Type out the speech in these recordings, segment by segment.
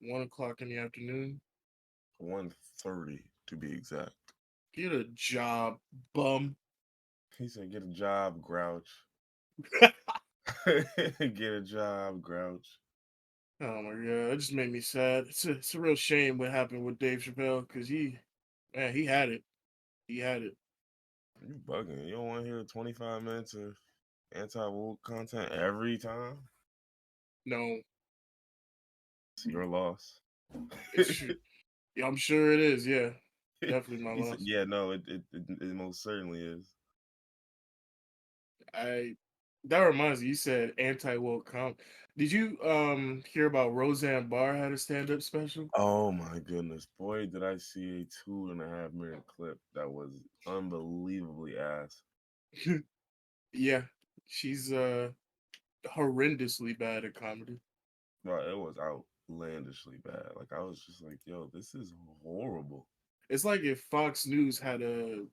1 o'clock in the afternoon. 1:30 to be exact. Get a job, bum. He said, "Get a job, grouch." Get a job, grouch. Oh my god, it just made me sad. It's a real shame what happened with Dave Chappelle because man, he had it. He had it. You bugging. You don't want to hear 25 minutes of anti-woke content every time? No, It's your loss. it's yeah, I'm sure it is. Yeah, definitely my He said, loss. "Yeah, no, it most certainly is." I That reminds me, you said anti woke comp. Did you hear about Roseanne Barr had a stand up special? Oh my goodness, boy, did I see a 2.5 minute clip that was unbelievably ass. Yeah, she's horrendously bad at comedy. Bro, it was outlandishly bad. Like I was just like, "Yo, this is horrible." It's like if Fox News had a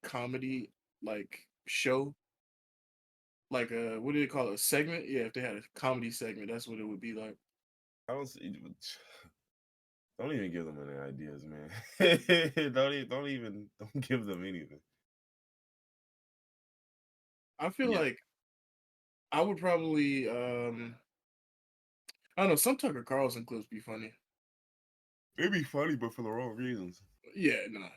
comedy like show, like a what do they call it? A segment? Yeah, if they had a comedy segment, that's what it would be like. I don't see. Don't even give them any ideas, man. Don't give them anything. I feel Yeah, like I would probably I don't know, some Tucker Carlson clips be funny. it'd be funny, but for the wrong reasons. Yeah, nah.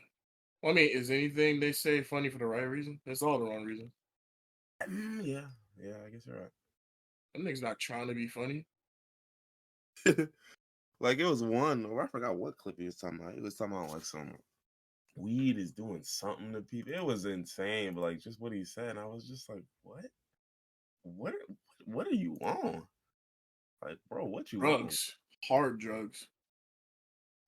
Well, I mean, is anything they say funny for the right reason? It's all the wrong reason. Yeah, yeah, I guess you're Them niggas not trying to be funny. right. Like it was one, or I forgot what clip he was talking about. He was talking about like some weed is doing something to people. It was insane, but like just what he said, I was just like, what? What? What are you on? Like, bro, what you on? Drugs, hard drugs.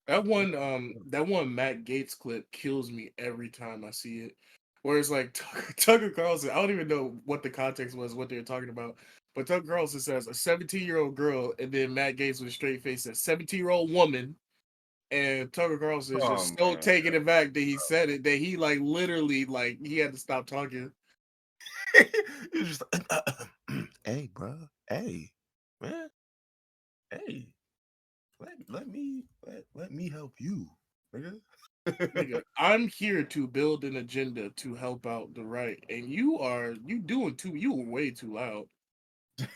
That one Matt Gates clip kills me every time I see it. Where it's like Tucker Carlson, I don't even know what the context was, what they were talking about. But Tucker Carlson says a 17-year-old girl, and then Matt Gates with a straight face says 17-year-old woman. And Tucker Carlson is Oh just so man, taken aback that he said it that he like literally like he had to stop talking. he was just like, hey, bro, hey, man, hey, let me help you, nigga. Nigga, I'm here to build an agenda to help out the right, and you doing too you were way too loud.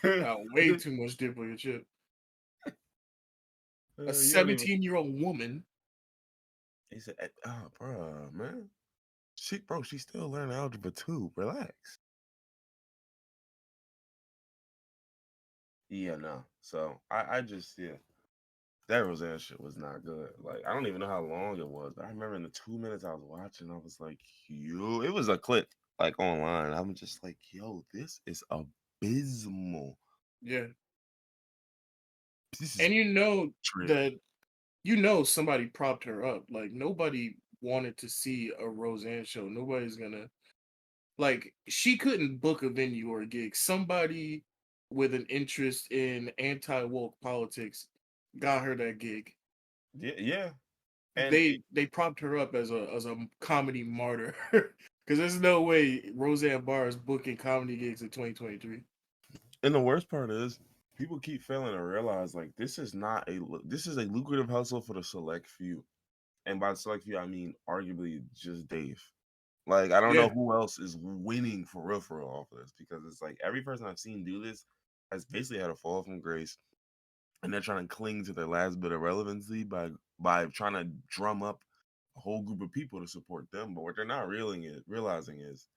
You got way too much dip on your chip. A You don't even. 17-year-old woman. He said, "Oh, bro, man, she's still learning algebra too. Relax." Yeah, no. So I just yeah, that Roseanne shit was not good. Like I don't even know how long it was. But I remember in the 2 minutes I was watching, I was like, yo, it was a clip like online. I'm just like, yo, this is abysmal. Yeah. This is And trip. that somebody propped her up. Like nobody wanted to see a Roseanne show. Nobody's gonna like she couldn't book a venue or a gig. Somebody with an interest in anti-woke politics got her that gig. Yeah, yeah. And They propped her up as a comedy martyr. Because there's no way Roseanne Barr is booking comedy gigs in 2023. and the worst part is people keep failing to realize like this is a lucrative hustle for the select few. And by select few I mean arguably just Dave. Like I don't know Yeah, who else is winning for real off of this because it's like every person I've seen do this has basically had a fall from grace, and they're trying to cling to their last bit of relevancy by trying to drum up a whole group of people to support them. But what they're not realizing is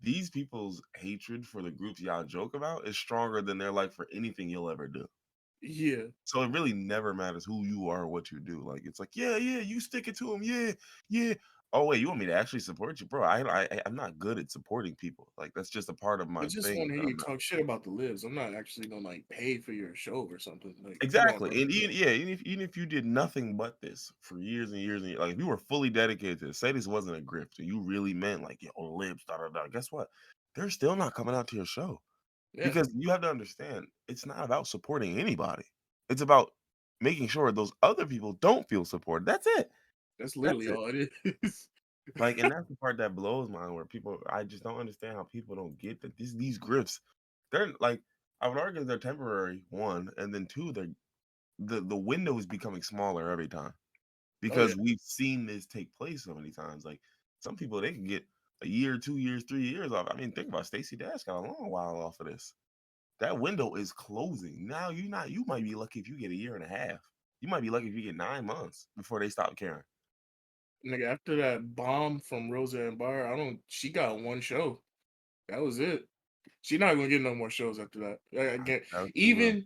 these people's hatred for the groups y'all joke about is stronger than their like for anything you'll ever do. yeah. So it really never matters who you are or what you do. Like it's like, yeah, yeah, you stick it to them, yeah, yeah. Oh wait, you want me to actually support you, bro? I'm not good at supporting people. Like that's just a part of I my just thing want to that hear I'm you not. talk shit about the libs. I'm not actually gonna like pay for your show or something. Like, come on, bro. Exactly, and even if you did nothing but this for years and years and years, like if you were fully dedicated to this, say this wasn't a grift, and you really meant like yo libs, da da da. Guess what? They're still not coming out to your show Yeah, because you have to understand it's not about supporting anybody. It's about making sure those other people don't feel supported. That's it. that's That's literally it. all it is. Like, and that's the part that blows my mind where people I just don't understand how people don't get that these grifts, they're like I would argue they're temporary, one, and then two, the window is becoming smaller every time Oh yeah, because we've seen this take place so many times. Like some people, they can get a year, 2 years, 3 years off. I mean, think about Stacey Dash got a long while off of this. That window is closing now. You might be lucky if you get a year and a half. You might be lucky if you get 9 months before they stop caring. nigga. After that bomb from Rosa and Bar, I don't. She got one show. That was it. She not gonna get no more shows after that. Again, That's true though.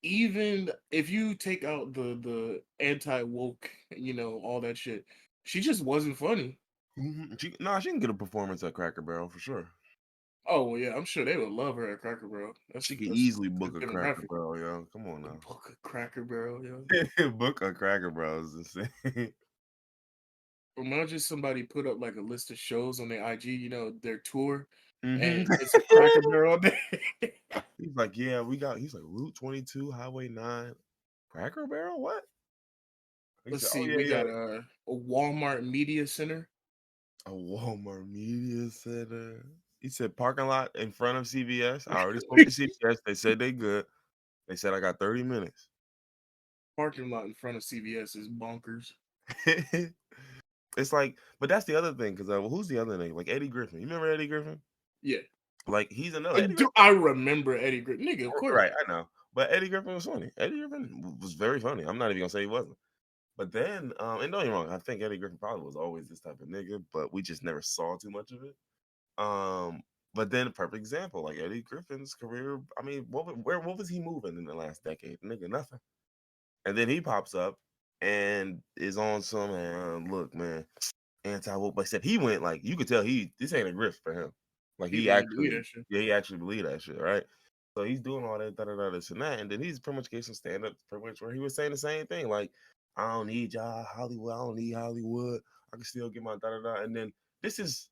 even if you take out the anti woke, all that shit, she just wasn't funny. She can get a performance at Cracker Barrel for sure. Oh well, yeah, I'm sure they would love her at Cracker Barrel. She That's could that's easily the book a Cracker demographic. Barrel, yo. Come on A now. book of Cracker Barrel, yo. Book a Cracker Barrel is insane. Imagine somebody put up like a list of shows on their IG, their tour, hmm and it's a Cracker Barrel day. He's like, yeah, he's like Route 22, Highway 9, Cracker Barrel? What? He Let's said, oh, see, yeah, we yeah. got a Walmart Media Center. A Walmart Media Center. He said parking lot in front of CVS. I already spoke to CVS. They said they good. They said I got 30 minutes. Parking lot in front of CVS is bonkers. It's like, but that's the other thing, because who's the other name? Like Eddie Griffin. You remember Eddie Griffin? Yeah. Like he's another Eddie Do Griffin. I remember Eddie Griffin? Nigga, of course. Right, I know. But Eddie Griffin was funny. Eddie Griffin was very funny. I'm not even gonna say he wasn't. But then, and don't get me wrong, I think Eddie Griffin probably was always this type of nigga, but we just never saw too much of it. But then a perfect example, like Eddie Griffin's career. I mean, what was he moving in the last decade? Nigga, nothing. And then he pops up and is on some look, man, anti-woke. But except he went like you could tell this ain't a grift for him. Like He really believe that shit. he actually believed that shit, right? So he's doing all that, da da da, this and that, and then he's pretty much gave some stand up, pretty much where he was saying the same thing, like I don't need y'all Hollywood, I don't need Hollywood, I can still get my da da da. And then this is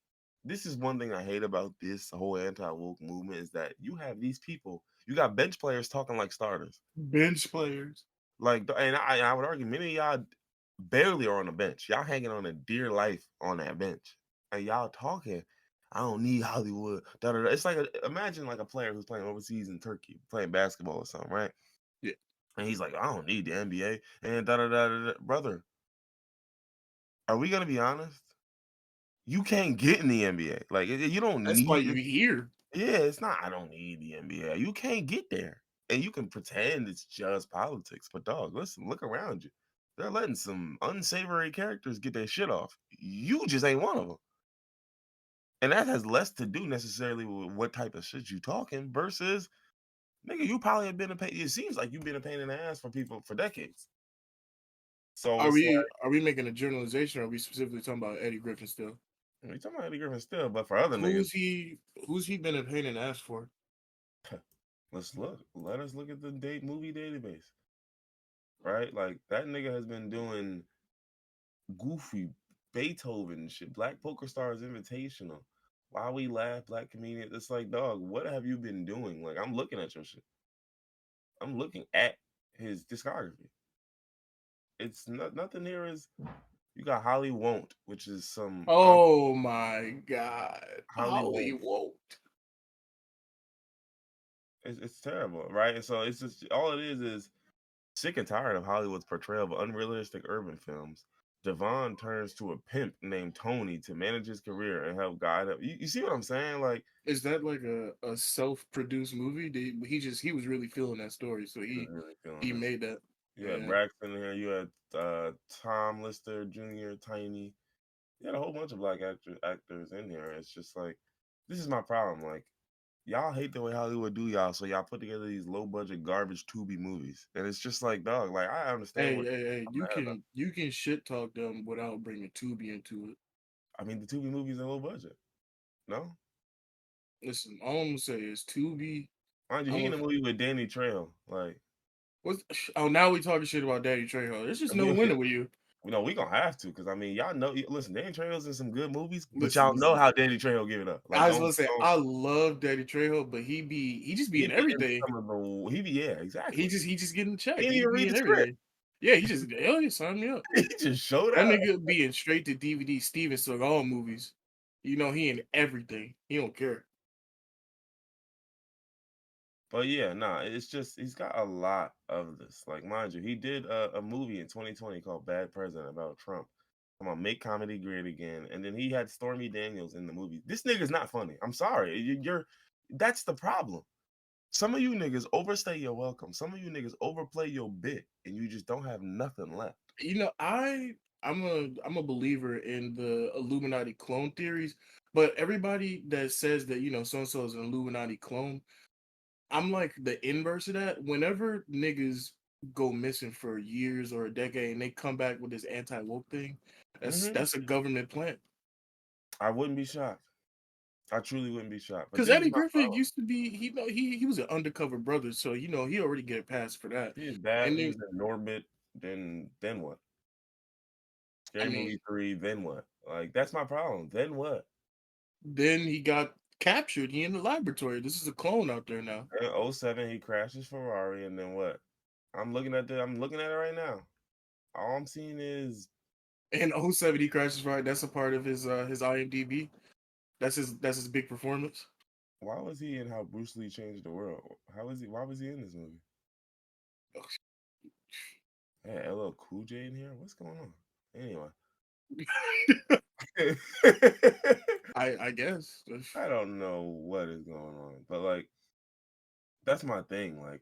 one thing I hate about this whole anti-woke movement is that you have these people, you got bench players talking like starters. Bench players. Like, and I would argue many of y'all barely are on the bench. Y'all hanging on a dear life on that bench, and y'all talking. I don't need Hollywood. Da, da, da. It's like imagine like a player who's playing overseas in Turkey, playing basketball or something, right? Yeah. And he's like, I don't need the NBA and da da da da. Brother, are we gonna be honest? You can't get in the NBA. Like you don't That's why need you it. here. Yeah, it's not. I don't need the NBA. You can't get there, and you can pretend it's just politics. But dog, listen, look around you. They're letting some unsavory characters get their shit off. You just ain't one of them, and that has less to do necessarily with what type of shit you talking versus nigga. You probably have been a pain. It seems like you've been a pain in the ass for people for decades. So Are it's we like are we making a generalization, or are we specifically talking about Eddie Griffin still? we talking about Eddie Griffin still, but for other niggas, Who's he been a pain in the ass for? let's look. Let us look at the movie database, right? Like that nigga has been doing Goofy, Beethoven shit, Black Poker Stars Invitational. Why We Laugh, Black Comedian. It's like, dog, what have you been doing? Like, I'm looking at your shit. I'm looking at his discography. It's nothing here is you got Holly Won't, which is some Oh my God, Holly Holly Won't. won't. It's terrible, right? And so it's just all it is sick and tired of Hollywood's portrayal of unrealistic urban films. Devon turns to a pimp named Tony to manage his career and help guide him. You see what I'm saying? Like, Is that like a self-produced movie? He was really feeling that story, so he was he really feeling he this. made that. You had Yeah. Braxton here. You had Tom Lister Jr., Tiny. You had a whole bunch of black actors in here. It's just like, this is my problem. Like, y'all hate the way Hollywood do y'all, so y'all put together these low budget garbage Tubi movies, and it's just like, dog. Like, I understand Hey, what hey, hey! I'm You mad about. can shit talk them without bringing Tubi into it. I mean, the Tubi movies are low budget. No, Listen, all I'm gonna say is Tubi. mind you, I'm he a in a movie with Danny Trejo. Like, what's oh now we talking shit about Daddy Trejo. There's just no winner with you. we gonna have to, because I mean, y'all know. Listen, Danny Trejo's in some good movies, but Listen, y'all know listen. how Danny Trejo give it up. Like, I was gonna say I love Daddy Trejo, but he just be he in be in everything. some of the yeah, exactly. He just getting He checked. didn't He even be read in the script. everything. Yeah, he just hell yeah, sign me up. He just showed That up. nigga being straight to DVD Steven Seagal movies. He in everything. He don't care. But yeah, nah, it's just he's got a lot of this. Like, mind you, he did a movie in 2020 called Bad President about Trump. Come on, make comedy great again. And then he had Stormy Daniels in the movie. This nigga's not funny. I'm sorry. You're that's the problem. Some of you niggas overstay your welcome. Some of you niggas overplay your bit and you just don't have nothing left. You know, I'm a believer in the Illuminati clone theories, but everybody that says that, so and so is an Illuminati clone, I'm like the inverse of that. Whenever niggas go missing for years or a decade and they come back with this anti woke thing, Hmm. that's a government plan. I wouldn't be shocked. I truly wouldn't be shocked. But Because this is Eddie my Griffin problem. used to be, he was an undercover brother, so he already get a pass for that. He is bad. And He then, was in Norbit. Then what? I Scary mean, Movie 3. Then what? Like, that's my problem. Then what? then he got captured. He in the laboratory. This is a clone out there now. In '07, he crashes Ferrari, and then what? I'm looking at it right now. All I'm seeing is And '07 he crashes right. That's a part of his IMDb. That's his big performance. why was he in How Bruce Lee Changed the World? How was he? Why was he in this movie? Hey, LL Cool J in here. What's going on? Anyway, I guess. I don't know what is going on, but like that's my thing. Like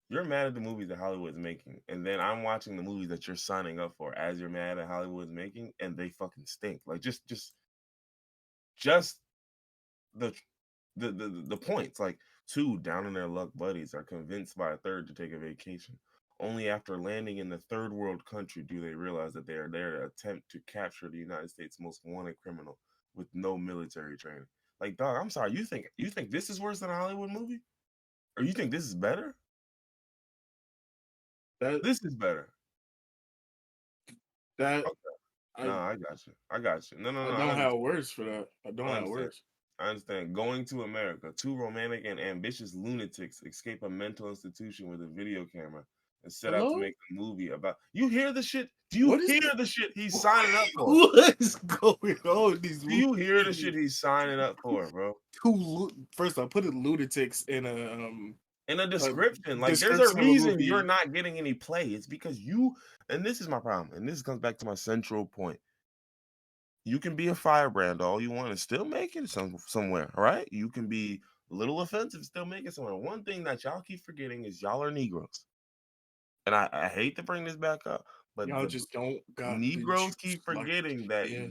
you're mad at the movies that Hollywood's making, and then I'm watching the movies that you're signing up for as you're mad at Hollywood's making, and they fucking stink. Like just the the points. Like two down in their luck buddies are convinced by a third to take a vacation. Only after landing in the third world country do they realize that they are there to attempt to capture the United States' most wanted criminal with no military training. Like, dog, I'm sorry. You think this is worse than a Hollywood movie? Or you think this is better? That This is better. that Okay. No, I I got you. I got you. No, no, I no. I don't have understand. words for that. I don't I have understand. words. I understand. Going to America, two romantic and ambitious lunatics escape a mental institution with a video camera and set out to Hello? make a movie about. You hear the shit? Do you What is hear this? the shit he's signing up for? What is going on in these Do you hear the movies? shit he's signing up for, bro? First, I put lunatics in In a a description, like there's a description of a reason you're movie. not getting any play. It's because you, and this is my problem, and this comes back to my central point. You can be a firebrand all you want and still make it somewhere, all right? You can be a little offensive, still make it somewhere. One thing that y'all keep forgetting is y'all are Negroes. And I hate to bring this back up, but Y'all the just don't got the Negroes juice keep like forgetting that yeah,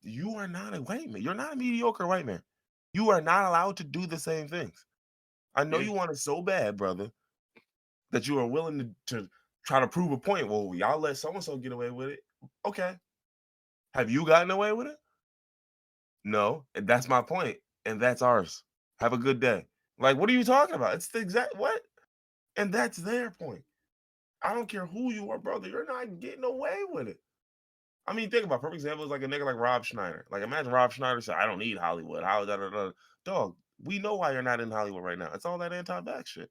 you are not a white man. You're not a mediocre white man. You are not allowed to do the same things. I know yeah. you want it so bad, brother, that you are willing to try to prove a point. Well, y'all let so and so get away with it. Okay. Have you gotten away with it? No, and that's my point, and that's ours. Have a good day. Like, what are you talking about? It's the exact what? And that's their point. I don't care who you are, brother. You're not getting away with it. I mean, think about it. Perfect example is like a nigga like Rob Schneider. Like, imagine Rob Schneider said, "I don't need Hollywood." How da da da. Dog, we know why you're not in Hollywood right now. It's all that anti-vax shit.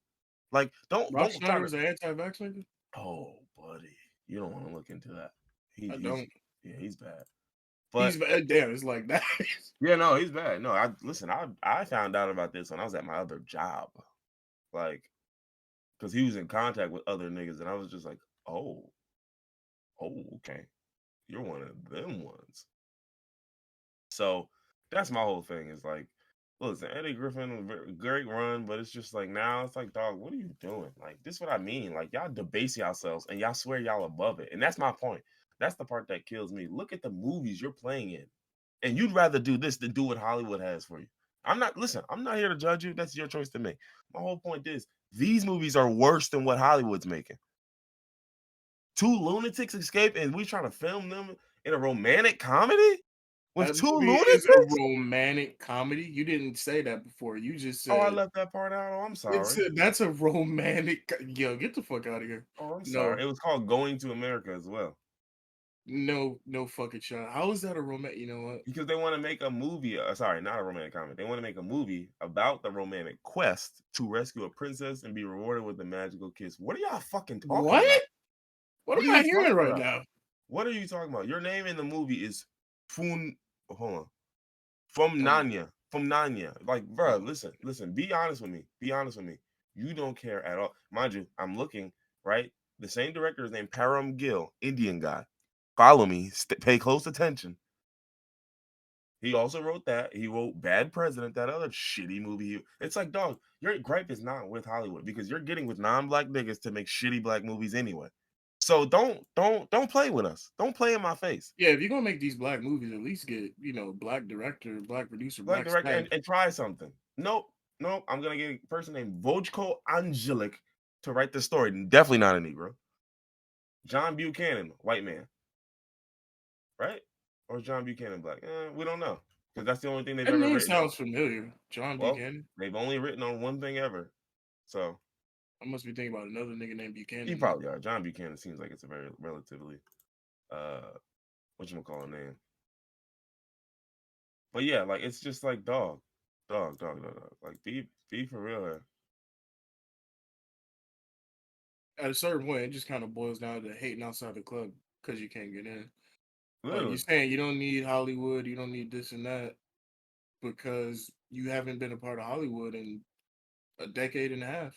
Like, Rob don't try Schneider to. was an anti-vax nigga? Oh, buddy, you don't want to look into that. I He's don't. yeah, he's bad. He's But bad. Damn, it's like that. yeah, no, he's bad. No, I listen. I found out about this when I was at my other job, like, because he was in contact with other niggas, and I was just like, oh, okay, you're one of them ones. So that's my whole thing. Is like, listen, Eddie Griffin, great run, but it's just like now it's like, dog, what are you doing? Like, this is what I mean. Like, y'all debase yourselves, and y'all swear y'all above it, and that's my point. That's the part that kills me. Look at the movies you're playing in. And you'd rather do this than do what Hollywood has for you. I'm not here to judge you. That's your choice to make. My whole point is these movies are worse than what Hollywood's making. Two lunatics escape and we trying to film them in a romantic comedy with That two movie is a lunatics? romantic comedy. You didn't say that before. You just Oh, I said left that part out. Oh, I'm sorry. that's a romantic. Yo, get the fuck out of here. Oh, I'm No, sorry. It was called Going to America as well. no fucking shot. How is that a romantic? You know what? Because they want to make a movie. Sorry, not a romantic comedy. They want to make a movie about the romantic quest to rescue a princess and be rewarded with a magical kiss. What are y'all fucking talking What? about? What What are am I you hearing talking right about? now? What are you talking about? Your name in the movie is Fun. Hold on. From Oh, Nanya. From Nanya. Like, bro, oh. listen. Be honest with me. Be honest with me. You don't care at all. Mind you, I'm looking, right? The same director is named Param Gill, Indian guy. Follow me. Pay close attention. He also wrote that. He wrote Bad President, that other shitty movie. It's like, dog, your gripe is not with Hollywood because you're getting with non-black niggas to make shitty black movies anyway. So don't play with us. Don't play in my face. Yeah, if you're gonna make these black movies, at least get black director, black producer, Black black director staff. and try something. Nope. I'm gonna get a person named Vojko Angelic to write the story. Definitely not a Negro. John Buchanan, white man. Right? Or is John Buchanan black? We don't know. Because that's the only thing they've That ever name written on. sounds familiar. John Well, Buchanan. they've only written on one thing ever. So I must be thinking about another nigga named Buchanan. you probably are. John Buchanan seems like it's a very relatively whatchamacallit name. But yeah, like it's just like dog. Like be for real here. At a certain point, it just kind of boils down to hating outside the club because you can't get in. Like Literally. you're saying, you don't need Hollywood, you don't need this and that because you haven't been a part of Hollywood in a decade and a half.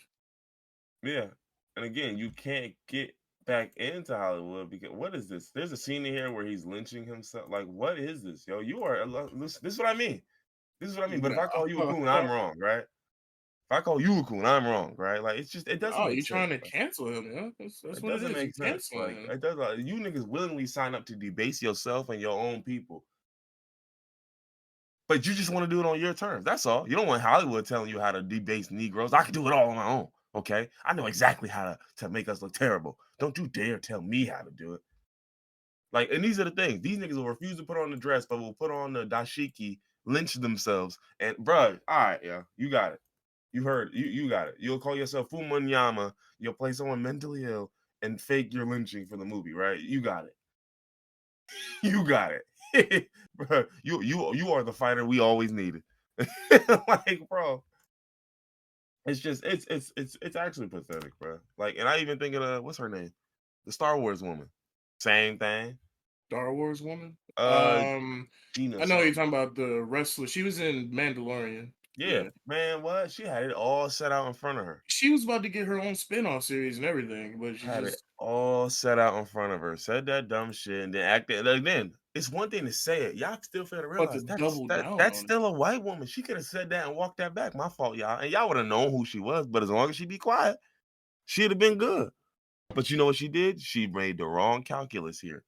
Yeah. And again, you can't get back into Hollywood because what is this? There's a scene in here where he's lynching himself. Like, what is this, yo? You are this is what I mean. This is what I mean. But if I call you a coon, I'm wrong, right? If I call you a coon, I'm wrong, right? Like it's just it doesn't make you're sense. trying to cancel him, yeah? That's It what it doesn't is. make You're sense. canceling Like him. it does. You niggas willingly sign up to debase yourself and your own people, but you just want to do it on your terms. That's all. You don't want Hollywood telling you how to debase Negroes. I can do it all on my own. Okay, I know exactly how to make us look terrible. Don't you dare tell me how to do it. Like, and these are the things. These niggas will refuse to put on the dress, but will put on the dashiki, lynch themselves. And bruh, all right, yeah, you got it. You heard, you got it. You'll call yourself Fumanyama. You'll play someone mentally ill and fake your lynching for the movie, right? You got it. You got it. Bro, you are the fighter we always needed. Like, bro. It's just it's actually pathetic, bro. Like, and I even think of what's her name? The Star Wars woman. Same thing. Star Wars woman. Gina I know you're something. talking about the wrestler. She was in Mandalorian. Yeah, Yeah. man, what? She had it all set out in front of her. She was about to get her own spin-off series and everything, but she Had it just all set out in front of her. Said that dumb shit and then acted like then. It's one thing to say it. Y'all still fail to about to realize double down that's on it. still a white woman. She could have said that and walked that back. My fault, y'all. And y'all would have known who she was, but as long as she be quiet, she'd have been good. But you know what she did? She made the wrong calculus here.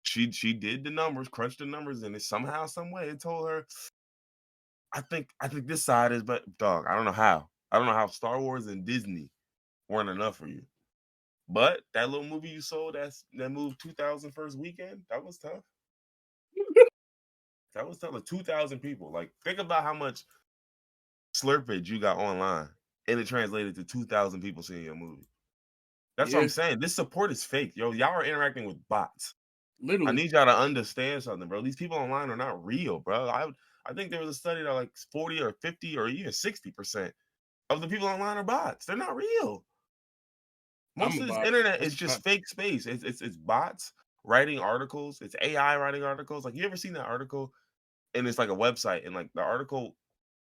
She did the numbers, crunched the numbers, and it somehow, some way, it told her, I think this side is, but dog, I don't know how. I don't know how Star Wars and Disney weren't enough for you. But that little movie you sold that moved 2,000 first weekend, that was tough. That was tough. Like 2,000 people. Like, think about how much slurpage you got online, and it translated to 2,000 people seeing your movie. That's what I'm Yeah, saying. This support is fake, yo. Y'all are interacting with bots. I literally. need y'all to understand something, bro. These people online are not real, bro. I think there was a study that like 40 or 50 or even 60% of the people online are bots. They're not real. I'm Most of this about internet that's is just fake space. It's bots writing articles. It's AI writing articles. Like, you ever seen that article? And it's like a website, and like the article,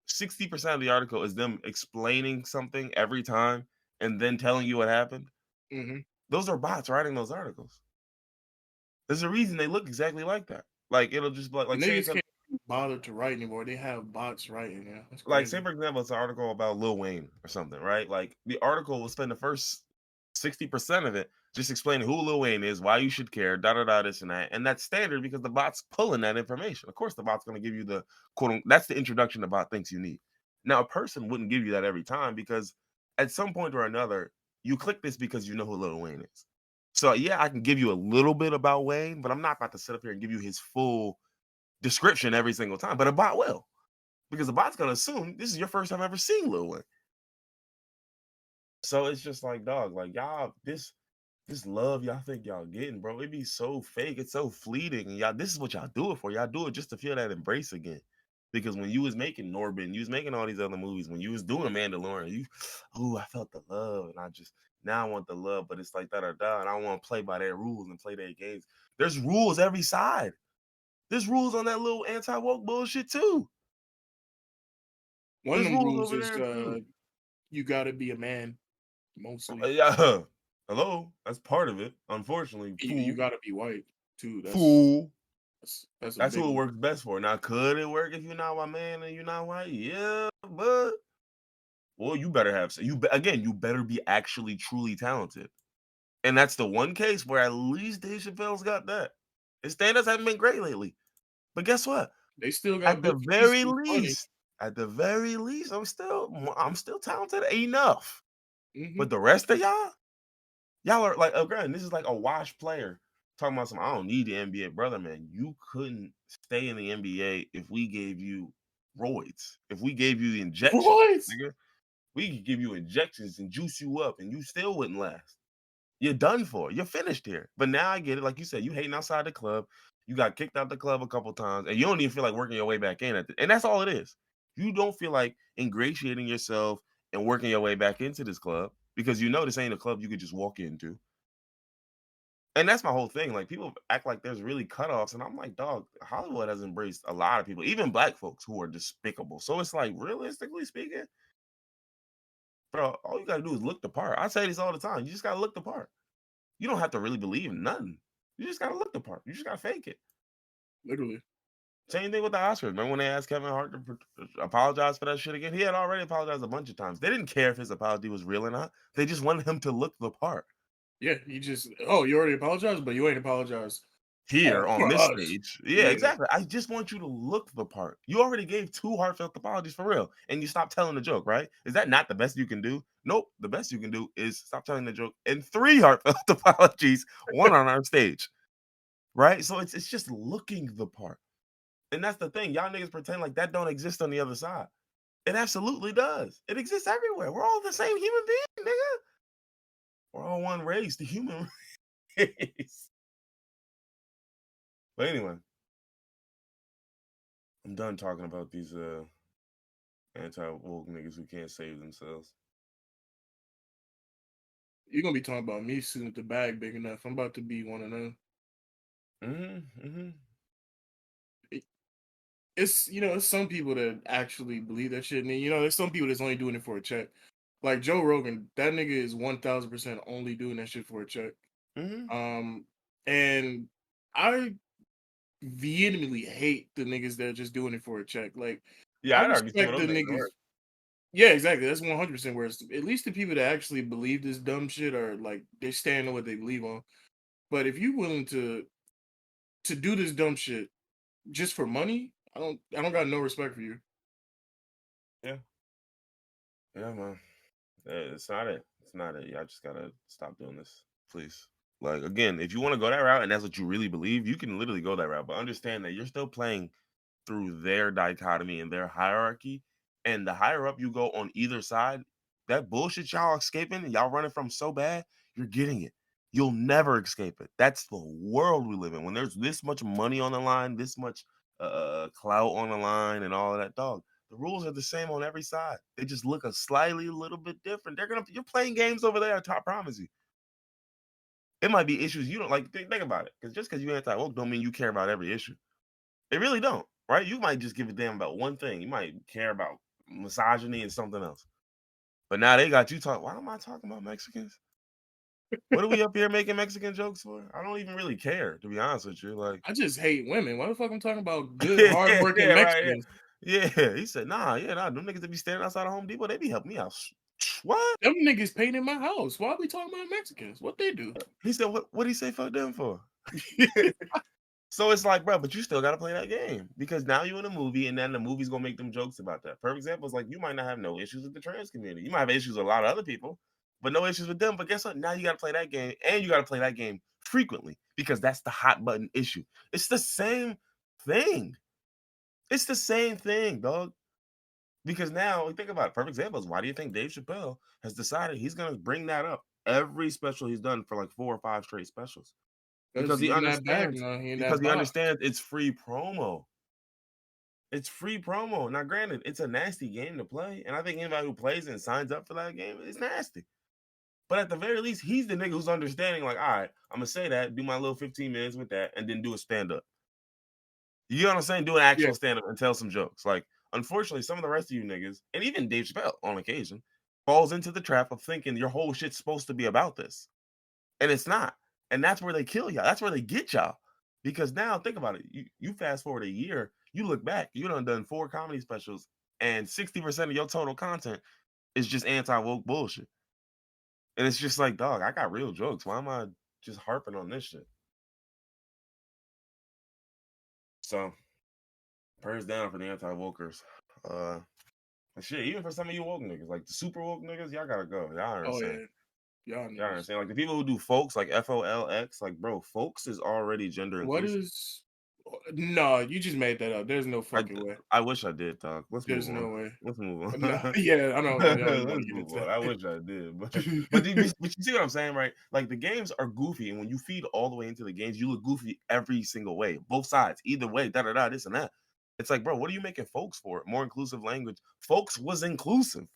60% of the article is them explaining something every time and then telling you what happened. mm-hmm. Those are bots writing those articles. There's a reason they look exactly like that. Like, it'll just be The like say niggas it's can't bother to write anymore. They have bots writing. Yeah, that's like say crazy. for example, it's an article about Lil Wayne or something, right? Like, the article will spend the first 60% of it just explaining who Lil Wayne is, why you should care, da da da, this and that. And that's standard because the bot's pulling that information. Of course, the bot's going to give you the quote. That's the introduction the bot thinks you need. Now, a person wouldn't give you that every time because at some point or another, you click this because you know who Lil Wayne is. So yeah, I can give you a little bit about Wayne, but I'm not about to sit up here and give you his full description every single time. But a bot will, because the bot's gonna assume this is your first time ever seeing Lil Wayne. So it's just like, dog, like y'all, this love y'all think y'all getting, bro, it be so fake. It's so fleeting. And y'all, this is what y'all do it for. Y'all do it just to feel that embrace again. Because when you was making Norbin, you was making all these other movies, when you was doing Mandalorian, I felt the love, and I just now I want the love, but it's like da da da, and I want to play by their rules and play their games. There's rules every side. There's rules on that little anti-woke bullshit too. One of There's them rules rules over is there too. you gotta be a man mostly. Yeah. Hello, that's part of it. Unfortunately, You fool, gotta be white too. fool. That's a That's big who it one. works best for. Now, could it work if you're not my man and you're not white? Yeah, but well, you better have again. You better be actually truly talented, and that's the one case where at least Dave Chappelle's got that. His stand-ups haven't been great lately, but guess what? They still got At the bits and pieces very of funny. least, I'm still talented enough. Hmm. But the rest of y'all are like, again, this is like a washed player talking about some. I don't need the NBA, brother, man. You couldn't stay in the NBA if we gave you roids, if we gave you the injections, What? nigga. We could give you injections and juice you up, and you still wouldn't last. You're done for. You're finished here. But now I get it. Like you said, you hating outside the club. You got kicked out the club a couple times, and you don't even feel like working your way back in. And that's all it is. You don't feel like ingratiating yourself and working your way back into this club because you know this ain't a club you could just walk into. And that's my whole thing. Like people act like there's really cutoffs, and I'm like, dog, Hollywood has embraced a lot of people, even black folks who are despicable. So it's like, realistically speaking, bro, all you gotta do is look the part. I say this all the time. You just gotta look the part. You don't have to really believe in nothing. You just gotta look the part. You just gotta fake it. Literally. Same thing with the Oscars. Remember when they asked Kevin Hart to apologize for that shit again? He had already apologized a bunch of times. They didn't care if his apology was real or not. They just wanted him to look the part. Yeah, you just you already apologized, but you ain't apologized Here on for this us. stage. Yeah, Yeah, exactly. I just want you to look the part. You already gave 2 heartfelt apologies for real, and you stopped telling the joke, right? Is that not the best you can do? Nope. The best you can do is stop telling the joke and 3 heartfelt apologies, 1 on our stage, right? So it's just looking the part. And that's the thing. Y'all niggas pretend like that don't exist on the other side. It absolutely does. It exists everywhere. We're all the same human being, nigga. We're all one race, the human race. But anyway, I'm done talking about these anti-woke niggas who can't save themselves. you're gonna be talking about me soon with the bag big enough. I'm about to be one of them. It- It's it's some people that actually believe that shit, and then, there's some people that's only doing it for a check. Like Joe Rogan, that nigga is 1,000% only doing that shit for a check. Um, and I vehemently hate the niggas that are just doing it for a check. Like, Yeah, I I'd argue some of respect the those niggas niggas. are. Yeah, exactly. That's 100% where at least the people that actually believe this dumb shit are like they stand on what they believe on. But if you willing to do this dumb shit just for money, I don't got no respect for you. Yeah, yeah, man. It's not it. It's not it. Y'all just gotta stop doing this, please. Like again, if you want to go that route and that's what you really believe, you can literally go that route. But understand that you're still playing through their dichotomy and their hierarchy. And the higher up you go on either side, that bullshit y'all escaping and y'all running from so bad, you're getting it. You'll never escape it. That's the world we live in. When there's this much money on the line, this much clout on the line, and all of that, dog. The rules are the same on every side. They just look a little bit different. You're playing games over there. I promise you. It might be issues you don't like. Think about it, because just because you anti-woke don't mean you care about every issue. They really don't, right? You might just give a damn about one thing. You might care about misogyny and something else. But now they got you talking. Why am I talking about Mexicans? What are we up here making Mexican jokes for? I don't even really care, to be honest with you. Like, I just hate women. Why the fuck I'm talking about good, yeah, hardworking right. Mexicans? Yeah. Yeah. He said, nah, them niggas that be standing outside of Home Depot, they be helping me out. What? Them niggas painting my house. Why are we talking about Mexicans? What they do? He said, what did he say fuck them for? So it's like, bro, but you still gotta play that game because now you're in a movie, and then the movie's gonna make them jokes about that. Perfect example is like you might not have no issues with the trans community. You might have issues with a lot of other people, but no issues with them. But guess what? Now you gotta play that game, and you gotta play that game frequently because that's the hot button issue. It's the same thing. It's the same thing, dog. Because now think about it. Perfect example is why do you think Dave Chappelle has decided he's gonna bring that up every special he's done for like 4 or 5 straight specials? Because Because he he in that bag understands now. He in because that he box. understands it's free promo. It's free promo. Now, granted, it's a nasty game to play, and I think anybody who plays and signs up for that game is nasty. But at the very least, he's the nigga who's understanding, like, all right, I'm gonna say that, do my little 15 minutes with that, and then do a stand-up. You know what I'm saying? Do an Yeah, actual stand-up and tell some jokes. Like, unfortunately, some of the rest of you niggas, and even Dave Chappelle on occasion, falls into the trap of thinking your whole shit's supposed to be about this. And it's not. And that's where they kill y'all. That's where they get y'all. Because now think about it. You fast forward a year, you look back, you done 4 comedy specials, and 60% of your total content is just anti-woke bullshit. And it's just like, dog, I got real jokes. Why am I just harping on this shit? So prayers down for the anti-wokers. Shit, even for some of you woke niggas, like the super woke niggas, y'all gotta go. Y'all understand. Oh yeah, Y'all understand? Like the people who do folks, like FOLX, like bro, folks is already gender What inclusive. is? No, you just made that up. There's no I, fucking way. I wish I did, dog. Let's move There's on. no way. Let's move No, on. yeah, I don't even want to Let's get move into on. I wish I did, but you see what I'm saying, right? Like the games are goofy, and when you feed all the way into the games, you look goofy every single way, both sides, either way, this and that. It's like, bro, what are you making folks for? More inclusive language. Folks was inclusive.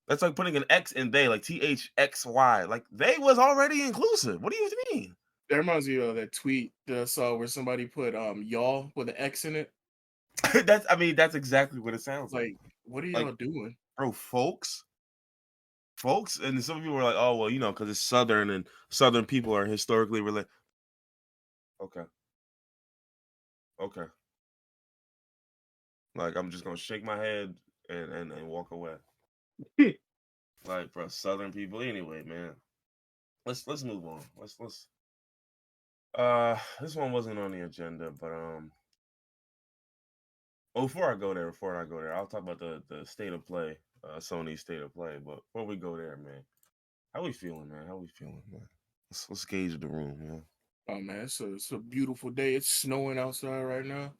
That's like putting an X in they, like THXY. Like they was already inclusive. What do you mean? That reminds me of that tweet that I saw where somebody put y'all with an X in it. That's exactly what it sounds like. Like, what are Like, y'all doing? bro, folks, and some people were like, oh well, because it's Southern and Southern people are historically related. Okay. Like I'm just gonna shake my head and walk away. Like, bro, Southern people. Anyway, man, let's move on. Let's this one wasn't on the agenda, but before I go there, I'll talk about the state of play, Sony state of play. But before we go there, man, how we feeling, man? Let's gauge the room, man. Oh man, it's a beautiful day. It's snowing outside right now,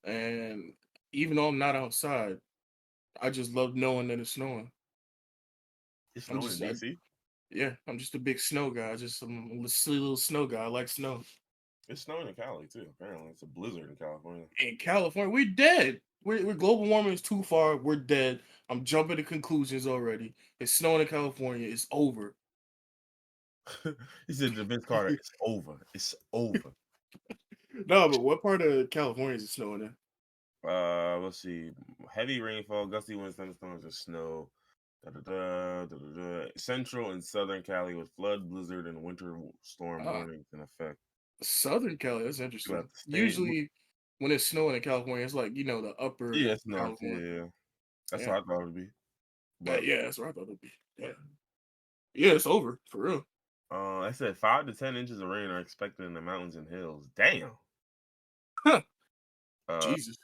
and even though I'm not outside, I just love knowing that it's snowing. It's I'm snowing just, in DC. yeah, I'm just a big snow guy. I'm a silly little snow guy. I like snow. It's snowing in Cali too. Apparently, it's a blizzard in California. In California, we're dead. We're global warming is too far. We're dead. I'm jumping to conclusions already. It's snowing in California. It's over. He said to Vince Carter, "It's over. It's over." No, but what part of California is it snowing in? Let's see. Heavy rainfall, gusty winds, thunderstorms, and snow. Central and Southern Cali with flood, blizzard, and winter storm Ah, warnings in effect. Southern Cali. That's Throughout interesting. the state. Usually, when it's snowing in California, it's like the upper Yeah, it's north. California. Yeah, that's Yeah, what I thought it would be. But yeah, that's what I thought it'd be. Yeah, yeah, it's over for real. I said 5 to 10 inches of rain are expected in the mountains and hills. Damn. Huh. Uh, Jesus.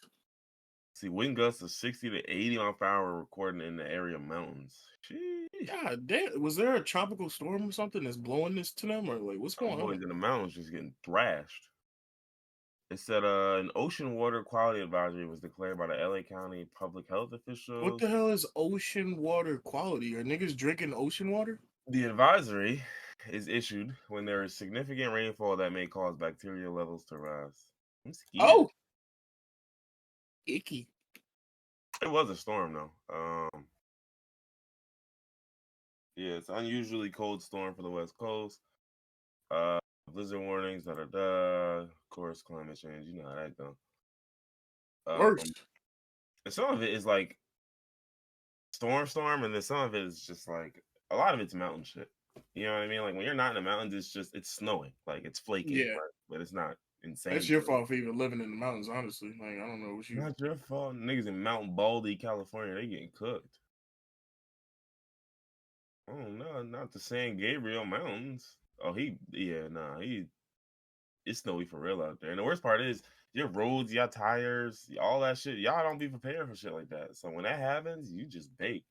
see, wind gusts of 60 to 80 mile per hour recorded in the area mountains. Sheesh. God damn. Was there a tropical storm or something that's blowing this to them, or like what's Some going boys on? in the mountains just getting thrashed. It said an ocean water quality advisory was declared by the LA County public health What officials. the hell is ocean water quality? Are niggas drinking ocean water? The advisory is issued when there is significant rainfall that may cause bacteria levels to rise. I'm scared. Oh, icky. It was a storm though. Yeah, it's unusually cold storm for the West Coast. Blizzard warnings, da da da. Of course, climate change. You know how that goes. Worse. And some of it is like storm, and then some of it is just like a lot of it's mountain shit. You know what I mean? Like when you're not in the mountains, it's snowing, like it's flaking, Yeah. but it's not That's insane. your fault for even living in the mountains, honestly. Like, I don't know what you. Not your fault. Niggas in Mount Baldy, California, they getting cooked. Oh no, not the San Gabriel Mountains. Oh, it's snowy for real out there. And the worst part is your roads, your tires, all that shit. Y'all don't be prepared for shit like that. So when that happens, you just bake.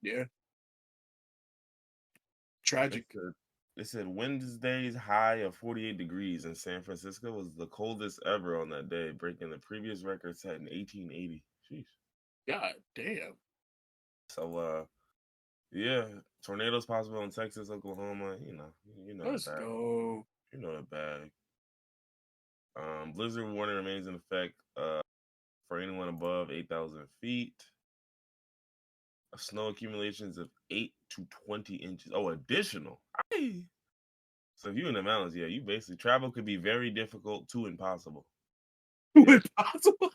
Yeah. It Tragic. said, it said Wednesday's high of 48 degrees in San Francisco was the coldest ever on that day, breaking the previous record set in 1880. Sheesh. God damn. So yeah, tornadoes possible in Texas, Oklahoma. You know the Let's bag. go. You know the bag. Blizzard warning remains in effect for anyone above 8,000 feet. Snow accumulations of 8 to 20 inches. Oh, additional. Aye. So if you're in the mountains, yeah, you basically travel could be very difficult to impossible. Yeah. Impossible.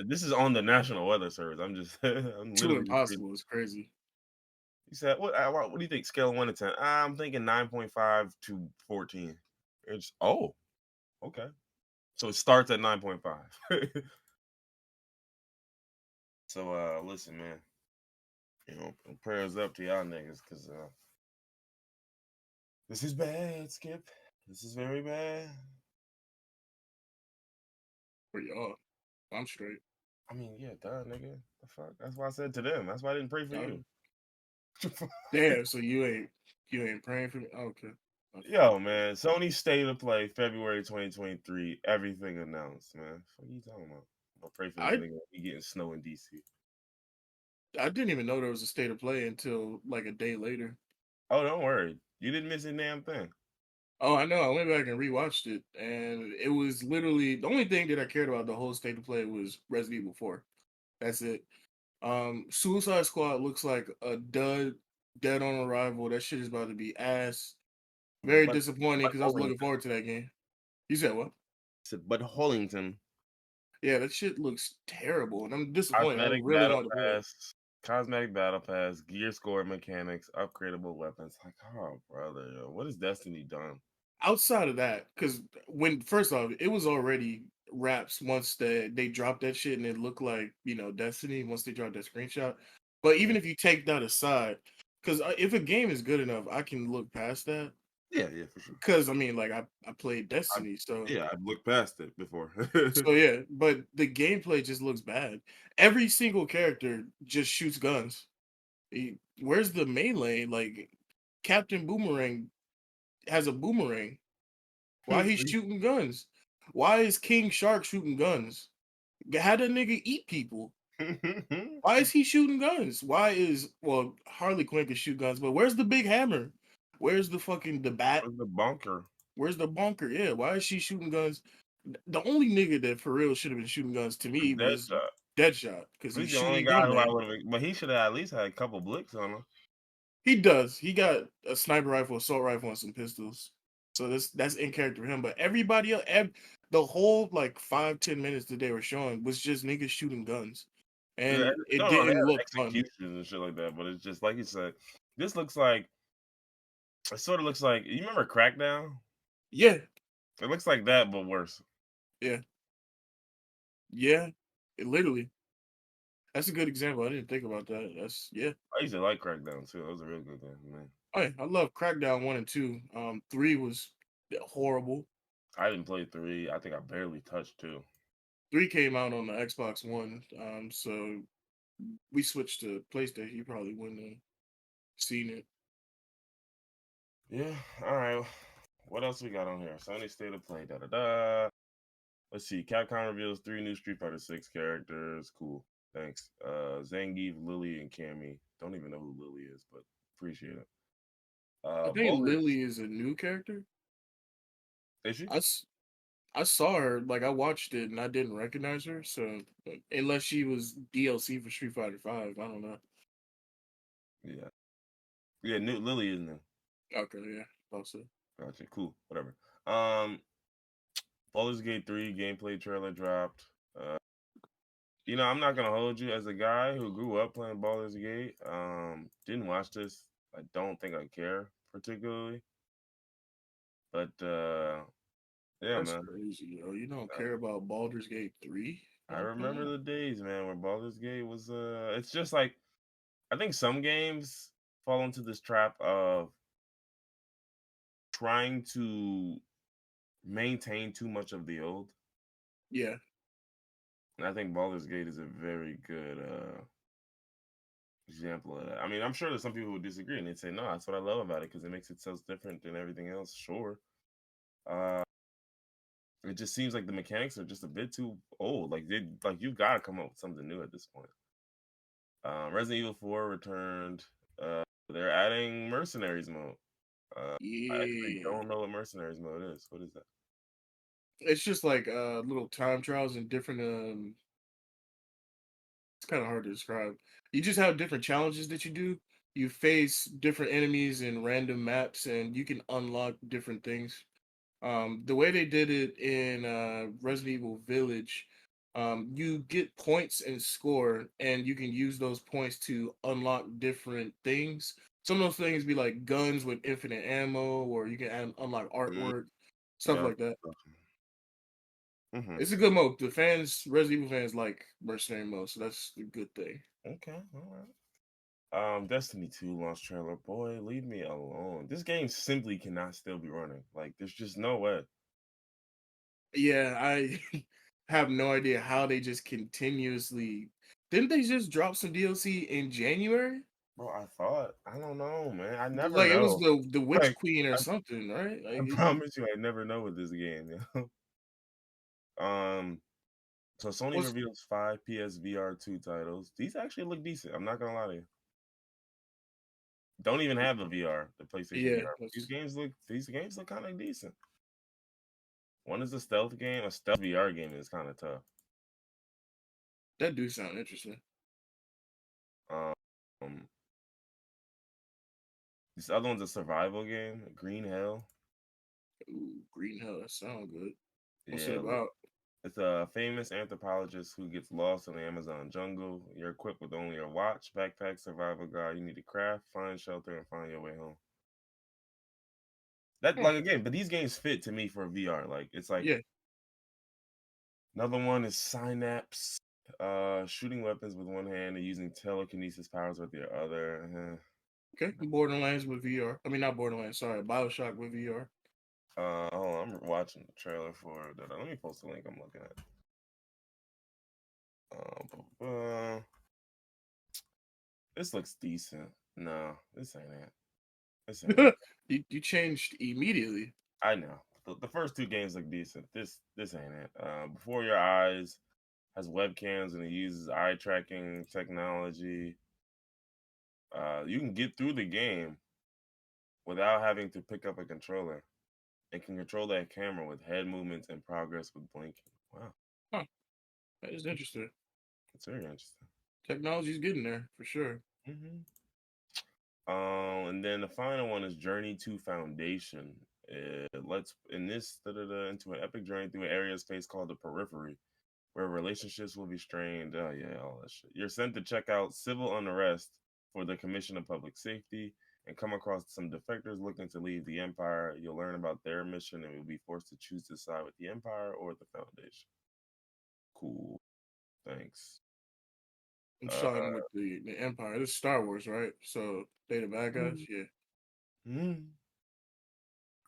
This is on the National Weather Service. I'm just, I'm 2 literally just reading. Impossible is crazy. You said what do you think? Scale of 1 to 10. I'm thinking 9.5 to 14. It's okay. So it starts at 9.5. So listen, man. Prayers up to y'all niggas, cause this is bad, Skip. This is very bad. For y'all, I'm straight. I mean, yeah, duh, nigga. The fuck? That's why I said to them. That's why I didn't pray for you. Damn, so you ain't praying for me? Okay. Yo, man, Sony State of Play, February 2023. Everything announced, man. What are you talking about? I'll pray for this I nigga. He getting snow in DC. I didn't even know there was a state of play until like a day later. Oh, don't worry. You didn't miss a damn thing. Oh, I know. I went back and rewatched it, and it was literally the only thing that I cared about the whole state of play was Resident Evil 4. That's it. Suicide Squad looks like a dead on arrival. That shit is about to be ass. Very But disappointing because I was looking Hollington. forward to that game. You said what? Said Bud Hollington. Yeah, that shit looks terrible, and I'm disappointed. I Cosmetic really battle wanted to play it. pass. Cosmetic battle pass. Gear score mechanics. Upgradable weapons. Like, oh, brother. Yo, what has Destiny done? Outside of that, because when first off, it was already wraps once they dropped that shit and it looked like Destiny once they dropped that screenshot. But even if you take that aside, because if a game is good enough, I can look past that. Yeah, for sure. Because I mean, like I played Destiny, so I've looked past it before. yeah. But the gameplay just looks bad. Every single character just shoots guns. Where's the melee? Like Captain Boomerang has a boomerang. Why he's shooting guns? Why is King Shark shooting guns? How that nigga eat people? Why is he shooting guns? Why is Harley Quinn can shoot guns, but where's the big hammer? Where's the fucking the bat? Where's the bunker? Where's the bunker? Yeah, why is she shooting guns? The only nigga that for real should have been shooting guns to me was Deadshot. Deadshot because he's He's the only shooting guy who I gunmen. would have. But he should have at least had a couple blicks on him. He does. He got a sniper rifle, assault rifle, and some pistols. So that's in character for him. But everybody else, the whole like 5-10 minutes that they were showing was just niggas shooting guns, Yeah, and it no, they didn't have look fun. executions and shit like that. But it's just like you said. This looks like it sort of looks like you remember Crackdown. Yeah, It looks like that, but worse. yeah, yeah. It literally. That's a good example. I didn't think about that. That's yeah. I used to like Crackdown too. That was a real good game, man. I love Crackdown 1 and 2. 3 was horrible. I didn't play 3. I think I barely touched 2. 3 came out on the Xbox One. So we switched to PlayStation. You probably wouldn't have seen it. Yeah. All right. What else we got on here? Sony State of Play. Da da da. Let's see. Capcom reveals 3 new Street Fighter 6 characters. Cool. Thanks. Zangief, Lily, and Cammy. Don't even know who Lily is, but appreciate it. I think Baldur's. Lily is a new character. Is she? I saw her, like I watched it and I didn't recognize her. So unless she was DLC for Street Fighter 5, I don't know. Yeah. Yeah, new Lily is new. Okay, yeah, also. Gotcha. Cool. Whatever. Um Baldur's Gate 3 gameplay trailer dropped. I'm not gonna hold you as a guy who grew up playing Baldur's Gate. Didn't watch this. I don't think I care particularly. But yeah, That's man. crazy, yo. You don't care about Baldur's Gate 3? I remember the days, man, where Baldur's Gate was it's just like I think some games fall into this trap of trying to maintain too much of the old. Yeah. And I think Baldur's Gate is a very good example of that. I mean, I'm sure there's some people who disagree and they'd say, no, that's what I love about it because it makes it so different than everything else. Sure. It just seems like the mechanics are just a bit too old. Like you've got to come up with something new at this point. Resident Evil 4 returned. They're adding mercenaries mode. I actually Yeah. don't know what mercenaries mode is. What is that? It's just like little time trials and different it's kind of hard to describe. You just have different challenges that you do. You face different enemies in random maps and you can unlock different things. The way they did it in Resident Evil Village You get points and score, and you can use those points to unlock different things. Some of those things be like guns with infinite ammo, or you can unlock Mm, artwork, stuff yeah. like that. Mm-hmm. It's a good mode. The fans, Resident Evil fans, like mercenary mode, so that's a good thing. Okay, all right. Destiny 2 launch trailer. Boy, leave me alone. This game simply cannot still be running. Like, there's just no way. Yeah, I have no idea how they just continuously. Didn't they just drop some DLC in January? Bro, I don't know, man. I never Like it was know. the Witch Like, Queen or I, something, right? Like I promise you, I never know with this game. Um, so Sony was reveals 5 PSVR 2 titles. These actually look decent. I'm not gonna lie to you. Don't even have the VR, the PlayStation yeah, VR. These games look kind of decent. One is a stealth game. A stealth VR game is kind of tough. that do sound interesting. Um, this other one's a survival game, Green Hell. Ooh, Green Hell, that sound good. What's it Yeah, about? it's a famous anthropologist who gets lost in the Amazon jungle. You're equipped with only a watch, backpack, survival guide. You need to craft, find shelter, and find your way home. That Huh, like again, but these games fit to me for VR. Like it's like yeah, another one is Synapse. Shooting weapons with one hand and using telekinesis powers with your other. okay. Borderlands with VR. I mean, not Borderlands. Sorry, Bioshock with VR. Hold on, I'm watching the trailer for that. Let me post the link I'm looking at. This looks decent. No, this ain't it. This ain't it. You changed immediately. I know. The first two games look decent. This ain't it. Before Your Eyes has webcams and it uses eye tracking technology. You can get through the game without having to pick up a controller and can control that camera with head movements and progress with blinking. Wow, Huh, that is interesting. that's very interesting. Technology's getting there for sure. hmm and then the final one is Journey to Foundation. Let's in this into an epic journey through an area of space called the Periphery, where relationships will be strained. Oh yeah, all that shit. You're sent to check out civil unrest for the Commission of Public Safety and come across some defectors looking to leave the Empire. You'll learn about their mission and you'll be forced to choose to side with the Empire or the Foundation. Cool. Thanks. I'm Uh, starting with the Empire. This is Star Wars, right? So they the bad guys. Yeah. mm.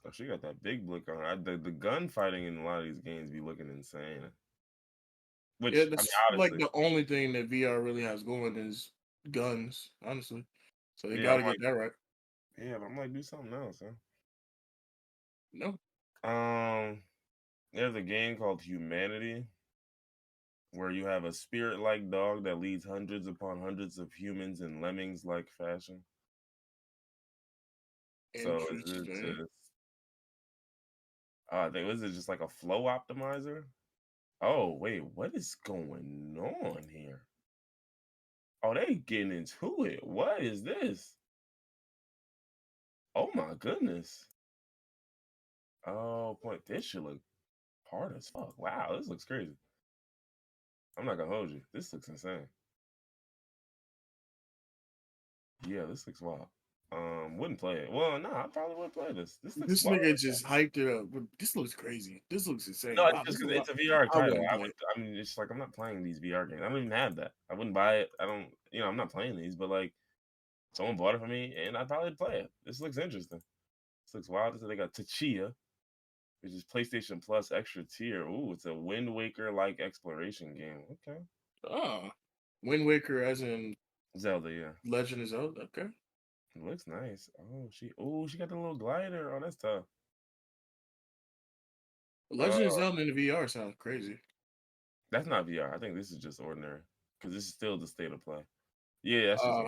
Oh, she got that big blick on her. The gunfighting in a lot of these games be looking insane. Yeah, Which I mean, that's like obviously, the only thing that VR really has going is guns, honestly. So they yeah. got I'm to like, get that right. yeah, but I'm like, do something else, No, huh? There's a game called Humanity where you have a spirit-like dog that leads hundreds upon hundreds of humans in lemmings-like fashion. So is it interesting. just? I think was it just like a flow optimizer? Oh wait, what is going on here? Oh, they getting into it. What is this? Oh my goodness. Oh, point. This should look hard as fuck. Wow, this looks crazy. I'm not gonna hold you. This looks insane. Yeah, this looks wild. Wouldn't play it. Well, no, I probably would play this. This looks This wild. nigga just hyped it up. This looks crazy. This looks insane. No, it's Wow, just this is because a lot. it's a VR I title. wouldn't play it. I mean, it's like I'm not playing these VR games. I don't even have that. I wouldn't buy it. I don't. I'm not playing these. But like, someone bought it for me, and I'd probably play it. This looks interesting. This looks wild. So they got Tachia, which is PlayStation Plus extra tier. Ooh, it's a Wind Waker like exploration game. Okay, Ah, Wind Waker, as in Zelda. Yeah, Legend of Zelda. Okay, it looks nice. She got the little glider. Oh, that's tough. Uh, Legend of Zelda in the VR sounds crazy. that's not VR. I think this is just ordinary because this is still the state of play. Yeah, that's just Uh,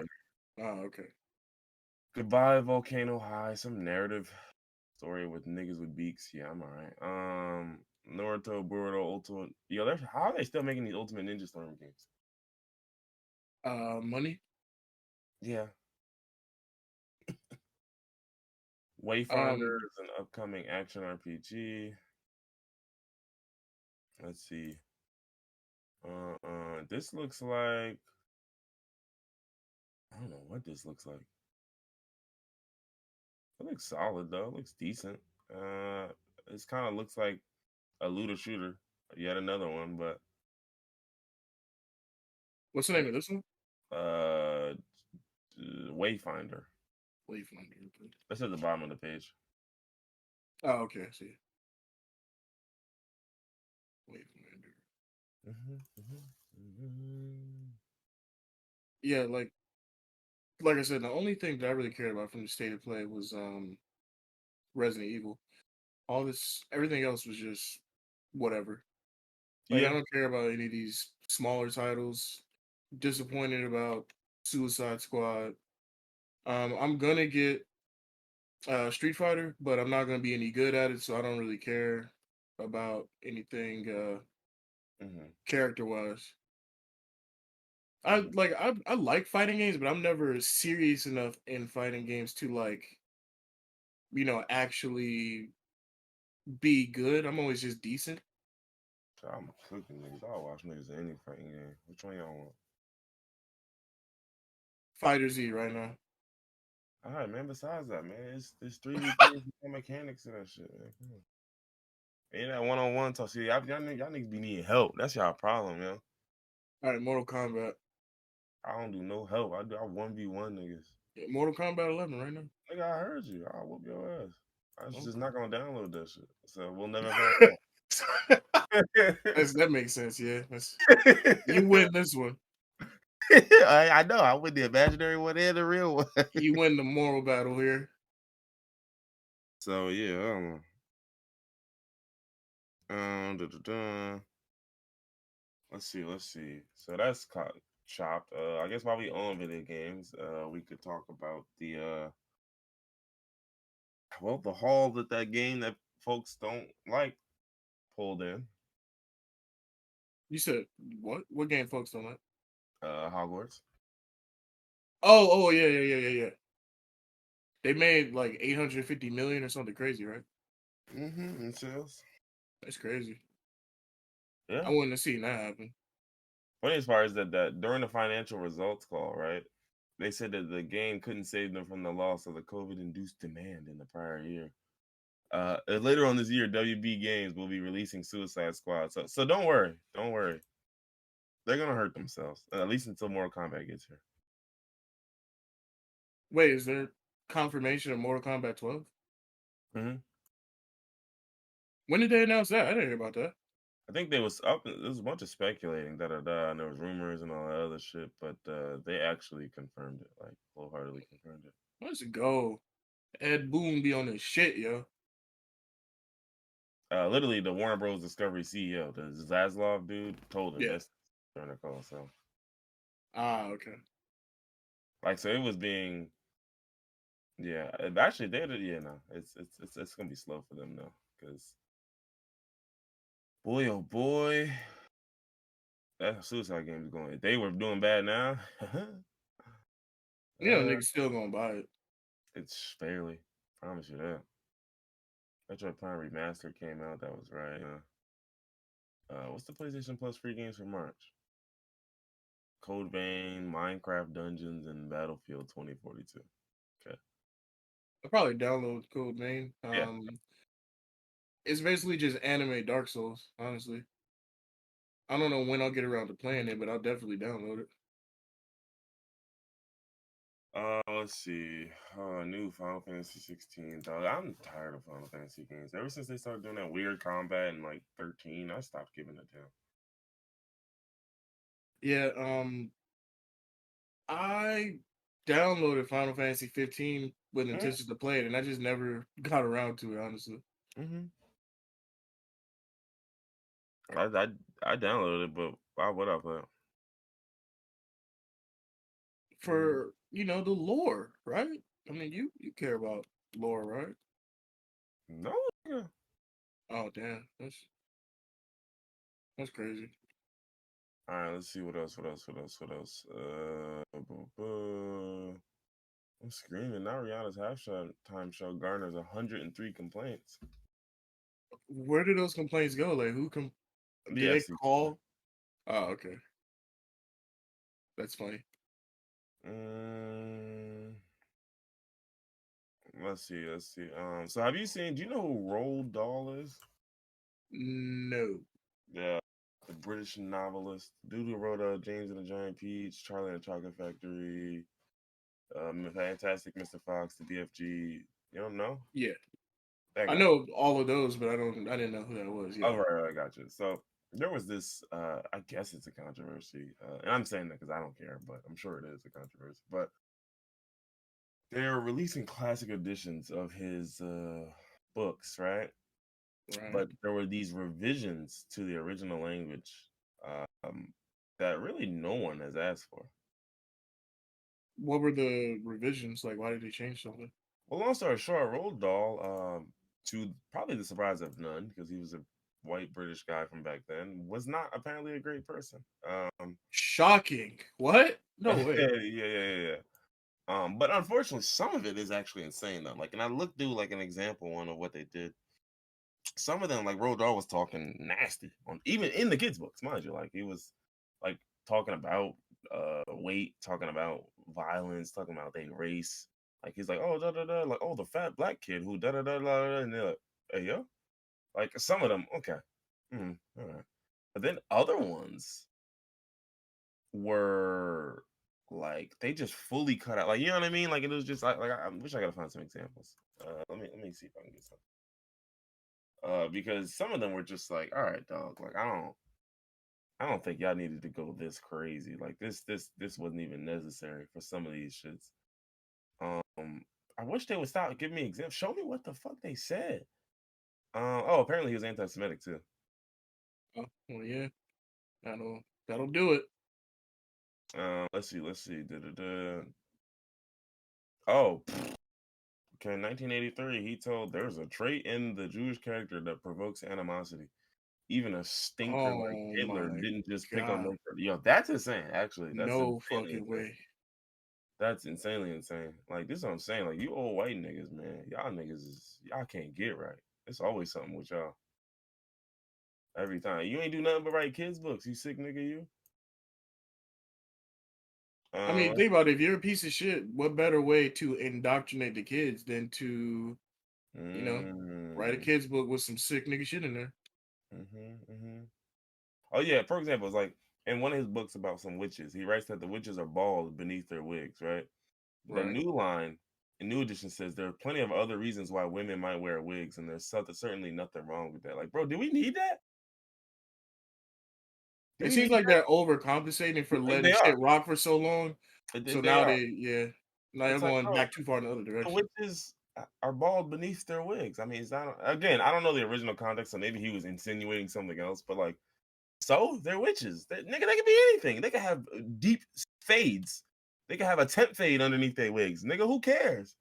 ordinary. okay. Goodbye, Volcano High. Some narrative story with niggas with beaks. Yeah, I'm alright. Naruto, Boruto, Ultimate. Yo, how are they still making these Ultimate Ninja Storm games? Money. Yeah. Wayfinder Um, is an upcoming action RPG. Let's see. This looks like I don't know what this looks like. It looks solid though. It looks decent. This kind of looks like a looter shooter. Yet another one, but What's the name of this one? uh, Wayfinder. Wayfinder. That's at the bottom of the page. Oh, okay. I see. Wayfinder. Yeah, like I said, the only thing that I really cared about from the state of play was Resident Evil. All this, everything else was just whatever. Like I Yeah. don't care about any of these smaller titles. Disappointed about Suicide Squad. I'm gonna get Street Fighter, but I'm not gonna be any good at it, so I don't really care about anything character wise. I like fighting games, but I'm never serious enough in fighting games to actually be good. I'm always just decent. I'm cooking niggas. I'll watch niggas in any fighting game. Which one y'all want? Fighter Z right now. All right, man. Besides that, man, it's 3v3 mechanics and that shit, man. Come on. Ain't that one-on-one talk? See, y'all niggas be needing help. That's y'all problem, yo. All right, Mortal Kombat. I don't do no help. I 1v1 niggas. Yeah, Mortal Kombat 11 right now. Nigga, I heard you. I'll whoop your ass. I was just not gonna download that shit. So we'll never find out. That makes sense. Yeah, you win this one. I know. I win the imaginary one and the real one. You win the moral battle here. So yeah, I don't know. Let's see. So that's chopped. I guess while we own video games, we could talk about the the haul that game that folks don't like pulled in. You said what? What game folks don't like? Hogwarts. Oh, yeah. They made like 850 million or something crazy, right? In sales. That's crazy. Yeah. I wouldn't have seen that happen. Funny as far as that during the financial results call, right? They said that the game couldn't save them from the loss of the COVID-induced demand in the prior year. Later on this year, WB Games will be releasing Suicide Squad. So don't worry. They're gonna hurt themselves, at least until Mortal Kombat gets here. Wait, is there confirmation of Mortal Kombat 12? Mm-hmm. When did they announce that? I didn't hear about that. I think there was up. There was a bunch of speculating, and there was rumors and all that other shit. But they actually confirmed it, like wholeheartedly confirmed it. Let's go. Ed Boon be on this shit, yo. Literally, the Warner Bros. Discovery CEO, the Zaslav dude, told him Yeah. this during the call. So, Okay. like, so it was being, yeah. Actually, no, it's gonna be slow for them though, because boy, oh boy, that Suicide game is going. If they were doing bad now, Niggas still gonna buy it. it's fairly. Promise you that. Metroid Prime Remastered came out. That was right. What's the PlayStation Plus free games for March? Code Vein, Minecraft Dungeons, and Battlefield 2042. Okay. I'll probably download Code Vein. Yeah. It's basically just anime Dark Souls, honestly. I don't know when I'll get around to playing it, but I'll definitely download it. Let's see. New Final Fantasy 16. Dog. I'm tired of Final Fantasy games. Ever since they started doing that weird combat in like 13, I stopped giving it down. Yeah, I downloaded Final Fantasy 15 with intention to play it, and I just never got around to it, honestly. Mm-hmm. I downloaded it, but why would I play it? For the lore, right? I mean, you care about lore, right? No. Yeah. Oh damn, that's crazy. All right, let's see what else. I'm screaming. Now Rihanna's halftime show garners 103 complaints. Where did those complaints go? Like, who did The they FCC. call? Oh, okay. That's funny. Mm, let's see. Let's see. So have you seen? Do you know who Roald Dahl is? No. Yeah, the British novelist, dude who wrote James and the Giant Peach, Charlie and the Chocolate Factory, Fantastic Mr. Fox, the BFG. You don't know Yeah. that I guy? know all of those, but I didn't know who that was. Oh, Yeah. right, I got you. So there was this. I guess it's a controversy, and I'm saying that because I don't care, but I'm sure it is a controversy. But they're releasing classic editions of his books, right? Right. But there were these revisions to the original language um, that really no one has asked for. What were the revisions like? Why did they change something? Well, long story short, Roald Dahl, to probably the surprise of none, because he was a white British guy from back then, was not apparently a great person. Shocking. What? No way. Yeah. But unfortunately, some of it is actually insane though. Like, and I looked through like an example one of what they did. Some of them, like Roald Dahl, was talking nasty on even in the kids' books, mind you. Like he was like talking about weight, talking about violence, talking about their race. Like he's like, oh da da da, like oh the fat black kid who da da da da, and they're like, hey yo, like some of them, okay, all right, but then other ones were like they just fully cut out, like you know what I mean? Like it was just like I wish I could find some examples. Let me see if I can get some. Because some of them were just like, all right, dog, like I don't think y'all needed to go this crazy. Like this wasn't even necessary for some of these shits. I wish they would stop giving me examples. Show me what the fuck they said. Oh, apparently he was anti-Semitic too. Oh, well, yeah. That'll do it. Let's see. Da-da-da. Oh, okay. In 1983, he told there's a trait in the Jewish character that provokes animosity. Even a stinker like Oh Hitler my didn't just pick on god. them. Yo, that's insane. Actually, that's No insanely fucking insane. way. That's insanely insane. Like this is what I'm saying. Like you old white niggas, man. Y'all niggas is y'all can't get right. It's always something with y'all. Every time. You ain't do nothing but write kids' books. You sick nigga, you. I mean, Um, think about it. If you're a piece of shit, what better way to indoctrinate the kids than to, you know, write a mm, kid's book with some sick nigga shit in there? hmm. Oh yeah, for example, it's like in one of his books about some witches, he writes that the witches are bald beneath their wigs, right? The Right. new line, the new edition says there are plenty of other reasons why women might wear wigs, and there's certainly nothing wrong with that. Like, bro, do we need that? Do It we seems need like that? they're overcompensating for letting They are. shit rock for so long. So They now are. now they're It's like, going bro, back too far in the other the direction. witches are bald beneath their wigs. I mean, it's not again. I don't know the original context, so maybe he was insinuating something else. But like, so they're witches. Nigga, they can be anything. They can have deep fades. They can have a temp fade underneath their wigs. Nigga, who cares?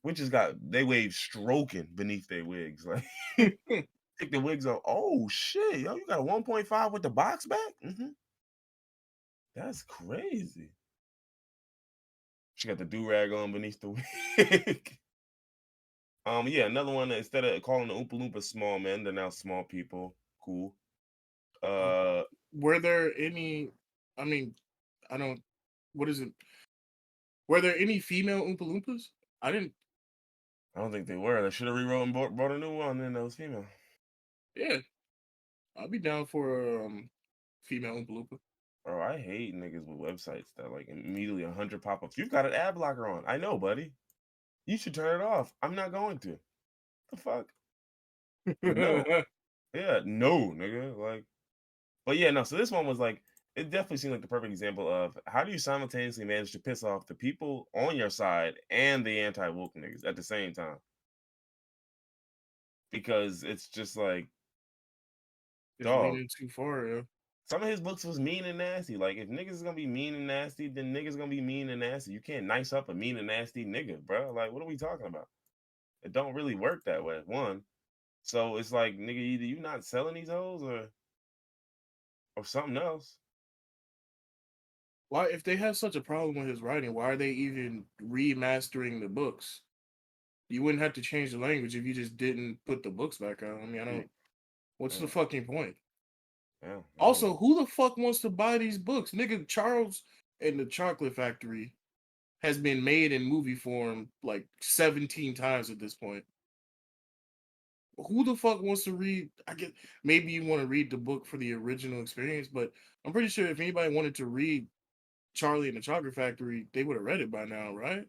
Witches got they wave stroking beneath their wigs. Like take the wigs off. Oh shit, yo, you got a 1.5 with the box back? That's crazy. She got the do rag on beneath the wig. Yeah, another one. Instead of calling the Oompa Loompa small men, they're now small people. Cool. Uh, Uh, were there any? I mean, I don't. What is it? Were there any female Oompa Loompas? I didn't. I don't think they were. They should have rewrote and brought a new one. Then that was female. Yeah, I'll be down for female Oompa Loompa. Bro, I hate niggas with websites that like immediately 100 pop-ups. You've got an ad blocker on. I know, buddy. You should turn it off. I'm not going to. The fuck? No. Yeah, no, nigga. Like, but yeah, no. So this one was like, it definitely seemed like the perfect example of how do you simultaneously manage to piss off the people on your side and the anti-woke niggas at the same time? Because it's just like, It's dog. leaning too far, yeah. Some of his books was mean and nasty. Like, if niggas is gonna be mean and nasty, then niggas gonna be mean and nasty. You can't nice up a mean and nasty nigga, bro. Like, what are we talking about? It don't really work that way. One. So it's like, nigga, either you not selling these hoes or something else. Why, if they have such a problem with his writing, why are they even remastering the books? You wouldn't have to change the language if you just didn't put the books back out. I mean, I Yeah. don't. What's the Yeah. fucking point? Yeah. Also, who the fuck wants to buy these books? Nigga, Charles and the Chocolate Factory has been made in movie form like 17 times at this point. Who the fuck wants to read? I get maybe you want to read the book for the original experience, but I'm pretty sure if anybody wanted to read Charlie and the Chocolate Factory, they would have read it by now, right?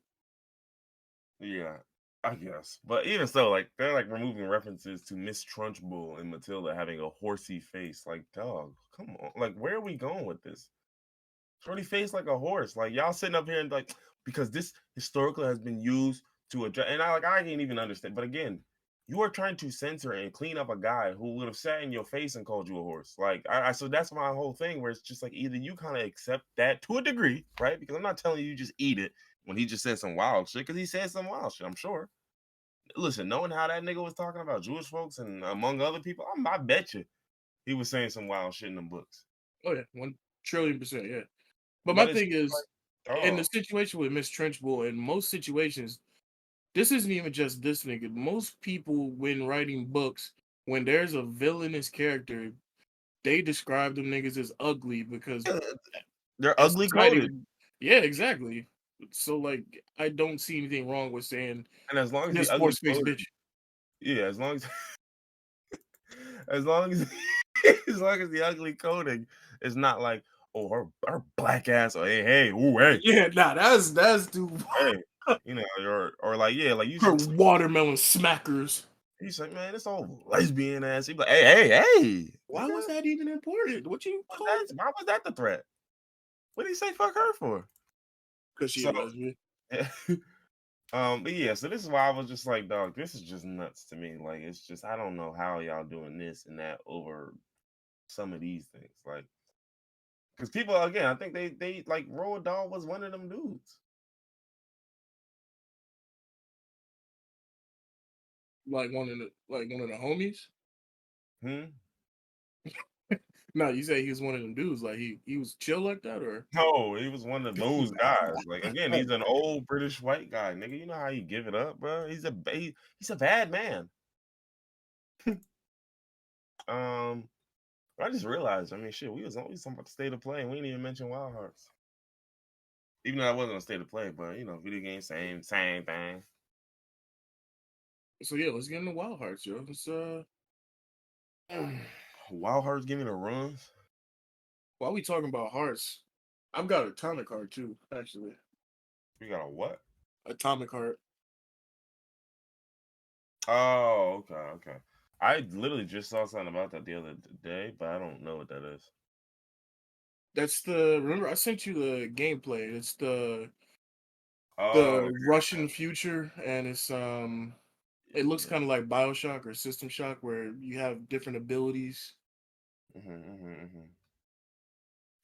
Yeah, I guess. But even so, like they're like removing references to Miss Trunchbull and Matilda having a horsey face. Like, dog, come on. Like, where are we going with this? Shorty face like a horse. Like y'all sitting up here and like because this historically has been used to address and I can't even understand. But again, you are trying to censor and clean up a guy who would have sat in your face and called you a horse. Like I so that's my whole thing where it's just like either you kind of accept that to a degree, right? Because I'm not telling you just eat it when he just said some wild shit, because he said some wild shit, I'm sure. Listen, knowing how that nigga was talking about Jewish folks and among other people, I bet you he was saying some wild shit in them books. Oh yeah, 1 trillion%, yeah. But my But it's thing is, like, in the oh, situation with Miss Trenchbull, in most situations, this isn't even just this nigga. Most people, when writing books, when there's a villainous character, they describe them niggas as ugly because they're as ugly society, coded. yeah, exactly. So like, I don't see anything wrong with saying And as long as the this ugly horse face coding, bitch. yeah, as long as as long as as long as the ugly coding is not like, oh, her black ass, or hey, ooh, hey, Yeah, nah, that's too. hey, you know, or like, yeah, like you Her should watermelon smackers. he's like, man, it's all lesbian ass. He's like, hey, Why was nigga, that even important? What you what's call that? it? Why was that the threat? What did he say fuck her for? Because she a So lesbian. but yeah, so this is why I was just like, dog, this is just nuts to me. Like, it's just I don't know how y'all doing this and that over some of these things. Like, because people again, I think they like Roald Dahl was one of them dudes. Like one of the homies. Hmm. No, you say he was one of them dudes. Like he was chill like that, or No, he was one of those guys. Like again, he's an old British white guy, nigga. You know how you give it up, bro? He's a bad man. Um, I just realized. I mean, shit, we was always talking about the state of play, and we didn't even mention Wild Hearts. Even though I wasn't a state of play, but you know, video games, same thing. so yeah. Let's get into Wild Hearts, yo. Let's Wild Hearts giving a run. while we talking about hearts, I've got Atomic Heart too. Actually, We got a what? Atomic Heart. Oh, okay. I literally just saw something about that the other day, but I don't know what that is. That's the remember I sent you the gameplay. It's Oh, the Russian future, and it looks yeah. kind of like Bioshock or System Shock, where you have different abilities. Mm-hmm.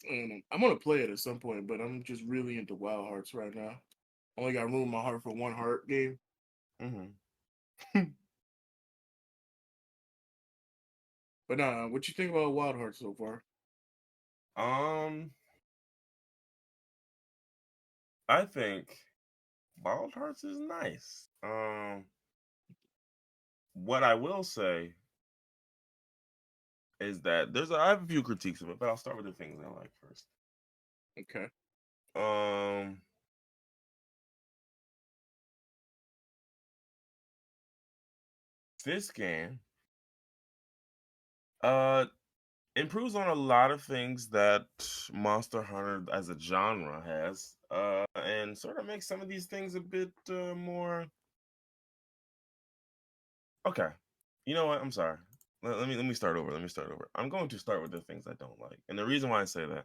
And I'm gonna play it at some point, but I'm just really into Wild Hearts right now. Only got room in my heart for one heart game. Mm-hmm. But nah, what you think about Wild Hearts so far? um, I think Wild Hearts is nice. What I will say is that I have a few critiques of it, but I'll start with the things I like first. Okay. Um, this game, uh, improves on a lot of things that Monster Hunter as a genre has, and sort of makes some of these things a bit more. Okay, you know what? I'm sorry. Let me start over. Let me start over. I'm going to start with the things I don't like, and the reason why I say that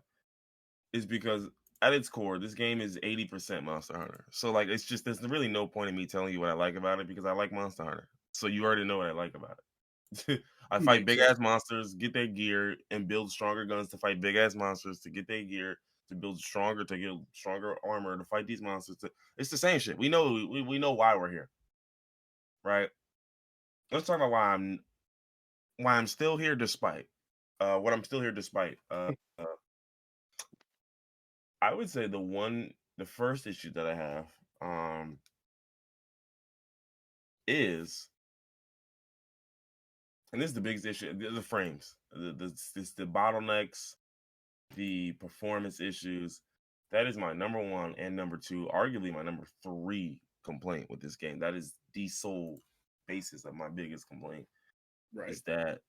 is because at its core, this game is 80% Monster Hunter. So like, it's just there's really no point in me telling you what I like about it because I like Monster Hunter. So you already know what I like about it. I fight Makes big sense. ass monsters, get their gear, and build stronger guns to fight big ass monsters to get their gear, to get stronger armor to fight these monsters. It's the same shit. We know why we're here, right? Let's talk about why I'm still here despite what I'm still here despite. I would say the first issue that I have um is and this is the biggest issue: the frames, the bottlenecks, the performance issues. That is my number one and number two, arguably my number three complaint with this game. That is the sole basis of my biggest complaint. Right. Is that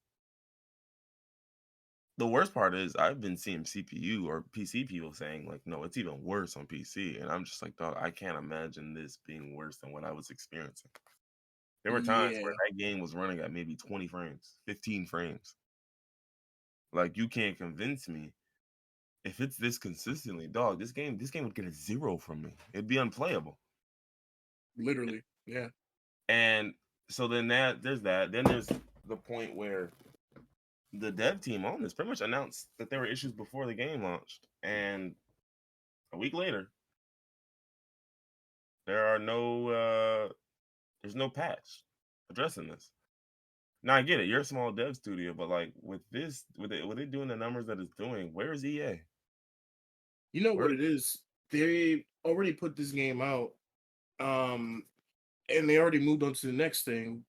the worst part is I've been seeing CPU or PC people saying like, no, it's even worse on PC, and I'm just like, dog, I can't imagine this being worse than what I was experiencing. There were times where Yeah. that game was running at maybe 20 frames, 15 frames. Like, you can't convince me if it's this consistently, dog, this game would get a 0 from me. It'd be unplayable. Literally. Yeah. And so then there's that. Then there's the point where the dev team on this pretty much announced that there were issues before the game launched, and a week later, there's no patch addressing this. Now I get it, you're a small dev studio, but like with it doing the numbers that it's doing, where is EA? You know Where what it is? They already put this game out, and they already moved on to the next thing,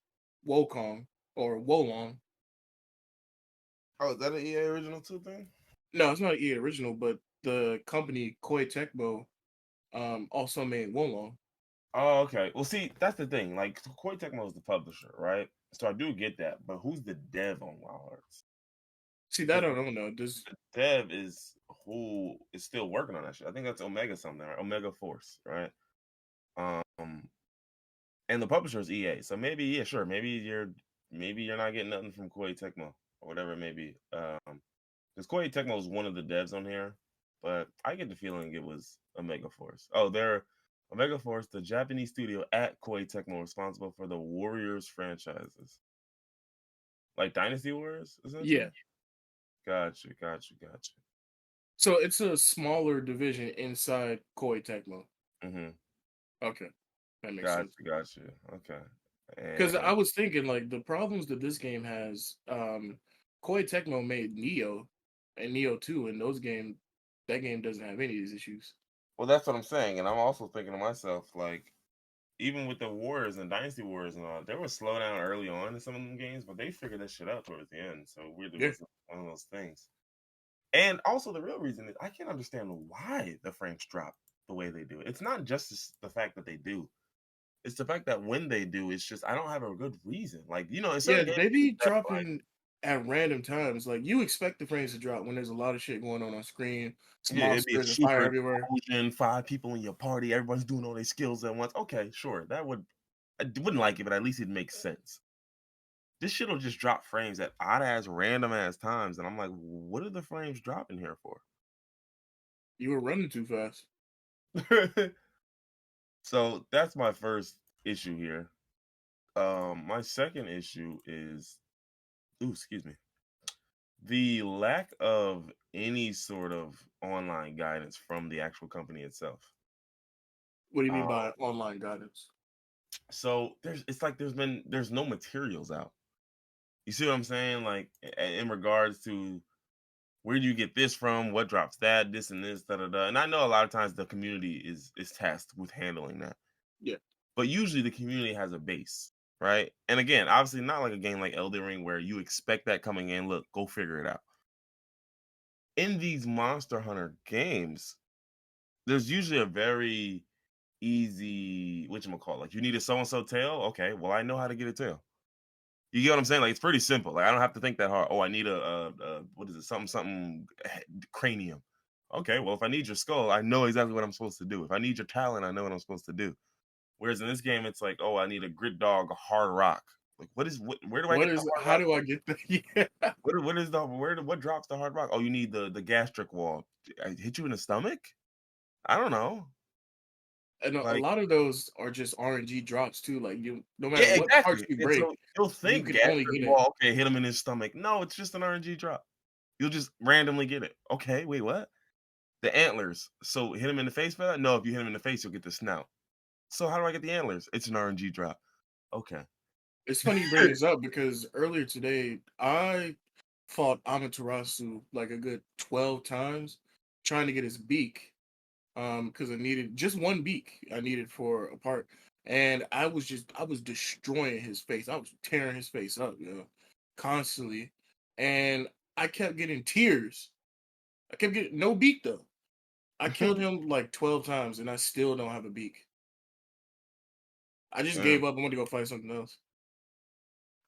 Wokong or Wolong. Oh, is that an EA original 2 thing? No, it's not EA original, but the company Koei Tecmo also made Wolong. Oh, okay. Well, see, that's the thing. Like, Koei Tecmo is the publisher, right? So I do get that, but who's the dev on Wild Hearts? See, that Because I don't know. Does the dev is who is still working on that shit. I think that's Omega something, right? Omega Force, right? Um, and the publisher is EA. So maybe, yeah, sure. Maybe you're not getting nothing from Koei Tecmo or whatever it may be. Because Koei Tecmo is one of the devs on here, but I get the feeling it was Omega Force. Oh, they're Omega Force, the Japanese studio at Koei Tecmo, responsible for the Warriors franchises, like Dynasty Warriors, essentially. yeah. Gotcha. So it's a smaller division inside Koei Tecmo. Mm-hmm. Okay, that makes sense. Gotcha. Okay. Because I And was thinking like the problems that this game has, Koei Tecmo made Neo and Neo 2, and that game doesn't have any of these issues. well, that's what I'm saying, and I'm also thinking to myself, like, even with the Warriors and Dynasty Warriors and all, there was slowdown early on in some of them games, but they figured that shit out towards the end. So it really Yeah, wasn't one of those things. And also, the real reason is I can't understand why the frames drop the way they do. It's not just the fact that they do; it's the fact that when they do, it's just I don't have a good reason. Like, in yeah, certain games, they you be expect, like, dropping at random times. Like you expect the frames to drop when there's a lot of shit going on screen. It's yeah, it'd be a monsters and fire super everywhere. explosion, 5 people in your party, everyone's doing all their skills at once. Okay, sure, I wouldn't like it, but at least it makes sense. This shit'll just drop frames at odd ass, random ass times, and I'm like, what are the frames dropping here for? You were running too fast. So that's my first issue here. My second issue is, ooh, excuse me, the lack of any sort of online guidance from the actual company itself. What do you mean Um, by online guidance? so there's no materials out. You see what I'm saying? Like, in regards to where do you get this from? What drops that? This and this, da da da. And I know a lot of times the community is tasked with handling that, Yeah, but usually the community has a base, right? And again, obviously not like a game like Elden Ring where you expect that coming in. Look, go figure it out. In these Monster Hunter games, there's usually a very easy whatchamacallit. Like, you need a so and so tail. Okay, well, I know how to get a tail. You get what I'm saying? Like, it's pretty simple. Like, I don't have to think that hard. Oh, I need a what is it? Something cranium. Okay, well, if I need your skull, I know exactly what I'm supposed to do. If I need your talent, I know what I'm supposed to do. Whereas in this game, it's like, oh, I need a grit dog, a hard rock. Like, where do I what get the is? hard How rock do I from? get the? Yeah, What drops the hard rock? Oh, you need the gastric wall. I hit you in the stomach? I don't know. and a Like, lot of those are just RNG drops too. Like you, no matter yeah, what parts exactly. you And break, so you'll you think can only gastric get it. wall, okay, hit him in his stomach. No, it's just an RNG drop. You'll just randomly get it. Okay, wait, what? The antlers. So hit him in the face for that? No, if you hit him in the face, you'll get the snout. So how do I get the antlers? It's an RNG drop. Okay. It's funny you bring this up because earlier today I fought Amaterasu like a good 12 times trying to get his beak. Because I needed just one beak I needed for a part. And I was destroying his face. I was tearing his face up, you know. constantly, and I kept getting tears. I kept getting no beak though. I killed him like 12 times, and I still don't have a beak. I just Mm. gave up. I want to go fight something else.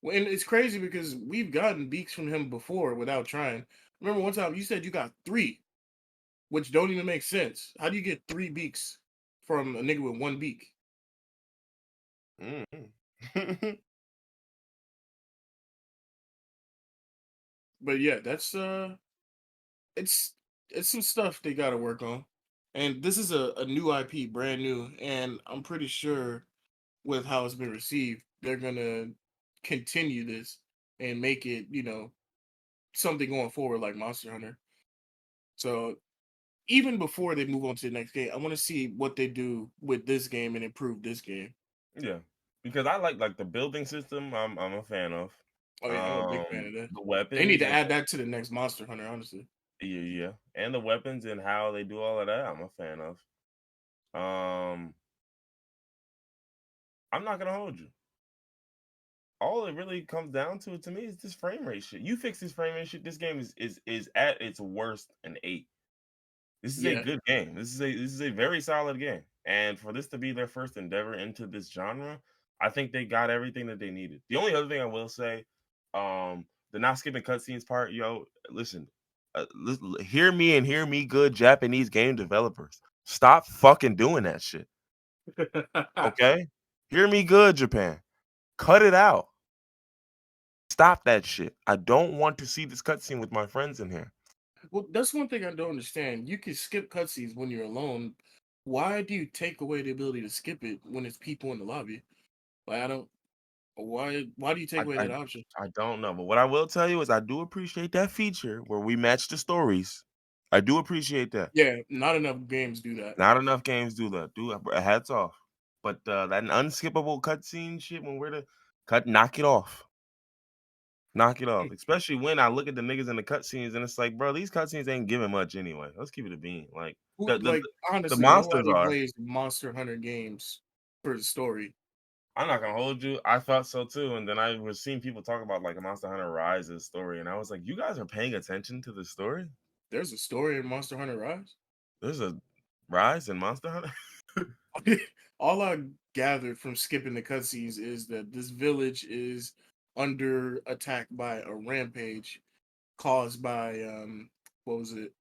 Well, and it's crazy because we've gotten beaks from him before without trying. Remember one time you said you got 3, which don't even make sense. How do you get 3 beaks from a nigga with 1 beak? Mm. But yeah, that's it's it's some stuff they got to work on. And this is a new IP, brand new, and I'm pretty sure with how it's been received, they're gonna continue this and make it, something going forward like Monster Hunter. So even before they move on to the next game, I want to see what they do with this game and improve this game. Yeah, because I like the building system. I'm a fan of. Oh yeah, I'm a big fan of that. The They need weapons to and add that to the next Monster Hunter, honestly. yeah, and the weapons and how they do all of that. I'm a fan of. Um, I'm not gonna hold you. All it really comes down to me is this frame rate shit. You fix this frame rate shit, this game is at its worst an 8. This is a Yeah. good game. This is a very solid game. And for this to be their first endeavor into this genre, I think they got everything that they needed. The only other thing I will say, the not skipping cutscenes part, yo, listen, hear me and hear me, good Japanese game developers. Stop fucking doing that shit. Okay? Hear me good, Japan. Cut it out. Stop that shit. I don't want to see this cutscene with my friends in here. Well, that's one thing I don't understand. You can skip cutscenes when you're alone. Why do you take away the ability to skip it when it's people in the lobby? Like I don't. Why do you take I, away I that option? I don't know, but what I will tell you is I do appreciate that feature where we match the stories. I do appreciate that. Yeah, not enough games do that. Not enough games do that. Hats off. But that unskippable cutscene shit when we're the knock it off. Knock it off. Especially when I look at the niggas in the cutscenes and it's like, bro, these cutscenes ain't giving much anyway. Let's keep it a bean. Like Who, the like the honestly, monsters nobody are. plays Monster Hunter games for the story. I'm not gonna hold you. I thought so too, and then I was seeing people talk about like Monster Hunter Rise's story, and I was like, "You guys are paying attention to the story? There's a story in Monster Hunter Rise. There's a Rise in Monster Hunter." All I gathered from skipping the cutscenes is that this village is under attack by a rampage caused by what was it?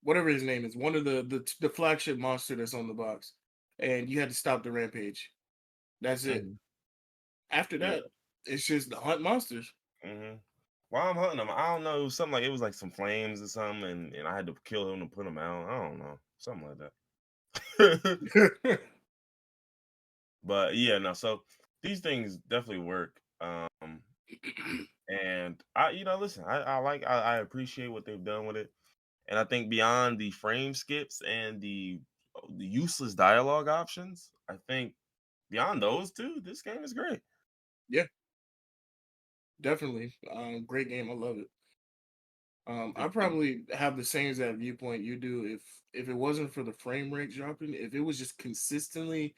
Whatever his name is, one of the flagship monster that's on the box, and you had to stop the rampage. That's it. Mhm. After Yeah. that, it's just the hunt monsters. hmm While I'm hunting them, I don't know. It was something like it was like some flames or something, and I had to kill him to put him out. I don't know, something like that. But yeah, no. So these things definitely work. And listen, I appreciate what they've done with it, and I think beyond the frame skips and the useless dialogue options, I think beyond those two, this game is great. Yeah, definitely. Great game. I love it. I The probably have the same exact viewpoint you do. If it wasn't for the frame rate dropping, if it was just consistently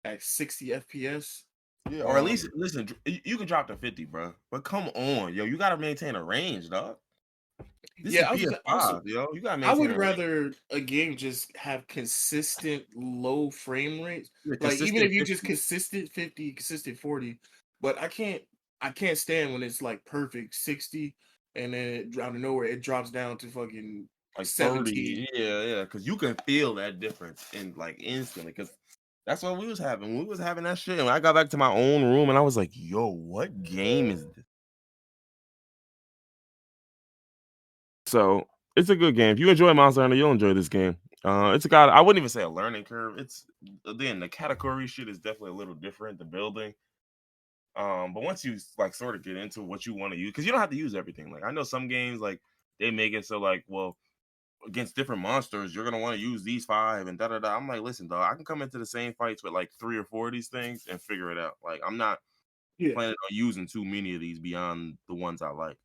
at 60 FPS, Yeah, or at least um, listen. You can drop to 50, bro. But come on, yo, you gotta maintain a range, dog. This is yeah, I was also PS5, yo. You gotta I maintain would a range. rather a game just have consistent low frame rates. Yeah, Like even consistent if you just 50, consistent 50, consistent 40, but I can't stand when it's like perfect 60 and then out of nowhere it drops down to fucking like 17. 30. Yeah, because you can feel that difference in like instantly. Because that's what we was having. We was having that shit. And when I got back to my own room, and I was like, "Yo, what game is this?" So it's a good game. If you enjoy Monster Hunter, you'll enjoy this game. It's a god. I wouldn't even say a learning curve. It's again the category shit is definitely a little different. The building. But once you like sort of get into what you want to use, because you don't have to use everything. Like I know some games like they make it so like, well, against different monsters, you're gonna want to use these 5 and da da da. I'm like, listen, dog, I can come into the same fights with like 3 or 4 of these things and figure it out. Like I'm not Yeah. planning on using too many of these beyond the ones I like.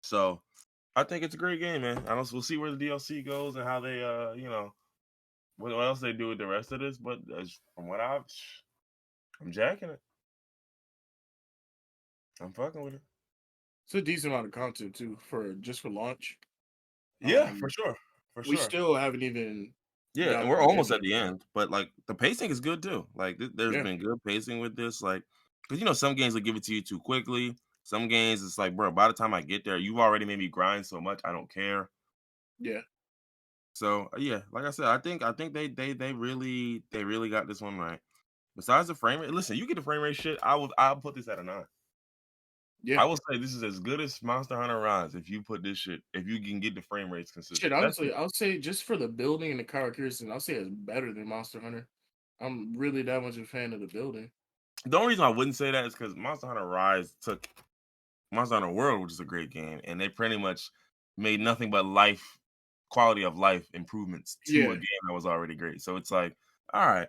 So I think it's a great game, man. I don't. We'll see where the DLC goes and how they, what else they do with the rest of this. But from what I'm jacking it. I'm fucking with it. It's a decent amount of content too for launch. Yeah, for sure. For We sure. still haven't even Yeah, and gotten we're to the almost end at yet. the end, but like the pacing is good too. Like there's Yeah, been good pacing with this, like because some games will give it to you too quickly. Some games it's like, bro, by the time I get there, you've already made me grind so much, I don't care. yeah, So yeah, like I said, I think they really got this one right. Besides the frame rate, listen, you get the frame rate shit, I'll put this at a 9. yeah. I will say this is as good as Monster Hunter Rise if you put this shit, if you can get the frame rates Shit, consistent. That's honestly, I'll say just for the building and the characteristics, I'll say it's better than Monster Hunter. I'm really that much a fan of the building. the only reason I wouldn't say that is because Monster Hunter Rise took Monster Hunter World, which is a great game, and they pretty much made nothing but quality of life improvements to a Yeah, game that was already great. So it's like, all right,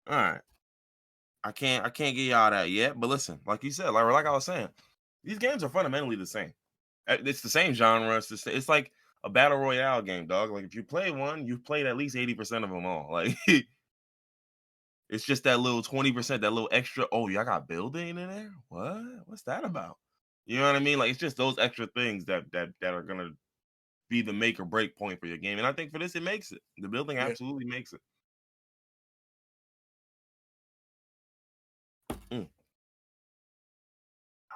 I can't get y'all that yet. But listen, like you said, like I was saying, these games are fundamentally the same. It's the same genre. It's like a battle royale game, dog. Like if you play one, you've played at least 80% of them all. Like it's just that little 20%, that little extra. Oh, y'all got building in there? What? What's that about? You know what I mean? Like it's just those extra things that are gonna be the make or break point for your game. And I think for this, it makes it. The building yeah. absolutely makes it. Mm.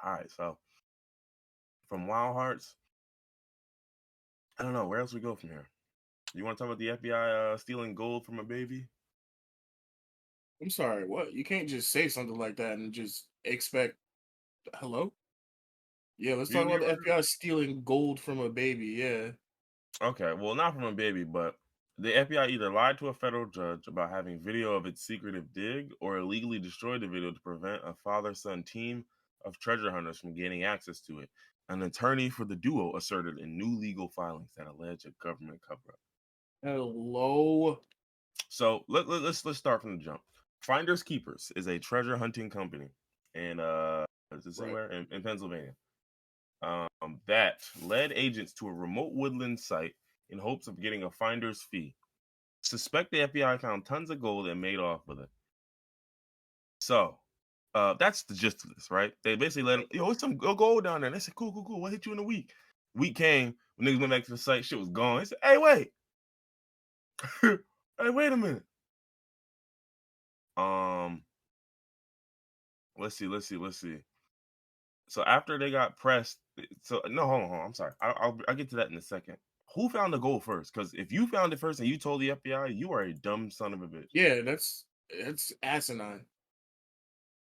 All right, so from Wild Hearts, I don't know where else we go from here. You want to talk about the FBI stealing gold from a baby? I'm sorry, what? You can't just say something like that and just expect hello? Yeah, let's You talk didn't about hear the about FBI stealing gold from a baby. Yeah. it? Okay, well, not from a baby, but the FBI either lied to a federal judge about having video of its secretive dig or illegally destroyed the video to prevent a father son team of treasure hunters from gaining access to it. An attorney for the duo asserted in new legal filings that allege a government cover up. Hello. So let's start from the jump. Finders Keepers is a treasure hunting company, and is it Right. somewhere in Pennsylvania? That led agents to a remote woodland site in hopes of getting a finder's fee. Suspect the FBI found tons of gold and made off with it. So, that's the gist of this, right? They basically let him, it's some gold down there. And they said, cool, cool, cool. We'll hit you in a week. Week came, when niggas went back to the site, shit was gone. They said, hey, wait. Hey, wait a minute. Um, let's see. So after they got pressed, so no, hold on. I'm sorry. I'll get to that in a second. Who found the gold first? Because if you found it first and you told the FBI, you are a dumb son of a bitch. Yeah, that's asinine.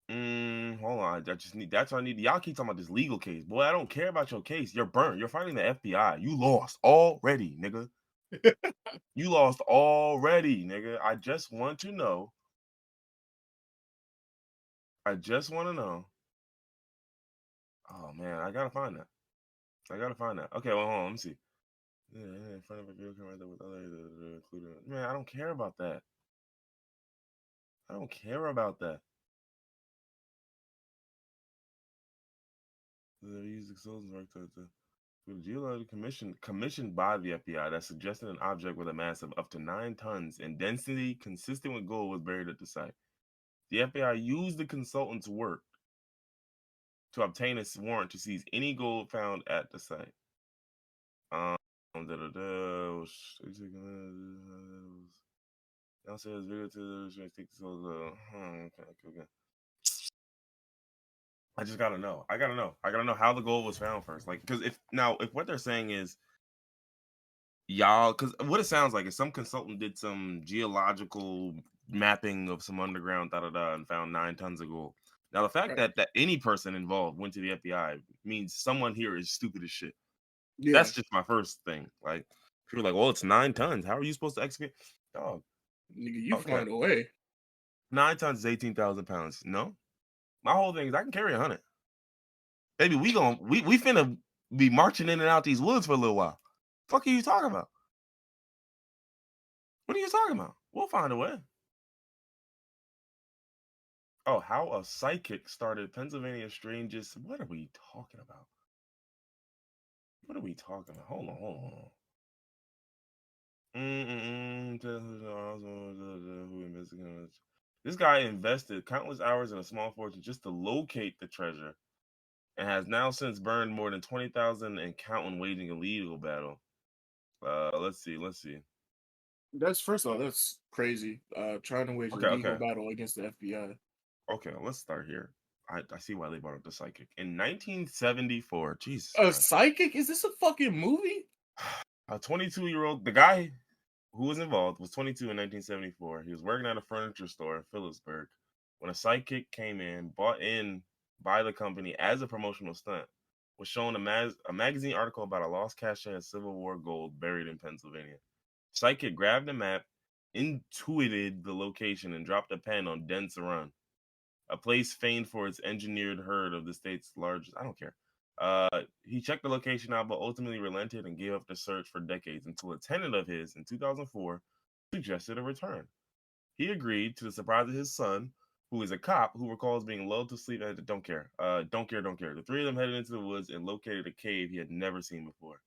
Hold on. I just need. That's what I need. Y'all keep talking about this legal case, boy. I don't care about your case. You're burnt. You're fighting the FBI. You lost already, nigga. You lost already, nigga. I just want to know. I just want to know. Oh man, I gotta find that. I gotta find that. Okay, well, hold on. Let me see. Yeah, in front of a video camera with other including. Man, I don't care about that. I don't care about that. They use the consultants work to a geological commission commissioned by the FBI that suggested an object with a mass of up to 9 tons and density consistent with gold was buried at the site. The FBI used the consultant's work to obtain a warrant to seize any gold found at the site. Downstairs video to take this okay. I just gotta know. I gotta know. I gotta know how the gold was found first. Like, because if what they're saying is y'all, because what it sounds like is some consultant did some geological mapping of some underground da da da and found 9 tons of gold. Now the fact Right. that any person involved went to the FBI means someone here is stupid as shit. Yeah. That's just my first thing. Like people are like, well, it's 9 tons. How are you supposed to execute? Dog. Nigga, you Okay, find a way. 9 tons is 18,000 pounds. No, my whole thing is I can carry 100. Baby, we finna be marching in and out these woods for a little while. Fuck are you talking about? What are you talking about? We'll find a way. Oh, how a psychic started Pennsylvania's strangest. What are we talking about? What are we talking about? Hold on, hold on. This guy invested countless hours and a small fortune just to locate the treasure and has now since burned more than 20,000 and counting waging a legal battle. Let's see. That's first of all, that's crazy. Trying to wage a legal Okay. battle against the FBI. Okay, let's start here. I see why they brought up the psychic. In 1974, Jesus A Christ. psychic? Is this a fucking movie? A 22-year-old, the guy who was involved was 22 in 1974. He was working at a furniture store in Phillipsburg when a psychic came in, bought in by the company as a promotional stunt, was shown a magazine article about a lost cache of Civil War gold buried in Pennsylvania. Psychic grabbed a map, intuited the location, and dropped a pen on Dent's Run, a place famed for its engineered herd of the state's largest. I don't care. He checked the location out, but ultimately relented and gave up the search for decades until a tenant of his in 2004 suggested a return. He agreed to the surprise of his son, who is a cop who recalls being lulled to sleep at don't care. Don't care. The three of them headed into the woods and located a cave he had never seen before.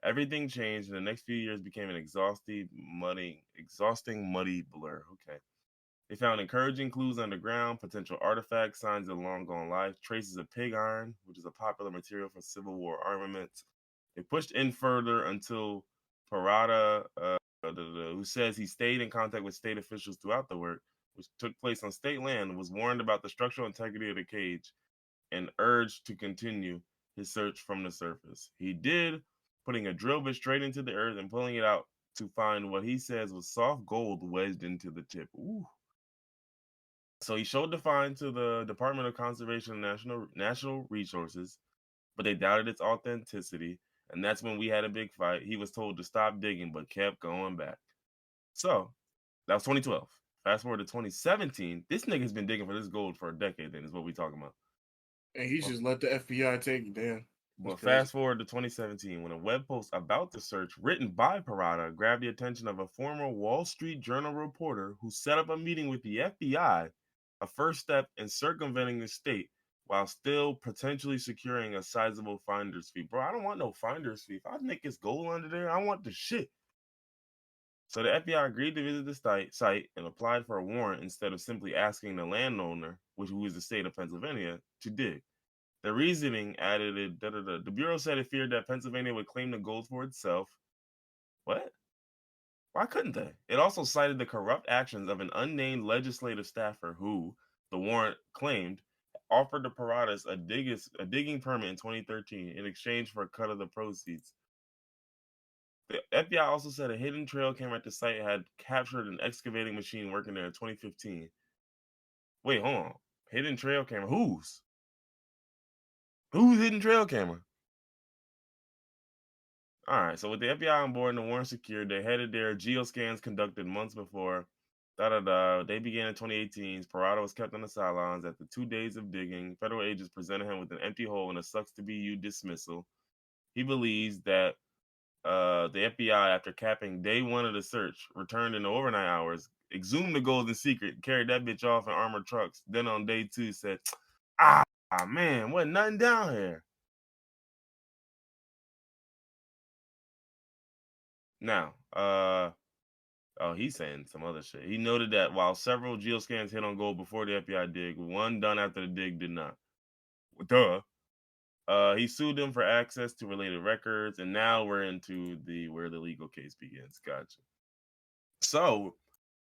Everything changed, and the next few years became an exhausting, muddy blur. Okay. They found encouraging clues underground, potential artifacts, signs of long gone life, traces of pig iron, which is a popular material for Civil War armaments. They pushed in further until Parada, who says he stayed in contact with state officials throughout the work, which took place on state land, was warned about the structural integrity of the cage and urged to continue his search from the surface. He did, putting a drill bit straight into the earth and pulling it out to find what he says was soft gold wedged into the tip. Ooh. So he showed the find to the Department of Conservation and Natural Resources, but they doubted its authenticity, and that's when we had a big fight. He was told to stop digging, but kept going back. So that was 2012. Fast forward to 2017. This nigga's been digging for this gold for a decade. Then is what we talking about. And he just let the FBI take it. Damn. But fast forward to 2017, when a web post about the search written by Parada grabbed the attention of a former Wall Street Journal reporter who set up a meeting with the FBI, a first step in circumventing the state while still potentially securing a sizable finder's fee. Bro, I don't want no finder's fee. If I think it's gold under there, I want the shit. So the FBI agreed to visit the site and applied for a warrant instead of simply asking the landowner, who is the state of Pennsylvania, to dig. The reasoning added the Bureau said it feared that Pennsylvania would claim the gold for itself. What? Why couldn't they? It also cited the corrupt actions of an unnamed legislative staffer who, the warrant claimed, offered the Paradas a digging permit in 2013 in exchange for a cut of the proceeds. The FBI also said a hidden trail camera at the site had captured an excavating machine working there in 2015. Wait, hold on. Hidden trail camera? Whose? Who's hidden trail camera? All right, so with the FBI on board and the warrant secured, they headed there. Geoscans conducted months before. They began in 2018. Parada was kept on the sidelines. After 2 days of digging, federal agents presented him with an empty hole and a sucks to be you dismissal. He believes that the FBI, after capping day one of the search, returned in the overnight hours, exhumed the golden secret, carried that bitch off in armored trucks. Then on day two said, man, wasn't nothing down here. Now, he's saying some other shit. He noted that while several geoscans hit on gold before the FBI dig, one done after the dig did not. Duh. He sued them for access to related records, and now we're into where the legal case begins. Gotcha. So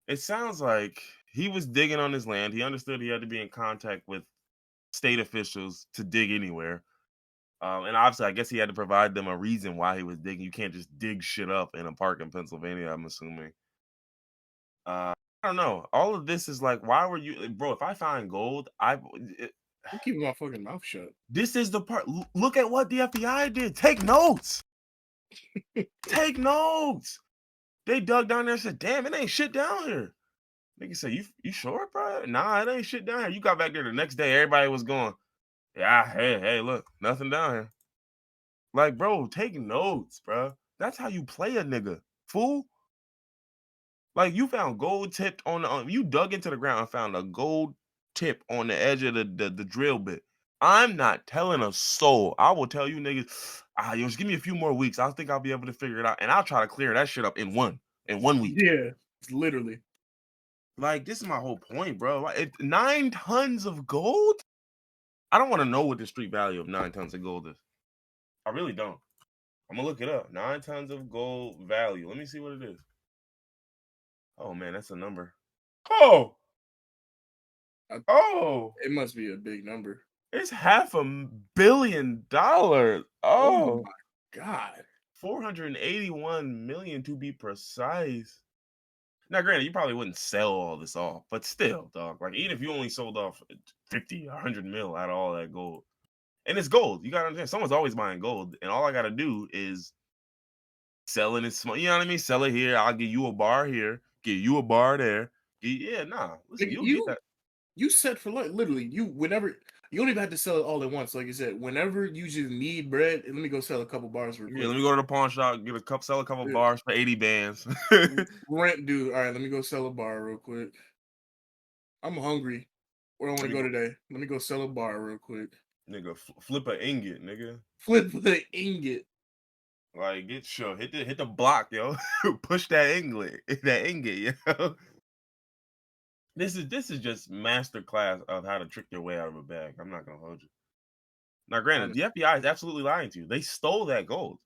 it sounds like he was digging on his land. He understood he had to be in contact with state officials to dig anywhere. And obviously, I guess he had to provide them a reason why he was digging. You can't just dig shit up in a park in Pennsylvania, I'm assuming. I don't know. All of this is like, why were you, bro? If I find gold, I'm keeping my fucking mouth shut. This is the part. Look at what the FBI did. Take notes. Take notes. They dug down there and said, "Damn, it ain't shit down here." Nigga said, "You sure, bro? Nah, it ain't shit down here." You got back there the next day. Everybody was going, "Yeah, hey, look, nothing down here." Like, bro, take notes, bro. That's how you play a nigga, fool. Like, you found gold tipped you dug into the ground and found a gold tip on the edge of the drill bit. I'm not telling a soul. I will tell you niggas, just give me a few more weeks. I think I'll be able to figure it out. And I'll try to clear that shit up in one week. Yeah, it's literally. Like, this is my whole point, bro. Like, 9 tons of gold? I don't want to know what the street value of 9 tons of gold is. I really don't. I'm gonna look it up. 9 tons of gold value. Let me see what it is. Oh man, that's a number. Oh, I, oh, it must be a big number. it's $500 million. Oh Oh, my god. 481 million to be precise. Now, granted, you probably wouldn't sell all this off, but still, dog. Like, even if you only sold off 50, 100 mil out of all that gold, and it's gold, you gotta understand, someone's always buying gold, and all I gotta do is sell it in small. You know what I mean? Sell it here. I'll give you a bar here. Give you a bar there. Yeah, nah. Listen, Like, you'll get that. you set for life. Literally, whenever you don't even have to sell it all at once. Like you said, whenever you just need bread, let me go sell a couple bars real Yeah, quick. let me go to the pawn shop, sell a couple Yeah. bars for 80 bands. Rent dude. All right, let me go sell a bar real quick. I'm hungry. Where I want to go today? Let me go sell a bar real quick. Nigga, flip a ingot, nigga. Flip the ingot. Like, get sure hit the block, yo. Push that ingot, yo. This is just master class of how to trick your way out of a bag. I'm not gonna hold you. Now, granted, the FBI is absolutely lying to you. They stole that gold.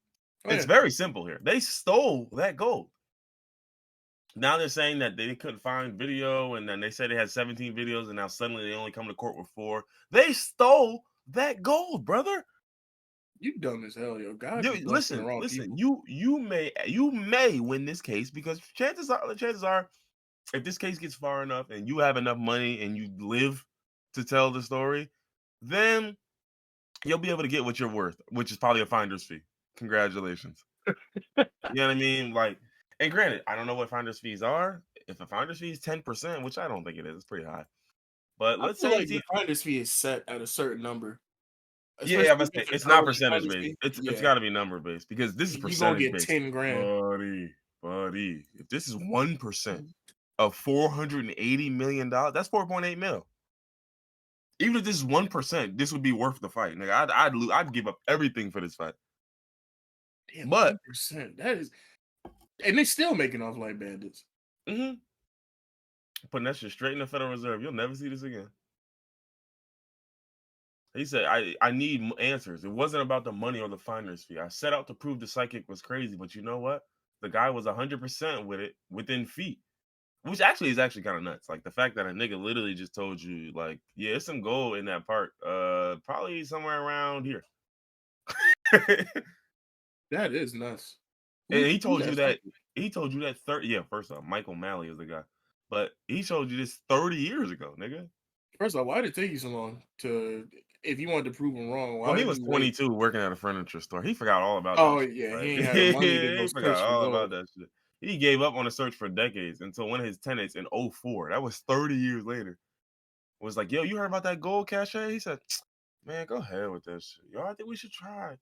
Oh, It's yeah. very simple here. They stole that gold. Now they're saying that they couldn't find video, and then they said they had 17 videos, and now suddenly they only come to court with 4. They stole that gold, brother. You dumb as hell, yo. God be blessing the Listen, wrong listen. people. You may win this case because chances are, if this case gets far enough and you have enough money and you live to tell the story, then you'll be able to get what you're worth, which is probably a finder's fee. Congratulations. You know what I mean? Like, and granted, I don't know what finder's fees are. If a finder's fee is 10%, which I don't think it is, it's pretty high. But I let's feel say like the finder's fee is set at a certain number. yeah, Especially but if it's a not girl with a percentage finder's based. fee. It's Yeah. got to be number based because this is You gonna percentage get based. 10 grand. Buddy. If this is 1% of $480 million, that's 4.8 mil. Even if this is 1%, this would be worth the fight. Nigga, I'd give up everything for this fight. Damn, But 1%. That is, and they still making off like bandits. putting that shit straight in the Federal Reserve, you'll never see this again. He said, I need answers. It wasn't about the money or the finder's fee. I set out to prove the psychic was crazy, but you know what? The guy was 100% with it within feet. Which is actually kind of nuts. Like the fact that a nigga literally just told you, like, yeah, it's some gold in that park. Probably somewhere around here. That is nuts. And he Who's told you that that psychic? 30. Yeah, first off, Michael Malley is the guy. But he showed you this 30 years ago, nigga. First off, why did it take you so long to, if you wanted to prove him wrong, why Well, he did was you wait? 22 working at a furniture store. He forgot all about that Oh, shit. yeah, he Right? ain't had the money to go He forgot search for all gold. about that shit. He gave up on the search for decades until one of his tenants in '04. That was 30 years later. Was like, yo, you heard about that gold cache? He said, man, go ahead with that shit. Yo, I think we should try.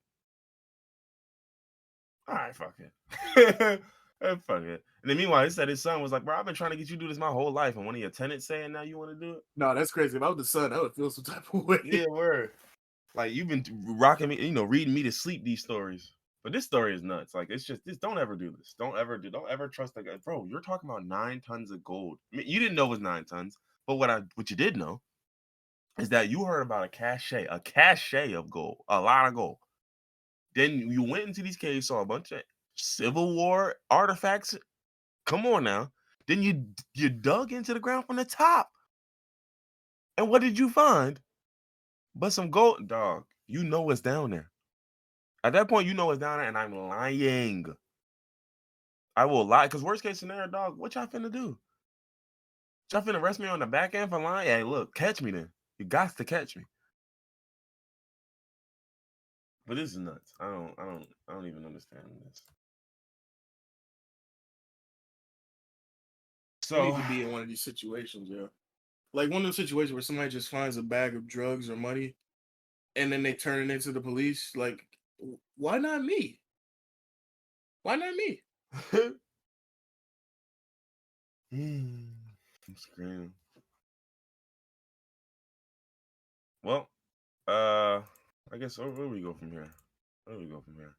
All right, fuck it. Fuck it. And then meanwhile, he said his son was like, bro, I've been trying to get you to do this my whole life. And one of your tenants saying now you want to do it? No, that's crazy. If I was the son, I would feel some type of way. Yeah, word. Like you've been rocking me, reading me to sleep these stories. But this story is nuts. Like it's just this. Don't ever do this. Don't ever trust the guy, bro. You're talking about 9 tons of gold. I mean, you didn't know it was 9 tons, but what you did know is that you heard about a cache of gold, a lot of gold. Then you went into these caves, saw a bunch of Civil War artifacts. Come on now. Then you dug into the ground from the top. And what did you find? But some gold, dog. You know what's down there. At that point, you know what's down there, and I'm lying. I will lie. Because worst case scenario, dog, what y'all finna do? Y'all finna arrest me on the back end for lying? Hey, look, catch me then. You got to catch me. But this is nuts. I don't even understand this. You So need to be in one of these situations, yo. Like one of those situations where somebody just finds a bag of drugs or money and then they turn it into the police. Like, why not me? Why not me? I'm screaming. Well, I guess where do we go from here? Where do we go from here?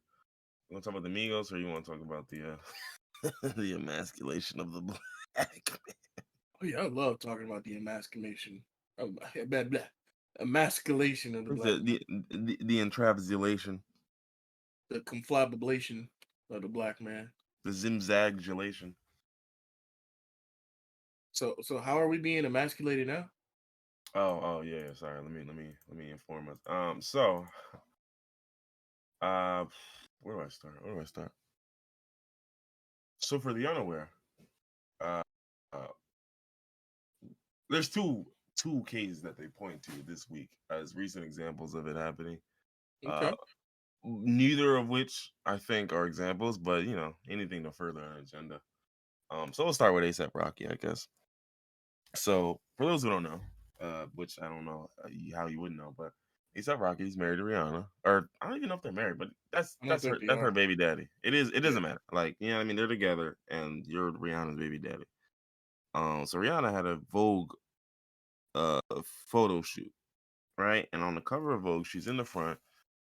You want to talk about the Migos, or you want to talk about the the emasculation of the black man? Oh yeah, I love talking about the emasculation. Oh, blah, blah. emasculation of the black man, the intravasculation, the conflabulation of the black man. the zimzagulation. So how are we being emasculated now? Oh yeah. Sorry. Let me inform us. So uh, where do I start? Where do I start? So for the unaware, uh, uh there's two cases that they point to this week as recent examples of it happening. Uh, Okay. neither of which I think are examples, but anything to further our agenda. So we'll start with ASAP Rocky, I guess. So for those who don't know, which I don't know how you wouldn't know, but ASAP Rocky's married to Rihanna, or I don't even know if they're married, but that's I don't that's her think they that's her are. baby daddy. It Yeah. doesn't matter. Like what I mean, they're together, and you're Rihanna's baby daddy. So Rihanna had a Vogue photo shoot, right? And on the cover of Vogue, she's in the front,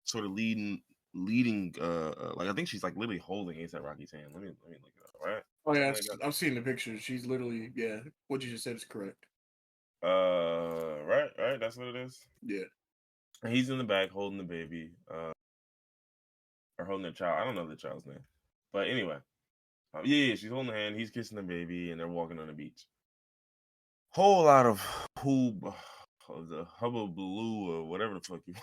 sort of leading like I think she's like literally holding ASAP Rocky's hand. Let me look it up, right? Oh yeah, Something like that. I've seen the picture. She's literally, yeah. What you just said is correct. Right, that's what it is. Yeah. And he's in the back holding the baby, or holding the child. I don't know the child's name, but anyway, yeah, she's holding the hand. He's kissing the baby, and they're walking on the beach. Whole lot of the hubbubaloo or whatever the fuck you.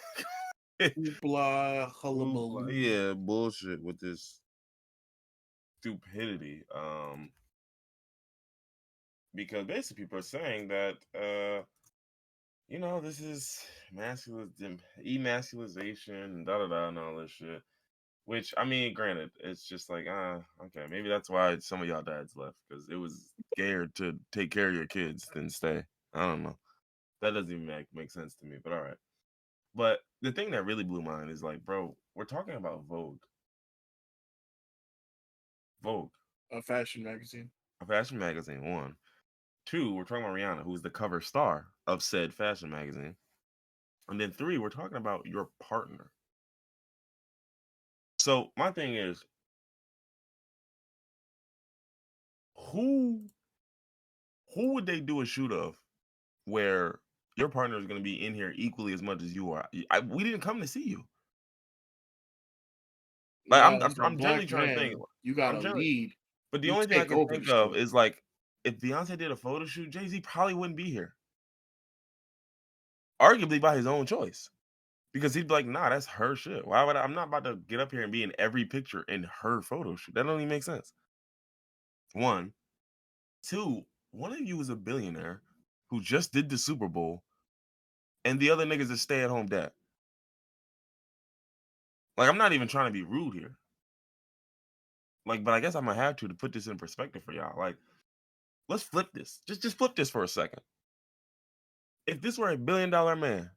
Hoopla, Hoopla, hullabaloo. yeah, bullshit with this stupidity. Because basically people are saying that this is emasculization and da da da and all this shit. Which I mean, granted, it's just like okay, maybe that's why some of y'all dads left, because it was scared to take care of your kids than stay. I don't know. That doesn't even make sense to me, but all right. But the thing that really blew mine is like, bro, we're talking about Vogue. Vogue, A fashion magazine. a fashion magazine, one. Two, we're talking about Rihanna, who's the cover star of said fashion magazine. And then three, we're talking about your partner. So my thing is, who would they do a shoot of where your partner is going to be in here equally as much as you are? We didn't come to see you. Like No, I'm as a I'm generally black trying to think. man, you gotta I'm generally, lead. but the You only thing I take can over the think of story. is like if Beyonce did a photo shoot, Jay-Z probably wouldn't be here. Arguably by his own choice. Because he'd be like, nah, that's her shit. Why would I'm not about to get up here and be in every picture in her photo shoot. That don't even make sense. One. Two, one of you is a billionaire who just did the Super Bowl, and the other nigga's a stay-at-home dad. Like, I'm not even trying to be rude here. Like, but I guess I'm gonna have to put this in perspective for y'all. Like, let's flip this. Just flip this for a second. If this were a billion-dollar man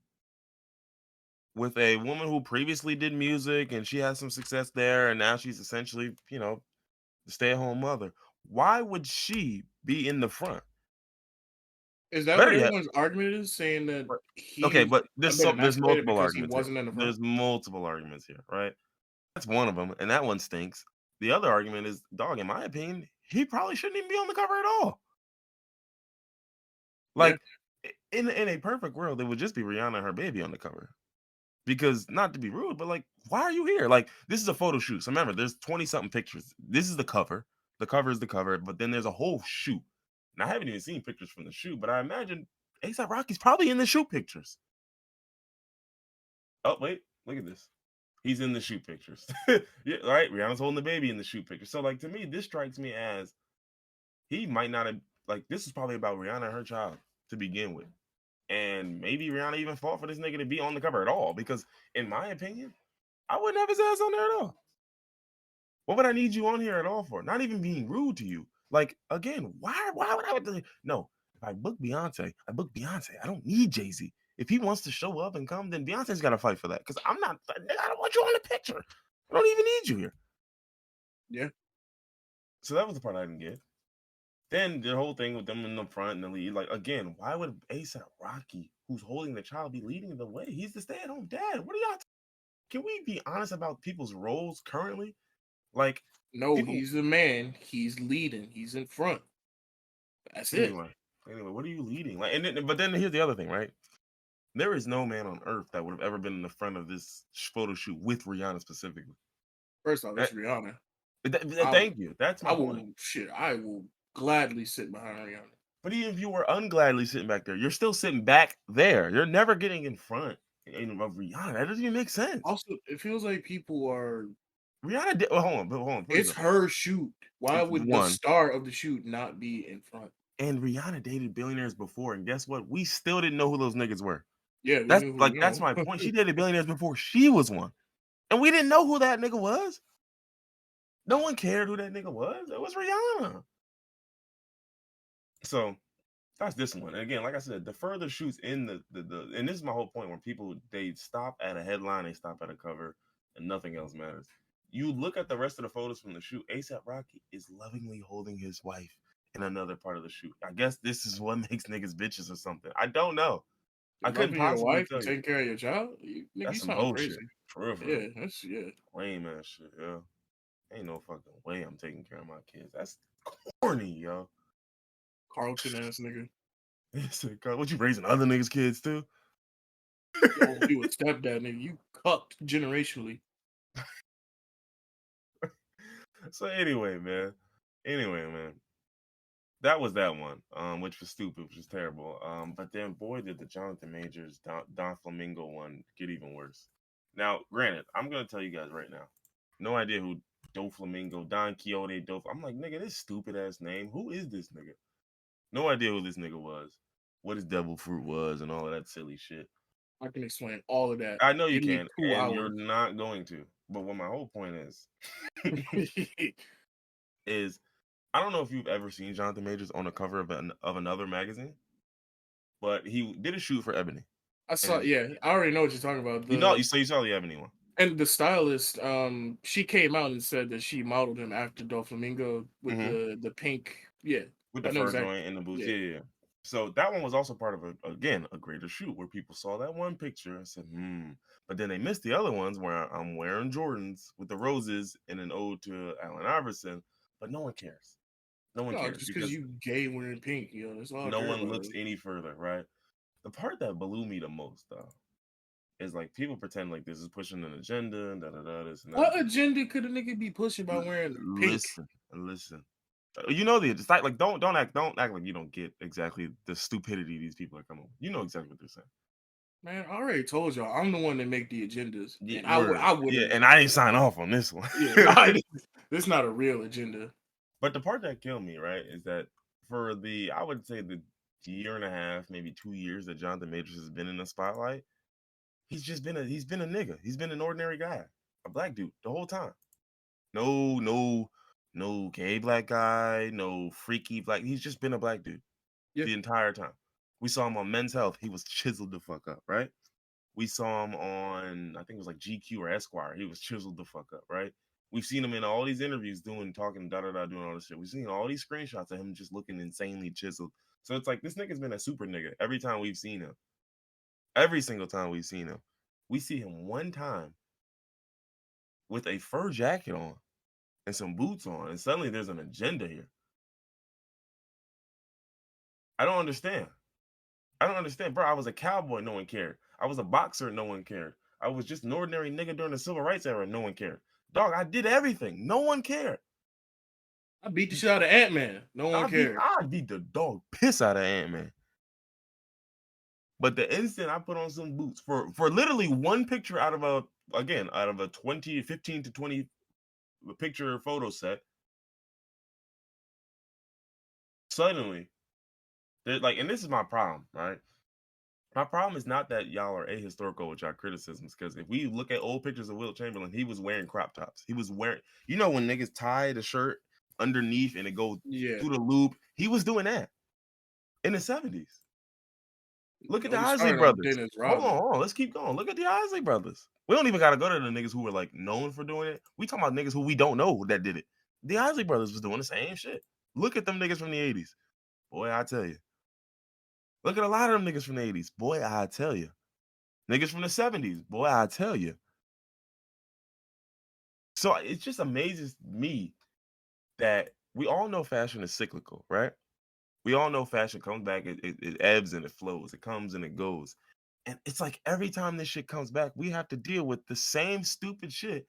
with a woman who previously did music and she has some success there, and now she's essentially, the stay-at-home mother, why would she be in the front? Is that Better what yet, everyone's argument is? Saying that but he okay, was but been there's emasculated multiple because he arguments here. wasn't in the front? There's multiple arguments here, right? That's one of them, and that one stinks. The other argument is, dog, in my opinion, he probably shouldn't even be on the cover at all. Yeah. Like, in a perfect world, it would just be Rihanna and her baby on the cover. Because, not to be rude, but like, why are you here? Like, this is a photo shoot. So remember, there's 20-something pictures. This is the cover. The cover is the cover, but then there's a whole shoot. And I haven't even seen pictures from the shoot, but I imagine A$AP Rocky's probably in the shoot pictures. Oh, wait, look at this. He's in the shoot pictures. Yeah, right? Rihanna's holding the baby in the shoot picture. So, like, to me, this strikes me as he might not have, like, this is probably about Rihanna and her child to begin with. And maybe Rihanna even fought for this nigga to be on the cover at all. Because, in my opinion, I wouldn't have his ass on there at all. What would I need you on here at all for? Not even being rude to you. Like, again, why would I do? No, if I book Beyonce, I book Beyonce. I don't need Jay-Z. If he wants to show up and come, then Beyonce's got to fight for that. Because I don't want you on the picture. I don't even need you here. Yeah. So that was the part I didn't get. Then the whole thing with them in the front and the lead, like, again, why would A$AP Rocky, who's holding the child, be leading the way? He's the stay-at-home dad. What are y'all? Can we be honest about people's roles currently? Like, No, people. he's the man. He's leading. He's in front. That's it. Anyway, what are you leading? Like, but then here's the other thing, right? There is no man on earth that would have ever been in the front of this photo shoot with Rihanna specifically. First off, That, it's Rihanna. thank you. That's I my point. will shit. I will gladly sit behind Rihanna. But even if you were ungladly sitting back there, you're still sitting back there. You're never getting in front of Rihanna. That doesn't even make sense. Also, it feels like people are. Rihanna did. Well, hold on. It's her shoot. Why would the One. star of the shoot not be in front? And Rihanna dated billionaires before, and guess what? We still didn't know who those niggas were. Yeah, we That's knew who. like that's my point. She dated billionaires before she was one, and we didn't know who that nigga was. No one cared who that nigga was. It was Rihanna. So that's this one. And again, like I said, the further shoots in the and this is my whole point where people they stop at a headline, they stop at a cover, and nothing else matters. You look at the rest of the photos from the shoot. ASAP Rocky is lovingly holding his wife in another part of the shoot. I guess this is what makes niggas bitches or something. I don't know. I couldn't possibly your wife tell you. Taking care of your child. That's You some sound bullshit. crazy. For real. Yeah, that's lame ass shit. Yeah, ain't no fucking way I'm taking care of my kids. That's corny, yo. Carlton ass nigga. What you raising other niggas' kids too? Yo, you a stepdad nigga. You cucked generationally. So anyway, man. That was that one, which was stupid, which was terrible. But then boy did the Jonathan Majors Don Flamingo one get even worse. Now, granted, I'm gonna tell you guys right now, no idea who Do Flamingo, Don Quixote, I'm like, nigga, this stupid ass name. Who is this nigga? No idea who this nigga was, what his devil fruit was, and all of that silly shit. I can explain all of that. I know you Give me can, 2 and hours. you're not going to. But what my whole point is I don't know if you've ever seen Jonathan Majors on the cover of another magazine, but he did a shoot for Ebony. I saw. Yeah, I already know what you're talking about. You saw the Ebony one. And the stylist, she came out and said that she modeled him after Doflamingo with the pink, with the fur joint and the boots. Yeah. So that one was also part of a greater shoot where people saw that one picture and said, But then they missed the other ones where I'm wearing Jordans with the roses in an ode to Allen Iverson, but no one cares. No one cares just because you gay wearing pink, that's all. No one looks any further, right? The part that blew me the most, though, is like people pretend like this is pushing an agenda, this and that. What agenda could a nigga be pushing by wearing pink? Listen. You know it's like don't act like you don't get exactly the stupidity these people are coming with. You know exactly what they're saying. Man, I already told y'all I'm the one that make the agendas. Yeah, and I would. Yeah, and I ain't sign off on this one. This not a real agenda. But the part that killed me, right, is that for I would say the year and a half, maybe 2 years that Jonathan Majors has been in the spotlight, he's been a nigga. He's been an ordinary guy, a black dude the whole time. No gay black guy, no freaky black. He's just been a black dude the entire time. We saw him on Men's Health. He was chiseled the fuck up, right? We saw him on, I think it was like GQ or Esquire. He was chiseled the fuck up, right? We've seen him in all these interviews doing all this shit. We've seen all these screenshots of him just looking insanely chiseled. So it's like this nigga's been a super nigga every time we've seen him. Every single time we've seen him. We see him one time with a fur jacket on and some boots on, and suddenly there's an agenda here. I don't understand. Bro. I was a cowboy, no one cared. I was a boxer, no one cared. I was just an ordinary nigga during the civil rights era, no one cared. Dog, I did everything. No one cared. I beat the shit out of Ant-Man. No one cared. I beat the dog piss out of Ant-Man. But the instant I put on some boots for literally one picture out of a 15 to 20 picture photo set, suddenly, and this is my problem, right? My problem is not that y'all are ahistorical with y'all criticisms, because if we look at old pictures of Wilt Chamberlain, he was wearing crop tops. He was wearing, when niggas tie the shirt underneath and it goes through the loop, he was doing that in the 70s. Look at the Isley brothers. Hold on, let's keep going. Look at the Isley brothers. We don't even got to go to the niggas who were like known for doing it. We talking about niggas who we don't know that did it. The Isley brothers was doing the same shit. Look at them niggas from the 80s. Boy, I tell you. Look at a lot of them niggas from the 80s. Boy, I tell you. Niggas from the 70s. Boy, I tell you. So it just amazes me that we all know fashion is cyclical, right? We all know fashion comes back, it ebbs and it flows. It comes and it goes. And it's like every time this shit comes back, we have to deal with the same stupid shit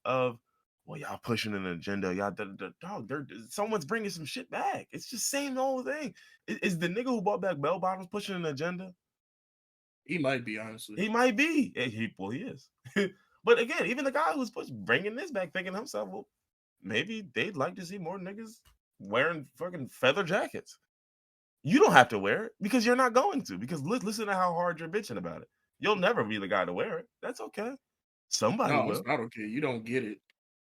of, well, y'all pushing an agenda, y'all dog. Someone's bringing some shit back. It's just same old thing. Is the nigga who bought back bell bottoms pushing an agenda? He might be, honestly. He might be. He is. But again, even the guy who's bringing this back, thinking to himself, well, maybe they'd like to see more niggas wearing fucking feather jackets. You don't have to wear it because you're not going to. Because listen to how hard you're bitching about it. You'll never be the guy to wear it. That's okay. Somebody No, will. it's not okay. You don't get it.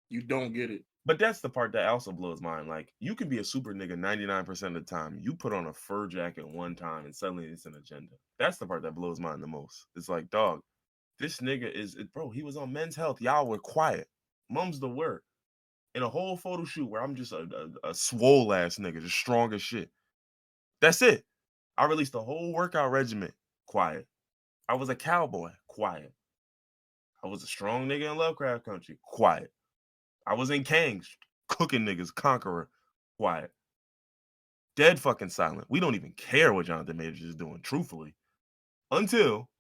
You don't get it. But that's the part that also blows mine. Like, you can be a super nigga 99% of the time. You put on a fur jacket one time and suddenly it's an agenda. That's the part that blows mine the most. It's like, dog, this nigga bro, he was on Men's Health. Y'all were quiet. Mum's the word. In a whole photo shoot where I'm just a swole ass nigga, just strong as shit. That's it. I released a whole workout regimen. Quiet. I was a cowboy. Quiet. I was a strong nigga in Lovecraft Country. Quiet. I was in Kangs, cooking niggas, Conqueror. Quiet. Dead fucking silent. We don't even care what Jonathan Majors is doing, truthfully. Until,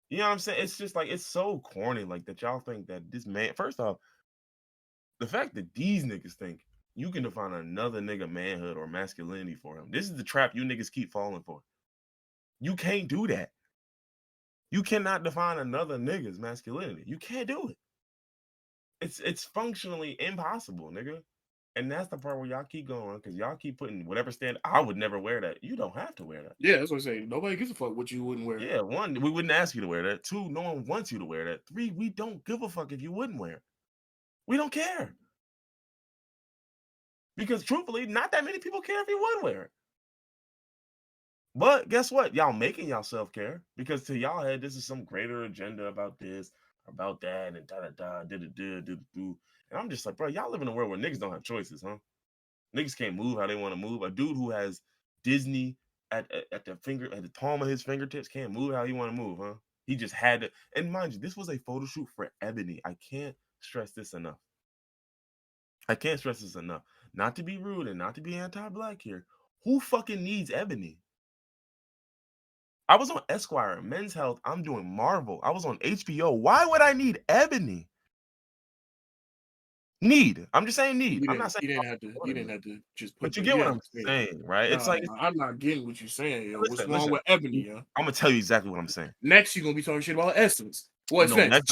you know what I'm saying? It's just like, it's so corny, like, that y'all think that this man, first off, the fact that these niggas think you can define another nigga manhood or masculinity for him. This is the trap you niggas keep falling for. You can't do that. You cannot define another nigga's masculinity. You can't do it. It's functionally impossible, nigga. And that's the part where y'all keep going, because y'all keep putting whatever standard. I would never wear that. You don't have to wear that. Yeah, that's what I say. Nobody gives a fuck what you wouldn't wear. Yeah, one, we wouldn't ask you to wear that. Two, no one wants you to wear that. Three, we don't give a fuck if you wouldn't wear it. We don't care. Because truthfully, not that many people care if you would wear it. But guess what? Y'all making yourself care, because to y'all head, this is some greater agenda about this, about that, and da-da-da, da-da-da. And I'm just like, bro, y'all live in a world where niggas don't have choices, huh? Niggas can't move how they want to move. A dude who has Disney at the palm of his fingertips can't move how he want to move, huh? He just had to. And mind you, this was a photo shoot for Ebony. I can't stress this enough. Not to be rude and not to be anti-black here. Who fucking needs Ebony? I was on Esquire, Men's Health. I'm doing Marvel. I was on HBO. Why would I need Ebony? I'm just saying need. I'm not saying you didn't have to just put. But you get what I'm saying, right? It's like, I'm not getting what you're saying. Yo. What's wrong listen, with Ebony? Yo? I'm gonna tell you exactly what I'm saying. Next, you're gonna be talking shit about Essence. What's next?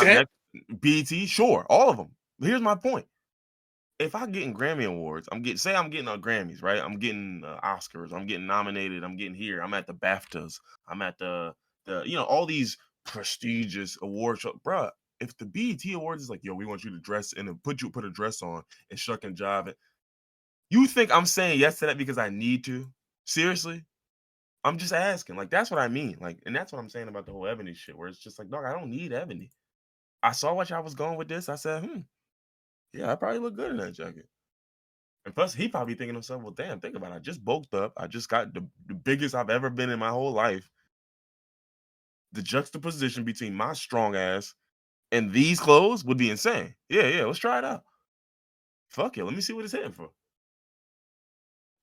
BET, sure, all of them. But here's my point. If I get in Grammy Awards, I'm getting Grammys, right? I'm getting Oscars. I'm getting nominated. I'm getting here. I'm at the BAFTAs. I'm at the all these prestigious award shows, bruh. If the BET Awards is like, yo, we want you to dress and put a dress on and shuck and jive it, you think I'm saying yes to that because I need to? Seriously? I'm just asking. Like, that's what I mean. Like, and that's what I'm saying about the whole Ebony shit, where it's just like, dog, I don't need Ebony. I saw what y'all was going with this. I said, yeah, I probably look good in that jacket. And plus, he probably thinking to himself, well, damn, think about it. I just bulked up. I just got the biggest I've ever been in my whole life. The juxtaposition between my strong ass and these clothes would be insane. Yeah, let's try it out. Fuck it, let me see what it's hitting for.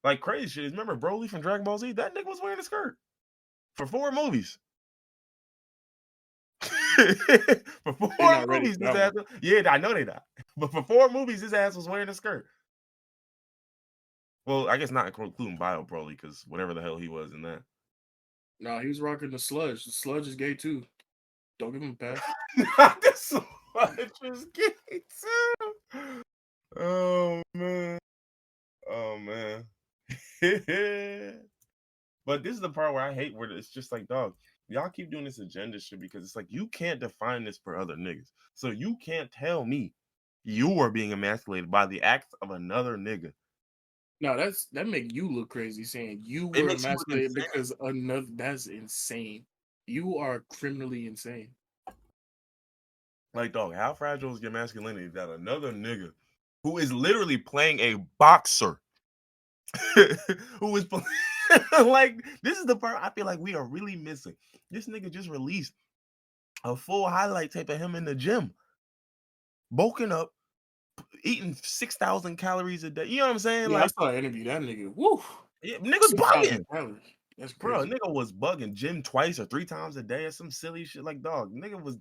Like, crazy shit. Remember Broly from Dragon Ball Z? That nigga was wearing a skirt for 4 movies. For 4 movies, this ass. Yeah, I know they not. But for 4 movies, his ass was wearing a skirt. Well, I guess not including Bio Broly, because whatever the hell he was in that. No, he was rocking the Sludge. The Sludge is gay too. Don't give him a pass. Not the Sludge is gay too. Oh man. But this is the part where I hate, where it's just like, dog, y'all keep doing this agenda shit because it's like, you can't define this for other niggas. So you can't tell me you are being emasculated by the acts of another nigga. No, that make you look crazy saying you were emasculated because another. That's insane. You are criminally insane. Like, dog, how fragile is your masculinity that another nigga who is literally playing a boxer who is like, this is the part I feel like we are really missing. This nigga just released a full highlight tape of him in the gym, bulking up, eating 6,000 calories a day. You know what I'm saying? Yeah, like, I saw an interview. That nigga, woo. Yeah, niggas bugging. That's Bro, crazy. nigga was bugging gym twice or 3 times a day or some silly shit. Like, dog, nigga was.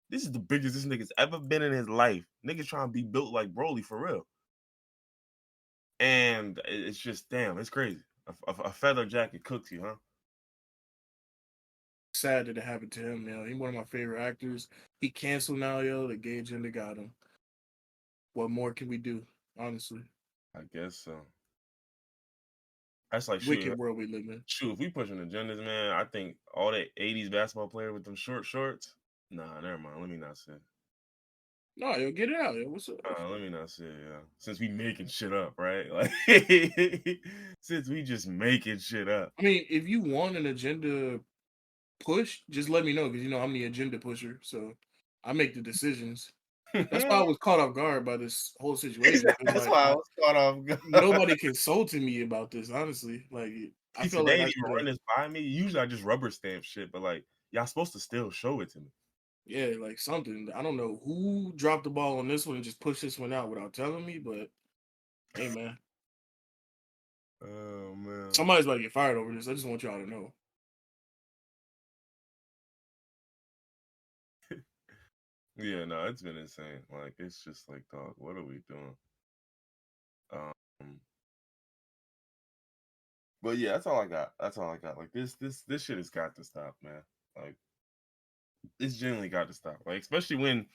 This is the biggest this nigga's ever been in his life. Niggas trying to be built like Broly for real. And it's just, damn, it's crazy. A feather jacket cooks you, huh? Sad that it happened to him, yo. He's one of my favorite actors. He canceled now, yo. The gay agenda got him. What more can we do? Honestly, I guess so. That's like, wicked world we live in. shoot, if we pushing agendas, man, I think all that 80s basketball player with them short shorts. Nah, never mind. Let me not say. No, yo, get it out, yo. What's up? Let me not say, yeah. Since we making shit up, right? Like, since we just making shit up. I mean, if you want an agenda push, just let me know because I'm the agenda pusher, so I make the decisions. That's why I was caught off guard by this whole situation because That's why I was caught off guard. nobody consulted me about this. Honestly, like I He feel said they like I didn't should even run this by me. Usually I just rubber stamp shit, but like y'all supposed to still show it to me. yeah, like something. I don't know who dropped the ball on this one and just pushed this one out without telling me, but hey, man, Oh man. somebody's about to get fired over this. I just want y'all to know. Yeah, no, it's been insane. Like it's just like, dog, what are we doing? Um, but yeah, that's all I got. That's all I got. Like this shit has got to stop, man. Like it's genuinely got to stop. Like especially when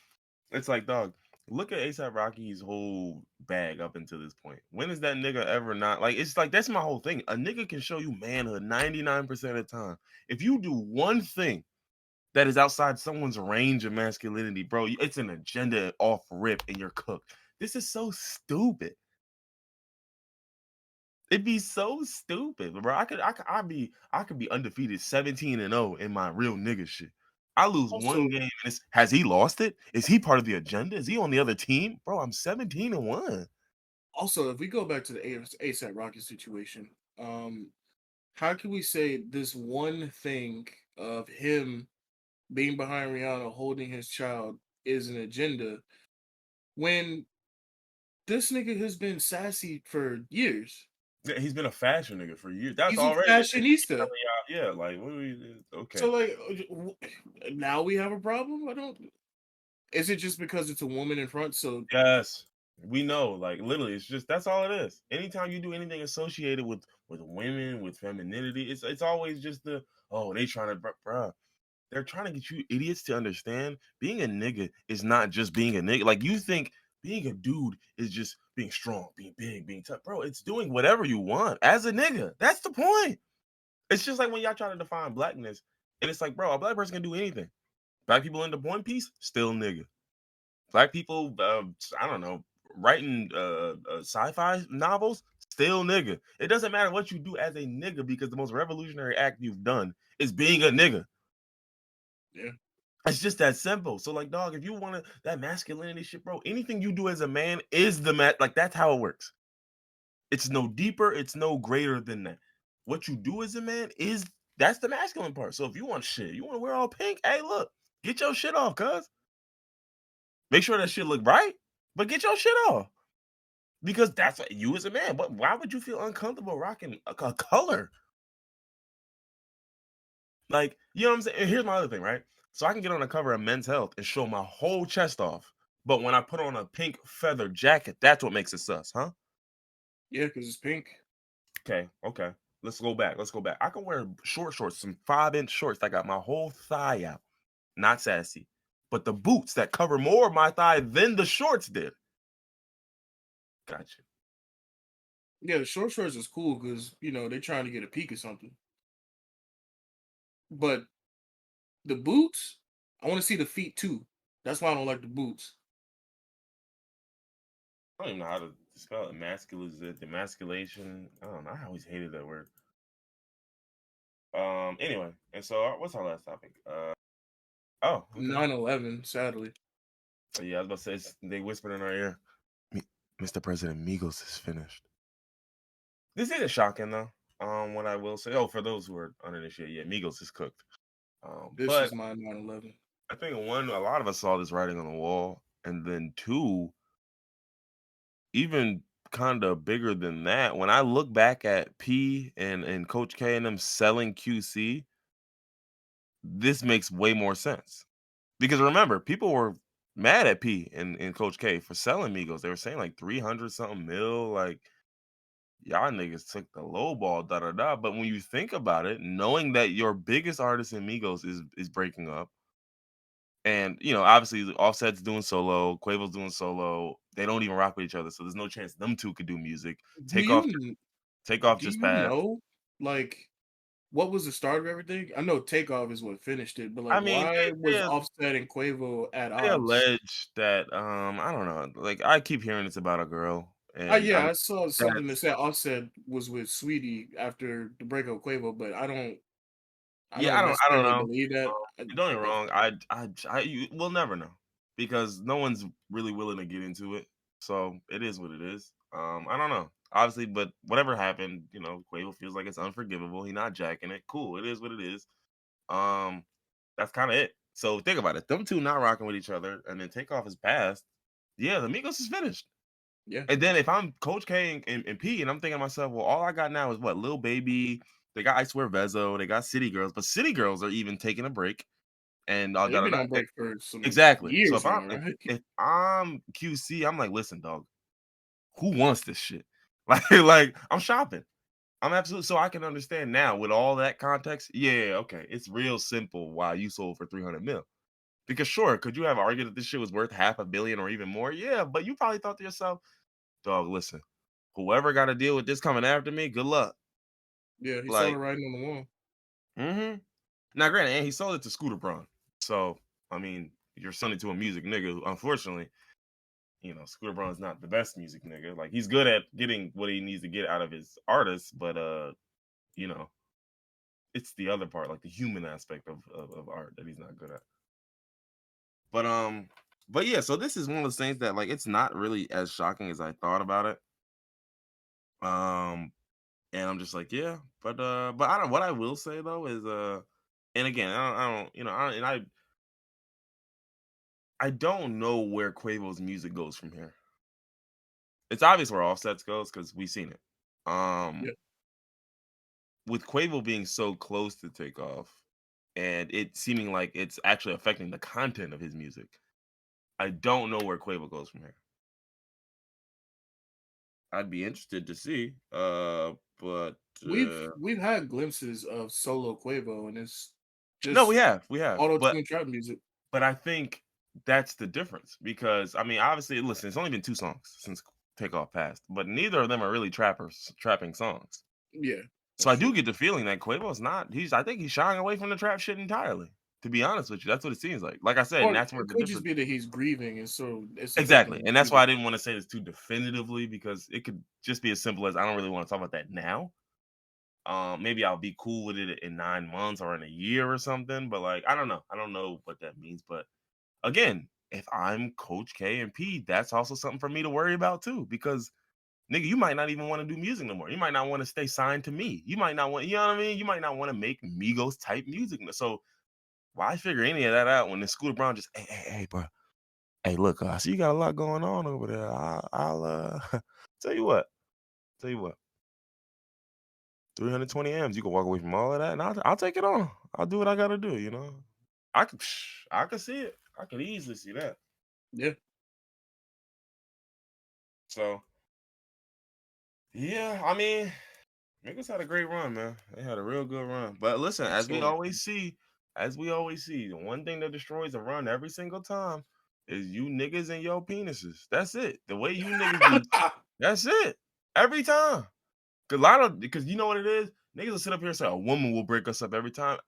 it's like, dog, look at ASAP Rocky's whole bag up until this point. When is that nigga ever not like? It's like that's my whole thing. A nigga can show you manhood 99% of the time. If you do one thing that is outside someone's range of masculinity, bro, it's an agenda off rip and you're cooked. This is so stupid. It'd be so stupid, bro. I could be undefeated 17-0 in my real nigga shit. I lose Also, one game and has he lost it? Is he part of the agenda? Is he on the other team? Bro, I'm 17-1. if we go back to the ASAP Rocky situation, how can we say this one thing of him being behind Rihanna holding his child is an agenda when this nigga has been sassy for years? Yeah, he's been a fashion nigga for years. That's He's a already fashionista. yeah, like what do we okay. So like now we have a problem? I don't Is it just because it's a woman in front? So Yes. We know, like literally, it's just that's all it is. Anytime you do anything associated with women, with femininity, it's always just the they trying to bruh. They're trying to get you idiots to understand being a nigga is not just being a nigga. Like you think being a dude is just being strong, being big, being tough. Bro, it's doing whatever you want as a nigga. That's the point. It's just like when y'all try to define blackness, and it's like, bro, a black person can do anything. Black people into One Piece, still nigga. Black people, I don't know, writing sci-fi novels, still nigga. It doesn't matter what you do as a nigga because the most revolutionary act you've done is being a nigga. yeah. It's just that simple. So, like, dog, if you want that masculinity shit, bro, anything you do as a man is like that's how it works. It's no deeper, it's no greater than that. What you do as a man that's the masculine part. So if you want shit, you want to wear all pink, hey, look, get your shit off, cuz. Make sure that shit look right, but get your shit off. Because that's what you as a man. But why would you feel uncomfortable rocking a color? Like, you know what I'm saying? And here's my other thing, right? So I can get on the cover of Men's Health and show my whole chest off. But when I put on a pink feather jacket, that's what makes it sus, huh? Yeah, because it's pink. Okay. Let's go back. I can wear short shorts, some 5-inch shorts that got my whole thigh out. Not sassy. But the boots that cover more of my thigh than the shorts did. Gotcha. Yeah, the short shorts is cool because they're trying to get a peek or something. But the boots, I want to see the feet too. That's why I don't like the boots. I don't even know how to spell it. Emasculation. I don't know. I always hated that word. Anyway, and so what's our last topic? Oh, okay. 9/11, sadly. So yeah, I was about to say they whispered in our ear. Mr. President, Migos is finished. This isn't shocking though. What I will say, for those who are uninitiated, yeah, Migos is cooked. This But is my 9/11. I think one, a lot of us saw this writing on the wall, and then two, even kind of bigger than that. When I look back at P and Coach K and them selling QC, this makes way more sense. Because remember, people were mad at P and Coach K for selling Migos. They were saying like 300 something mil, like y'all niggas took the low ball, da da da. But when you think about it, knowing that your biggest artist in Migos is breaking up, and obviously Offset's doing solo, Quavo's doing solo, they don't even rock with each other, so there's no chance them two could do music. Do Takeoff, you Takeoff do just you passed. know like what was the start of everything? I know Takeoff is what finished it, but I like mean, why was they Offset and Quavo at they odds? allege that I don't know, like I keep hearing it's about a girl, Oh and yeah, I saw something that that's said Offset was with Sweetie after the breakup with Quavo, but I yeah, don't I don't necessarily know. believe that. Don't get me wrong, we'll never know because no one's really willing to get into it. So it is what it is. I don't know, obviously, but whatever happened, Quavo feels like it's unforgivable. He's not jacking it. Cool, it is what it is. Um, that's kind of it. So think about it. Them two not rocking with each other, and then Takeoff is passed. Yeah, the Migos is finished. Yeah, And then if I'm Coach K and P, and I'm thinking to myself, well, all I got now is what? Lil Baby. They got I Swear Vezo. They got City Girls, but City Girls are even taking a break. And I they've got been to on break for some exactly. So years now, right? if I'm QC, I'm like, listen, dog, who wants this shit? Like I'm shopping. I'm absolutely so I can understand now with all that context. Yeah, okay, it's real simple why you sold for 300 mil. Because sure, could you have argued that this shit was worth 500 million or even more? Yeah, but you probably thought to yourself, dog, listen, whoever got to deal with this coming after me, good luck. Yeah, he saw the Like, writing on the wall. mm-hmm. Now, granted, and he sold it to Scooter Braun. So, I mean, you're selling it to a music nigga. Unfortunately, Scooter Braun's not the best music nigga. Like, he's good at getting what he needs to get out of his artists, but you know, it's the other part, like the human aspect of art that he's not good at. But but yeah, so this is one of those things that like it's not really as shocking as I thought about it. Um, and I'm just like, yeah, but I don't. What I will say though is and again, I don't, I don't know where Quavo's music goes from here. It's obvious where Offset's goes because we've seen it. Yeah. With Quavo being so close to Takeoff, and it seeming like it's actually affecting the content of his music, I don't know where Quavo goes from here. I'd be interested to see. But We've had glimpses of solo Quavo, and it's no, just we have, auto but tune trap music. I think that's the difference because I mean, obviously, listen, it's only been 2 songs since Takeoff passed, but neither of them are really trapping songs. Yeah, So that's I do true. get the feeling that Quavo's not. I think he's shying away from the trap shit entirely. To be honest with you, that's what it seems like. Like I said, Or and it that's where the could just difference. be that he's grieving, and so it's affecting Exactly, his and that's why music. I didn't want to say this too definitively because it could just be as simple as I don't really want to talk about that now. Maybe I'll be cool with it in 9 months or in a year or something. But like, I don't know. I don't know what that means. But again, if I'm Coach K and P, that's also something for me to worry about too. Because nigga, you might not even want to do music no more. You might not want to stay signed to me. You might not want, you know what I mean? You might not want to make Migos type music. So why figure any of that out when the Scooter Brown just, hey, bro. Hey, look, I see you got a lot going on over there. I'll tell you what. Tell you what. 320 M's. You can walk away from all of that, and I'll take it on. I'll do what I gotta do. I could see it. I could easily see that. Yeah, So yeah, I mean, niggas had a great run, man. They had a real good run. But listen, so as we always see, the one thing that destroys a run every single time is you niggas and your penises. That's it. The way you niggas be, that's it. Every time. Because you know what it is? Niggas will sit up here and say a woman will break us up every time.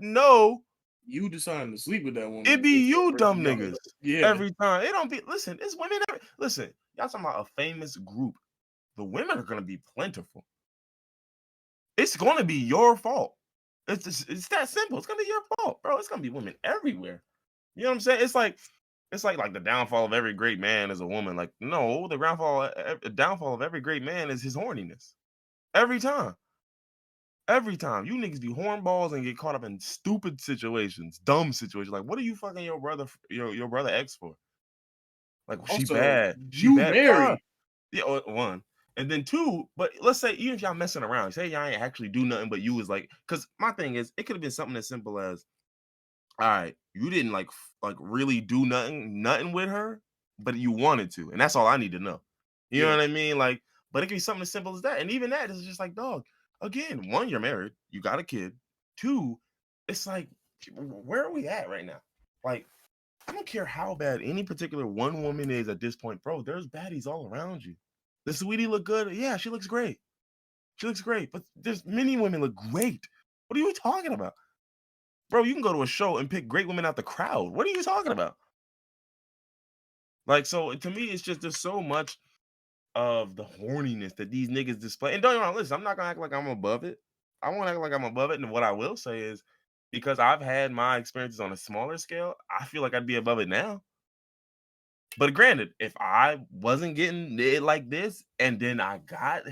No. you deciding to sleep with that It woman be is you breaking dumb y'all niggas up. Yeah, every time. It don't be listen, it's women. Listen, y'all talking about a famous group. The women are gonna be plentiful. It's gonna be your fault. It's that simple. It's gonna be your fault, bro. It's gonna be women everywhere. You know what I'm saying? It's like the downfall of every great man is a woman. Like, no, the downfall of every great man is his horniness. Every time. Every time. You niggas be hornballs and get caught up in stupid situations, dumb situations. Like, what are you fucking your brother ex for? Like, she also bad. She you bad. Bruh, married. Yeah, one. And then two, but let's say even if y'all messing around, say y'all ain't actually do nothing, but you was like, because my thing is, it could have been something as simple as, all right, you didn't like really do nothing with her, but you wanted to, and that's all I need to know. You know Yeah. what I mean? Like, but it can be something as simple as that, and even that is just like, dog. Again, one, you're married, you got a kid. Two, it's like, where are we at right now? Like, I don't care how bad any particular one woman is at this point, bro. There's baddies all around you. The sweetie look good. Yeah, she looks great. She looks great. But there's many women look great. What are you talking about? Bro, you can go to a show and pick great women out the crowd. What are you talking about? Like, so to me, it's just there's so much of the horniness that these niggas display. And don't get me wrong, listen, I'm not gonna act like I'm above it. I won't act like I'm above it. And what I will say is, because I've had my experiences on a smaller scale, I feel like I'd be above it now. But granted, if I wasn't getting it like this, and then I got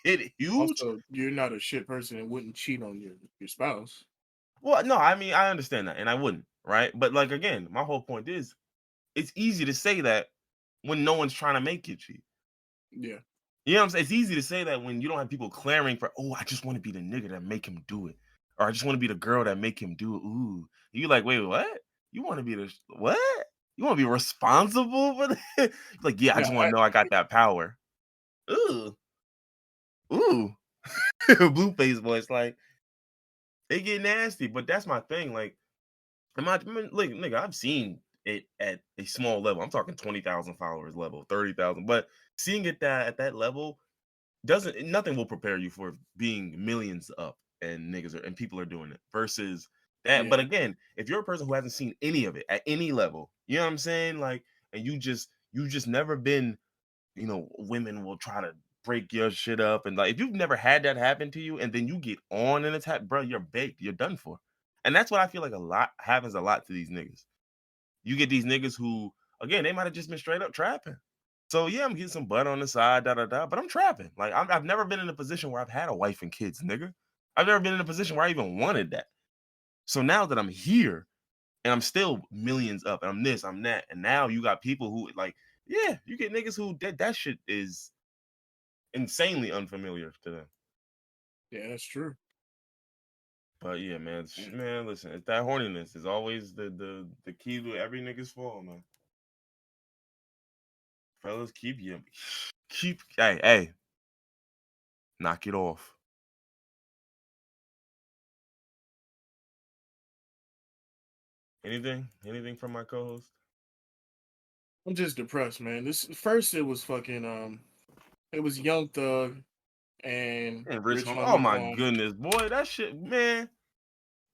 it huge, Also, you're not a shit person and wouldn't cheat on your spouse. well, no, I mean I understand that, and I wouldn't, right? But like again, my whole point is, it's easy to say that when no one's trying to make you cheat. Yeah. You know what I'm saying? It's easy to say that when you don't have people clamoring for, oh, I just want to be the nigga that make him do it, or I just want to be the girl that make him do it. Ooh, you like, wait, what? You want to be the what? You want to be responsible for that? Like, yeah, I No, just want to know I got that power. Ooh, ooh, blue face voice. Like, they get nasty, but that's my thing. Like, like, nigga, I've seen it at a small level. I'm talking 20,000 followers level, 30,000, but seeing it that at that level doesn't nothing will prepare you for being millions up and niggas are and people are doing it versus that. But yeah. again, if you're a person who hasn't seen any of it at any level, you know what I'm saying? Like, and you just never been, women will try to break your shit up. And like if you've never had that happen to you and then you get on an attack, bro, you're baked, you're done for. And that's what I feel like a lot happens a lot to these niggas. You get these niggas who, again, they might have just been straight up trapping. So yeah, I'm getting some butt on the side, but I'm trapping. Like I've never been in a position where I've had a wife and kids, nigga. I've never been in a position where I even wanted that. So now that I'm here and I'm still millions up, and I'm this, I'm that, and now you got people who like, yeah, you get niggas who that shit is insanely unfamiliar to them. Yeah, that's true. But yeah, man, listen, it's that horniness is always the key to every nigga's fall, man. Fellas, hey, knock it off. Anything from my co-host? I'm just depressed, man. This first it was fucking it was Young Thug and And Rich Rich Homie. Oh Homie my on goodness, boy, that shit, man.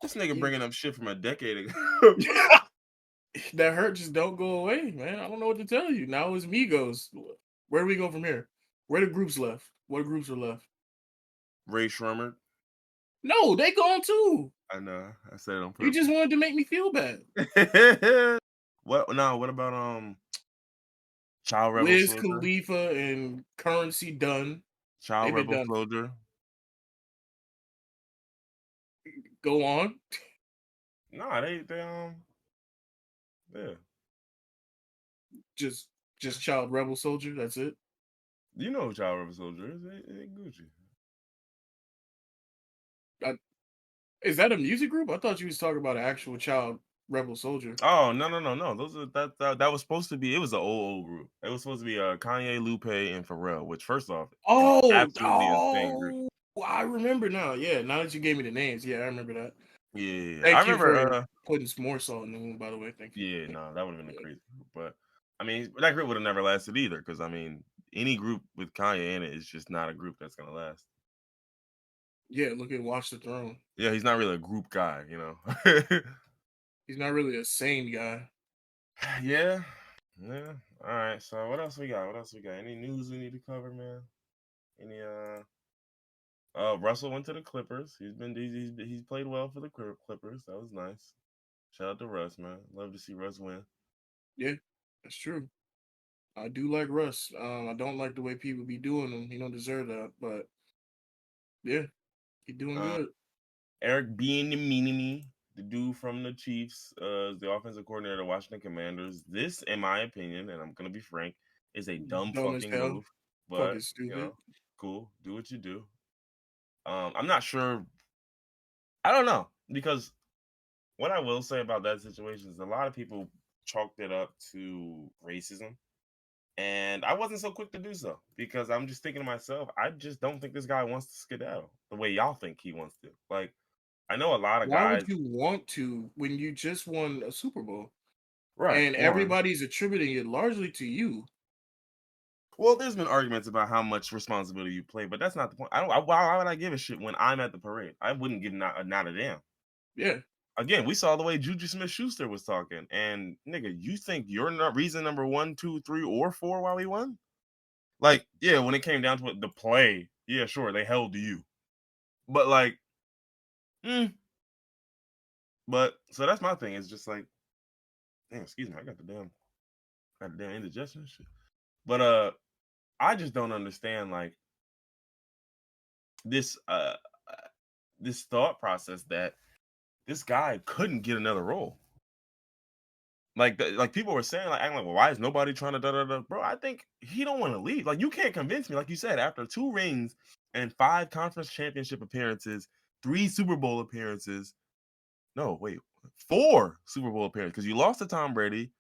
This nigga you- bringing up shit from a decade ago. that hurt just don't go away, man. I don't know what to tell you. Now it's Migos. Where do we go from here? Where the groups left? What groups are left? Ray Shrummer. No, they gone too. I know. I said it on You just purpose. wanted to make me feel bad. What? No. What about Child Rebel Wiz Soldier? Khalifa and Currency done. Child They've been Rebel done. Soldier. Go on. Nah, they yeah. Just Child Rebel Soldier. That's it. You know who Child Rebel Soldier is? They Gucci. I, is that a music group? I thought you was talking about an actual Child Rebel Soldier. Oh no. Those are that was supposed to be. It was an old group. It was supposed to be Kanye, Lupe, and Pharrell. Which first off, is Oh, absolutely insane group. I remember now. Yeah, now that you gave me the names, yeah, I remember that. Yeah, I Thank you remember. for putting some more salt in the wound, by the way. Thank you. Yeah, no, that would have been a Yeah, crazy group. But I mean, that group would have never lasted either. Because I mean, any group with Kanye in it is just not a group that's gonna last. yeah, look at Watch the Throne. Yeah, he's not really a group guy, you know. He's not really a sane guy. Yeah, yeah. All right. So what else we got? What else we got? Any news we need to cover, man? Any Russell went to the Clippers. He's played well for the Clippers. That was nice. Shout out to Russ, man. Love to see Russ win. Yeah, that's true. I do like Russ. I don't like the way people be doing him. He don't deserve that, but yeah, he doing Uh, good. Eric Bienemy, the dude from the Chiefs, is the offensive coordinator of the Washington Commanders. This, in my opinion, and I'm gonna be frank, is a dumb Dumb as fucking hell. move. But Fucking you stupid. know, cool. Do what you do. I'm not sure. I don't know because what I will say about that situation is a lot of people chalked it up to racism. And I wasn't so quick to do so because I'm just thinking to myself, I just don't think this guy wants to skedaddle the way y'all think he wants to. Like, I know a lot of Why would guys, you want to when you just won a Super Bowl right? and One, everybody's attributing it largely to you? well, there's been arguments about how much responsibility you play, but that's not the point. I don't. Why would I give a shit when I'm at the parade? I wouldn't give not a damn. Yeah. Again, we saw the way Juju Smith-Schuster was talking, and nigga, you think you're not reason number 1, 2, 3, or 4 why we won? Like, yeah, when it came down to it, the play, yeah, sure, they held to you, but like, mm, but so that's my thing. It's just like, damn, excuse me, I got the damn indigestion and shit. But I just don't understand like this this thought process that this guy couldn't get another role. Like people were saying, like acting like, well, why is nobody trying to da da da? Bro, I think he don't want to leave. Like you can't convince me. Like you said, after 2 rings and 5 conference championship appearances, 3 Super Bowl appearances. No, wait, 4 Super Bowl appearances because you lost to Tom Brady,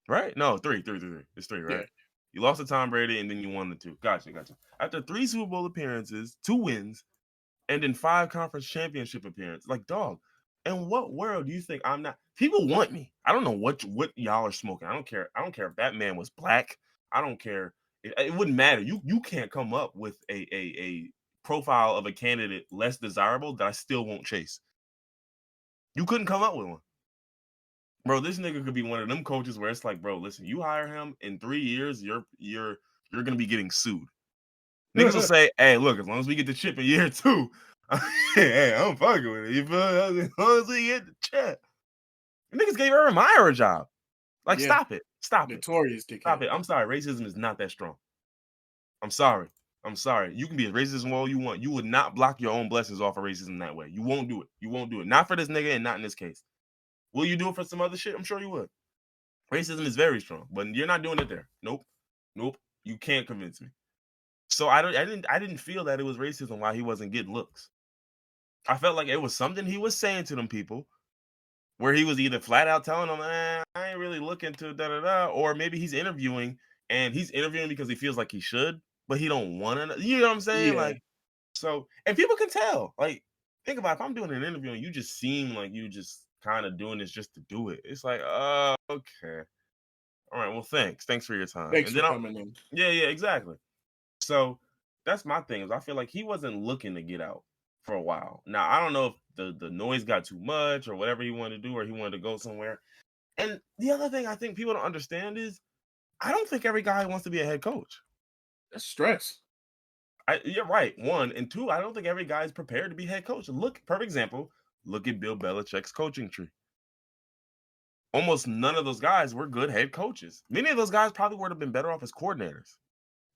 right? No, three. It's 3, Yeah. right? You lost to Tom Brady and then you won the 2. Gotcha. After 3 Super Bowl appearances, 2 wins, and then 5 conference championship appearances. Like, dog, in what world do you think I'm not? People want me. I don't know what y'all are smoking. I don't care. I don't care if that man was black. I don't care. It wouldn't matter. You can't come up with a profile of a candidate less desirable that I still won't chase. You couldn't come up with one. Bro, this nigga could be one of them coaches where it's like, bro, listen, you hire him in 3 years, you're gonna be getting sued. Niggas will say, hey, look, as long as we get the chip in year 2, hey, I'm fucking with it. You feel me? As long as we get the chip. Niggas gave Urban Meyer a job. Like, Yeah. stop it. Stop it. Notorious Stop dickhead. it. I'm sorry. Racism is not that strong. I'm sorry. I'm sorry. You can be as racist as all you want. You would not block your own blessings off of racism that way. You won't do it. You won't do it. Not for this nigga and not in this case. Will you do it for some other shit? I'm sure you would. Racism is very strong, but you're not doing it there. Nope. Nope. You can't convince me. So I didn't feel that it was racism why he wasn't getting looks. I felt like it was something he was saying to them people where he was either flat out telling them, I ain't really looking to da da da, or maybe he's interviewing and he's interviewing because he feels like he should, but he don't want to. You know what I'm saying? Yeah. Like, so, and people can tell. Like, think about if I'm doing an interview and you just seem like you just kind of doing this just to do it. It's like, okay, all right, well, thanks for your time, Thanks and for then coming in. yeah, exactly. So that's my thing is I feel like he wasn't looking to get out for a while. Now I don't know if the noise got too much or whatever he wanted to do or he wanted to go somewhere. And the other thing I think people don't understand is I don't think every guy wants to be a head coach. That's stress. You're right. 1 and 2, I don't think every guy is prepared to be head coach. Look, perfect example. Look at Bill Belichick's coaching tree. Almost none of those guys were good head coaches. Many of those guys probably would have been better off as coordinators.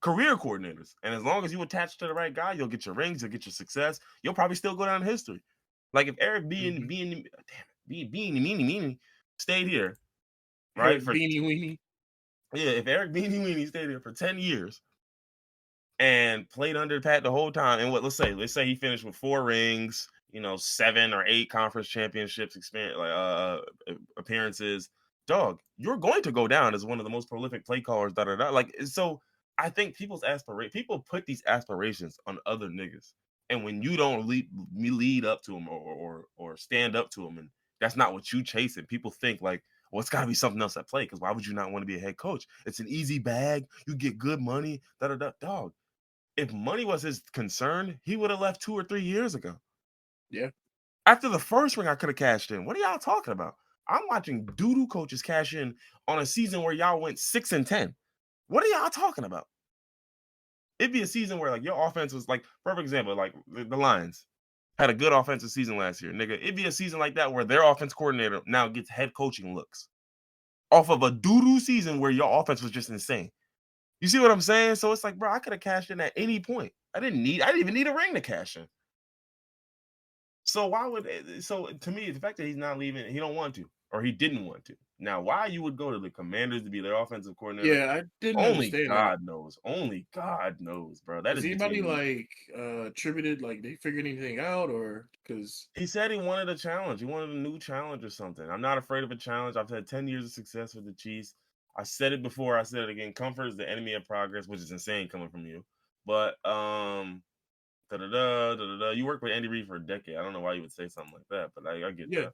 Career coordinators. And as long as you attach to the right guy, you'll get your rings, you'll get your success. You'll probably still go down in history. Like if Eric Bienemy stayed here, right? Eric Beanie Weenie. If Eric Bienemy stayed here for 10 years and played under Pat the whole time, and let's say he finished with 4 rings, 7 or 8 conference championships experience, appearances. Dog, you're going to go down as one of the most prolific play callers. Like so. I think people put these aspirations on other niggas, and when you don't lead up to them or stand up to them, and that's not what you chasing, people think like, well, it's got to be something else at play. Because why would you not want to be a head coach? It's an easy bag. You get good money. Dog. If money was his concern, he would have left 2 or 3 years ago. Yeah. After the first ring, I could have cashed in. What are y'all talking about? I'm watching doo-doo coaches cash in on a season where y'all went 6-10. What are y'all talking about? It'd be a season where like your offense was like, perfect example, like the Lions had a good offensive season last year, nigga. It'd be a season like that where their offense coordinator now gets head coaching looks off of a doo-doo season where your offense was just insane. You see what I'm saying? So it's like, bro, I could have cashed in at any point. I didn't even need a ring to cash in. So to me, the fact that he's not leaving, he don't want to, or he didn't want to. Now, why you would go to the Commanders to be their offensive coordinator? Yeah, I didn't Only understand that. God knows. Only God knows, bro. That Has is anybody between. like attributed like they figured anything out or because He said he wanted a challenge. He wanted a new challenge or something. I'm not afraid of a challenge. I've had 10 years of success with the Chiefs. I said it before. I said it again. Comfort is the enemy of progress, which is insane coming from you. But da da da da da. You worked with Andy Reid for a decade. I don't know why you would say something like that, but I get yeah, that.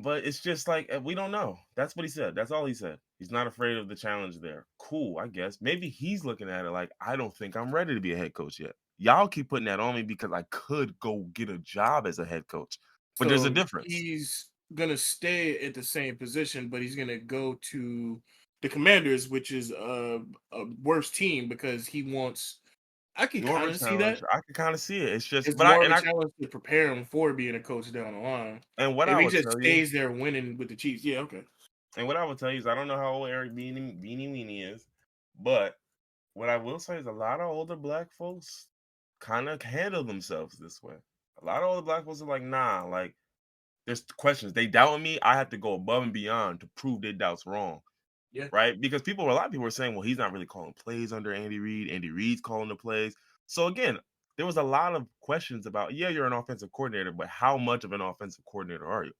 But it's just like we don't know. That's what he said. That's all he said. He's not afraid of the challenge there. Cool, I guess. Maybe he's looking at it like I don't think I'm ready to be a head coach yet. Y'all keep putting that on me because I could go get a job as a head coach. But there's a so difference. he's gonna stay at the same position, but he's gonna go to the Commanders, which is a worse team because he wants. I can More of kind a of see challenge. that. I can kind of see it. It's just, It's but I more of and a I challenge to prepare him for being a coach down the line. and what If I he would just tell you, stays there winning with the Chiefs, yeah, okay. and what I would tell you is I don't know how old Eric Beanie Weenie is, but what I will say is a lot of older black folks kind of handle themselves this way. A lot of older black folks are like, nah, like there's questions. They doubt me. I have to go above and beyond to prove their doubts wrong. Yeah, Right? Because a lot of people were saying, well, he's not really calling plays under Andy Reid. Andy Reid's calling the plays. So again, there was a lot of questions about, yeah, you're an offensive coordinator, but how much of an offensive coordinator are you?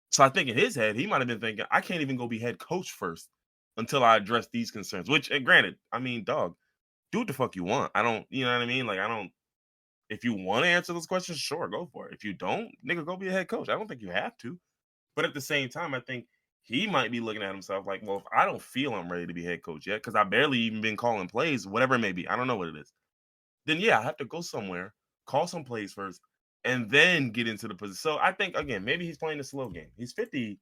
So I think in his head, he might have been thinking, I can't even go be head coach first until I address these concerns. Which, and granted, I mean, dog, do what the fuck you want. I don't, you know what I mean? Like, I don't. If you want to answer those questions, sure, go for it. If you don't, nigga, go be a head coach. I don't think you have to. But at the same time, I think he might be looking at himself like, well, if I don't feel I'm ready to be head coach yet, because I barely even been calling plays, whatever it may be, I don't know what it is. Then yeah, I have to go somewhere, call some plays first, and then get into the position. So I think again, maybe he's playing the slow game. He's 50,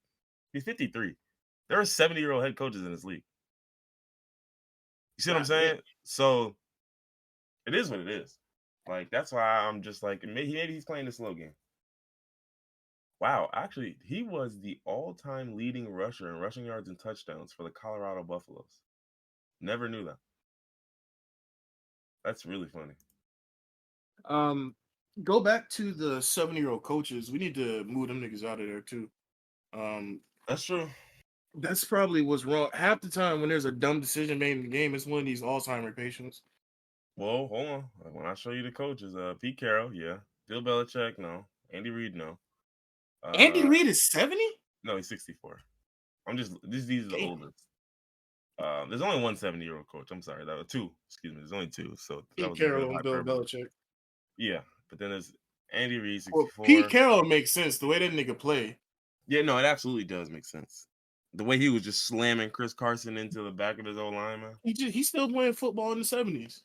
he's 53. There are 70-year-old head coaches in this league. You see what I'm God damn. saying? So it is what it is. Like that's why I'm just like maybe he's playing the slow game. Wow, actually, he was the all-time leading rusher in rushing yards and touchdowns for the Colorado Buffaloes. Never knew that. That's really funny. Um, go back to the 7-year-old coaches. We need to move them niggas out of there too. Um, That's true. that's probably what's wrong. Half the time when there's a dumb decision made in the game, it's one of these Alzheimer patients. Well, hold on. When I show you the coaches, Pete Carroll, yeah. Bill Belichick, no. Andy Reid, no. Andy Uh, Reid is 70? no, he's 64. I'm just these are the Damn. oldest. There's only one 70-year-old coach. I'm sorry, that was two. Excuse me, there's only two. So that Pete was a bit of Carroll and Bill hyperbole. Belichick. Yeah, but then there's Andy Reid, Well, Pete 64. Carroll makes sense the way that nigga play. Yeah, no, it absolutely does make sense. The way he was just slamming Chris Carson into the back of his old lineman. He's still playing football in the 70s.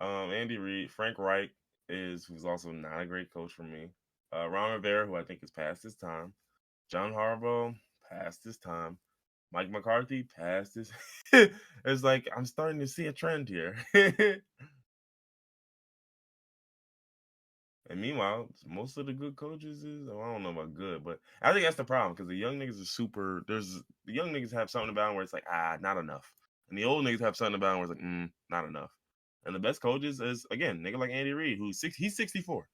Andy Reid, Frank Reich who's also not a great coach for me. Ron Rivera, who I think is past his time. John Harbaugh, past his time. Mike McCarthy, past his. It's like I'm starting to see a trend here. And meanwhile, most of the good coaches is I don't know about good, but I think that's the problem because the young niggas are super. The young niggas have something about them where it's like not enough, and the old niggas have something about them where it's like not enough. And the best coaches is again nigga like Andy Reid, he's 64.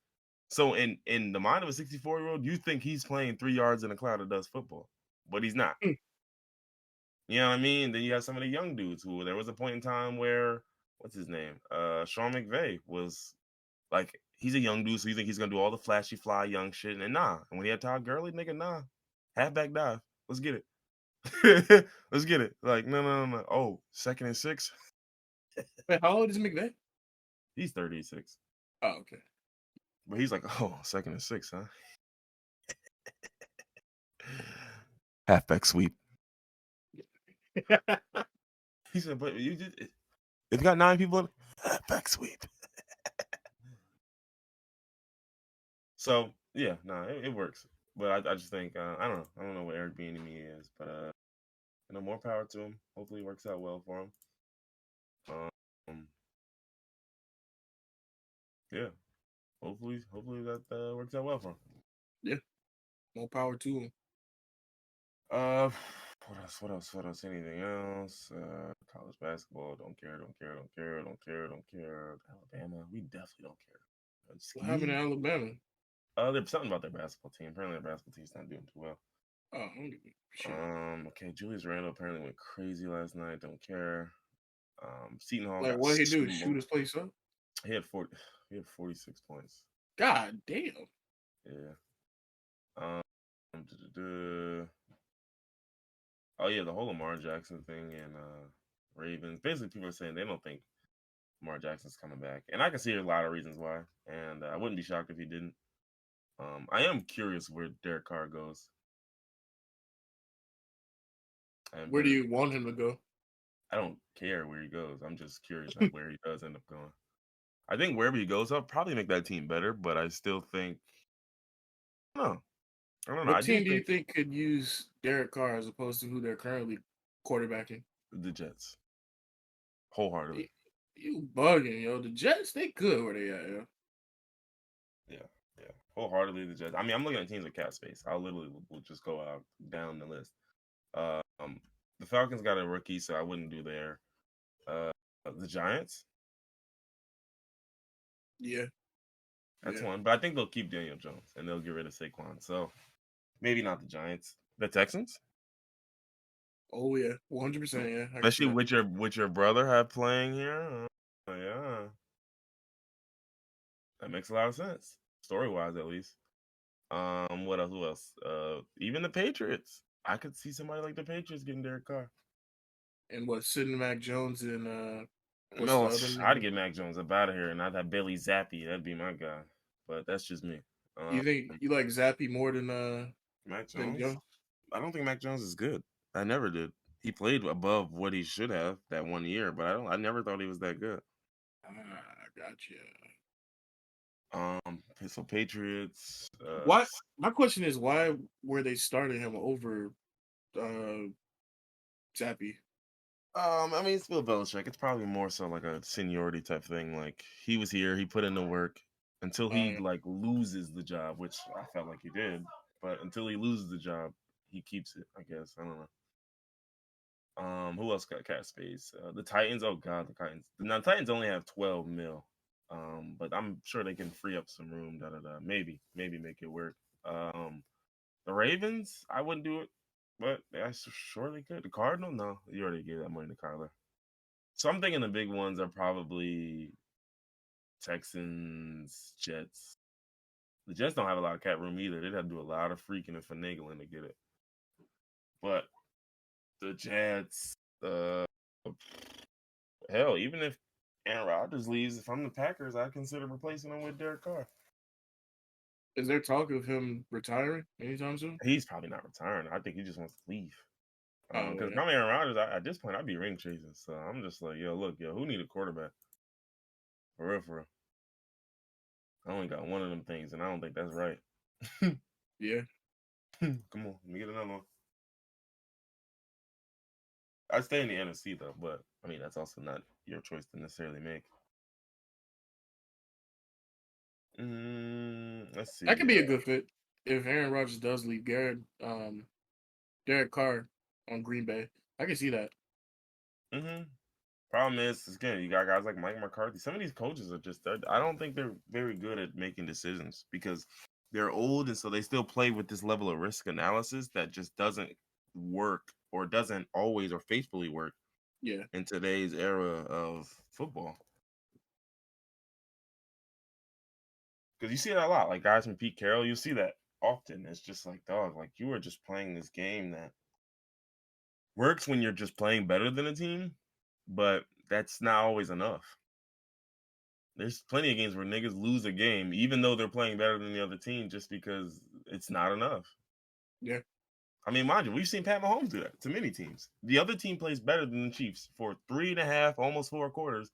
So in the mind of a 64-year-old, you think he's playing 3 yards in a cloud of dust football, but he's not. Mm. You know what I mean? Then you have some of the young dudes who there was a point in time where what's his name? Sean McVay was like he's a young dude, so you think he's gonna do all the flashy fly young shit, and nah. And when he had Todd Gurley, nigga, nah. Halfback dive. Let's get it. Let's get it. Like, no. Oh, 2nd and 6. Wait, how old is McVay? He's 36. Oh, okay. But he's like, oh, 2nd and 6, huh? Halfback sweep. He said, but you did it's got 9 people in it. Halfback sweep. So yeah, it works. But I just think I don't know. I don't know what Eric Bienemy is, but more power to him. Hopefully it works out well for him. Yeah. Hopefully that works out well for him. Yeah, more power to him. What else? Anything else? College basketball. Don't care. Alabama. We definitely don't care. What happened in Ski. Alabama? There's something about their basketball team. Apparently, their basketball team's not doing too well. Oh, I don't give a shit. Okay, Julius Randle apparently went crazy last night. Don't care. Seton Hall Like, got what he do? Shoot smoked. his place up? He had 40. He had 46 points. God damn. Yeah. duh-duh-duh. Oh yeah, the whole Lamar Jackson thing and Ravens. Basically, people are saying they don't think Lamar Jackson's coming back, and I can see a lot of reasons why. And I wouldn't be shocked if he didn't. I am curious where Derek Carr goes. Where do you want him to go? I don't care where he goes. I'm just curious at where he does end up going. I think wherever he goes, I'll probably make that team better, but I still think no. I don't know. What I do team do you think think could use Derek Carr as opposed to who they're currently quarterbacking? the Jets. Wholeheartedly. You bugging, yo. The Jets, they good where they at, yo. Yeah. Wholeheartedly the Jets. I mean, I'm looking at teams with cap space. I literally will just go out down the list. The Falcons got a rookie, so I wouldn't do there. The Giants. Yeah. That's one. But I think they'll keep Daniel Jones and they'll get rid of Saquon. So maybe not the Giants. The Texans? Oh yeah. 100%, yeah. Especially with your brother have playing here. Yeah. That makes a lot of sense. Story wise at least. What else? Who else? Even the Patriots. I could see somebody like the Patriots getting Derek Carr. And what, sitting Mac Jones and what's No, the other I'd name? get Mac Jones up out of here and I'd have Bailey Zappi. That'd be my guy. But that's just me. You think you like Zappy more than Mac than Jones? Jones? I don't think Mac Jones is good. I never did. He played above what he should have that 1 year, but I never thought he was that good. Gotcha. So Patriots. Why? My question is, why were they starting him over Zappy? I mean, it's Bill Belichick. It's probably more so like a seniority type thing. Like he was here, he put in the work until he like loses the job, which I felt like he did. But until he loses the job, he keeps it. I guess I don't know. Who else got cap space? The Titans. Oh God, the Titans. Now the Titans only have 12 mil. But I'm sure they can free up some room. Maybe make it work. The Ravens. I wouldn't do it, but I sure they could. The Cardinals. No, you already gave that money to Kyler. So I'm thinking the big ones are probably Texans, Jets. The Jets don't have a lot of cap room either. They'd have to do a lot of freaking and finagling to get it. But the Jets, hell, even if Aaron Rodgers leaves, if I'm the Packers, I consider replacing him with Derek Carr. Is there talk of him retiring anytime soon? He's probably not retiring. I think he just wants to leave. Because if Yeah. I'm Aaron Rodgers, at this point, I'd be ring chasing. So I'm just like, look, who need a quarterback? For real. I only got one of them things, and I don't think that's right. Yeah. Come on, let me get another one. I'd stay in the NFC, though, but, I mean, that's also not your choice to necessarily make. Let's see. That could be a good fit if Aaron Rodgers does leave. Derek Carr on Green Bay. I can see that. Problem is, again, you got guys like Mike McCarthy. Some of these coaches are just, I don't think they're very good at making decisions because they're old, and so they still play with this level of risk analysis that just doesn't work or doesn't always or faithfully work in today's era of football. Because you see that a lot. Like guys from Pete Carroll, you see that often. It's just like, dog, like you are just playing this game that works when you're just playing better than a team, but that's not always enough. There's plenty of games where niggas lose a game, even though they're playing better than the other team, just because it's not enough. Yeah. I mean, mind you, we've seen Pat Mahomes do that to many teams. The other team plays better than the Chiefs for 3.5, almost 4 quarters,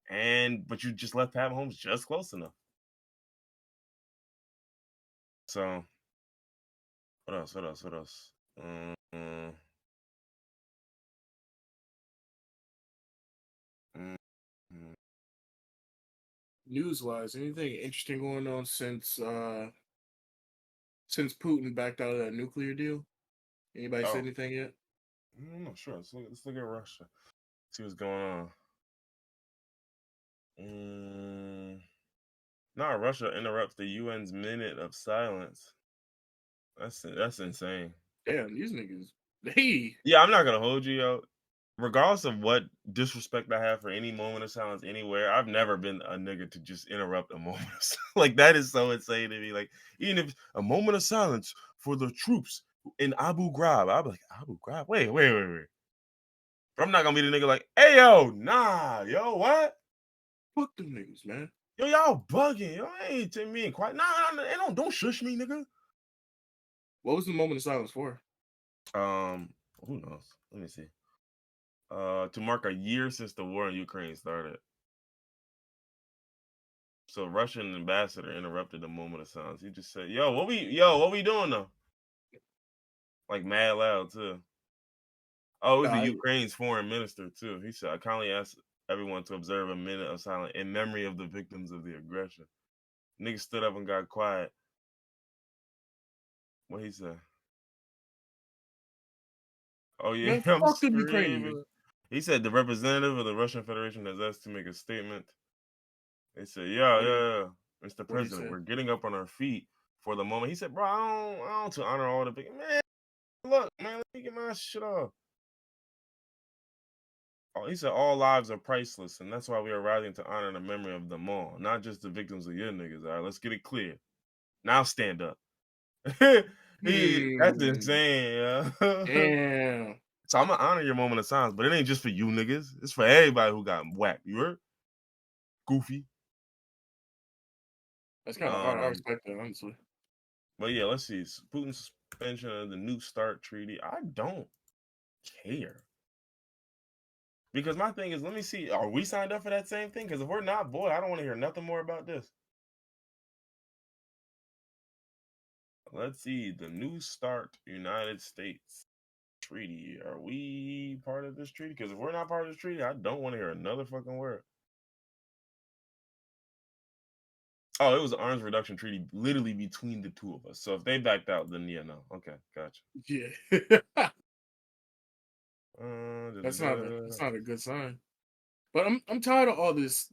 but you just left Pat Mahomes just close enough. So, what else? News-wise, anything interesting going on since Putin backed out of that nuclear deal? Anybody said anything yet? No, sure. Let's look at Russia. See what's going on. Now Russia interrupts the UN's minute of silence. That's insane. Damn, these niggas. Hey, Yeah, I'm not gonna hold you, yo. Regardless of what disrespect I have for any moment of silence anywhere, I've never been a nigga to just interrupt a moment of silence. Like that is so insane to me. Like even if a moment of silence for the troops in Abu Ghraib, I'll be like Abu Ghraib. Wait. But I'm not gonna be the nigga like, hey yo, nah, yo, what? fuck them niggas, man. Yo, y'all bugging. Yo, ain't to me quiet. Nah, don't shush me, nigga. What was the moment of silence for? Who knows? Let me see. To mark a year since the war in Ukraine started. So Russian ambassador interrupted the moment of silence. He just said, what we doing though?" Like mad loud too. Oh, it was the I Ukraine's foreign minister too. He said, "I kindly ask everyone to observe a minute of silence in memory of the victims of the aggression." Niggas stood up and got quiet. What he said? Oh yeah, man, I'm fuck them Ukrainians. screaming. He said the representative of the Russian Federation has asked to make a statement. They said, What do you yeah, Mr. what do you President, say? we're getting up on our feet for the moment. He said, bro, I don't to honor all the big man. Look, man, let me get my shit off. Oh, he said all lives are priceless, and that's why we are rising to honor the memory of them all, not just the victims of your niggas. All right, let's get it clear. Now stand up. That's Hmm. insane, yeah. Damn. So I'm gonna honor your moment of silence, but it ain't just for you niggas. It's for everybody who got whacked. You heard? Goofy. That's kind of hard. I Um, respect that, honestly. but yeah, let's see. Putin's suspension of the New START treaty. I don't care. Because my thing is, let me see, are we signed up for that same thing? Because if we're not, boy, I don't want to hear nothing more about this. Let's see, the New START United States treaty. Are we part of this treaty? Because if we're not part of this treaty, I don't want to hear another fucking word. Oh, it was an arms reduction treaty literally between the two of us. So if they backed out, then yeah, no. Okay, gotcha. Yeah. Da, da, That's da, not da, a da. that's not a good sign. But I'm tired of all this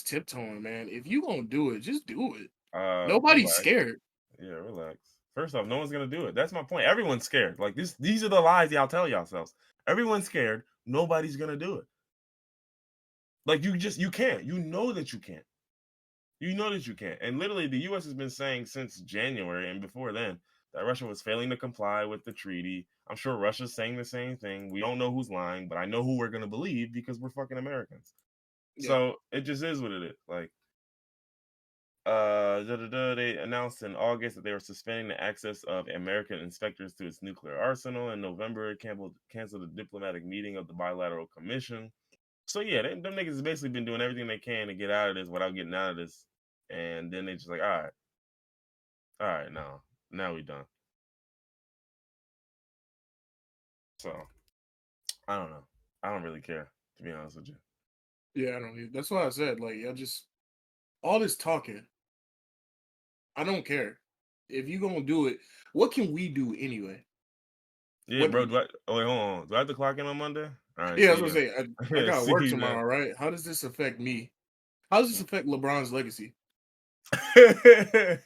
tiptoeing, man. If you gonna do it, just do it. Nobody's Relax. scared. Yeah, relax. First off, no one's gonna do it. That's my point. Everyone's scared. Like this, these are the lies y'all tell yourselves. Everyone's scared. Nobody's gonna do it. Like you can't. You know that you can't. You know that you can't. And literally, the U.S. has been saying since January and before then that Russia was failing to comply with the treaty. I'm sure Russia's saying the same thing. We don't know who's lying, but I know who we're gonna believe because we're fucking Americans. Yeah. So it just is what it is. Like they announced in August that they were suspending the access of American inspectors to its nuclear arsenal. In November, it canceled a diplomatic meeting of the bilateral commission. So yeah, them niggas has basically been doing everything they can to get out of this without getting out of this. And then they just like, all right, now we done. So I don't know. I don't really care, to be honest with you. Yeah, I don't need that's why I said, like, y'all just all this talking. I don't care. If you gonna do it, what can we do anyway? Yeah, What bro. Oh wait, hold on. Do I have to clock in on Monday? All right, yeah, I see was you gonna say I then. got See work you then. tomorrow, right? How does this affect me? How does this affect LeBron's legacy?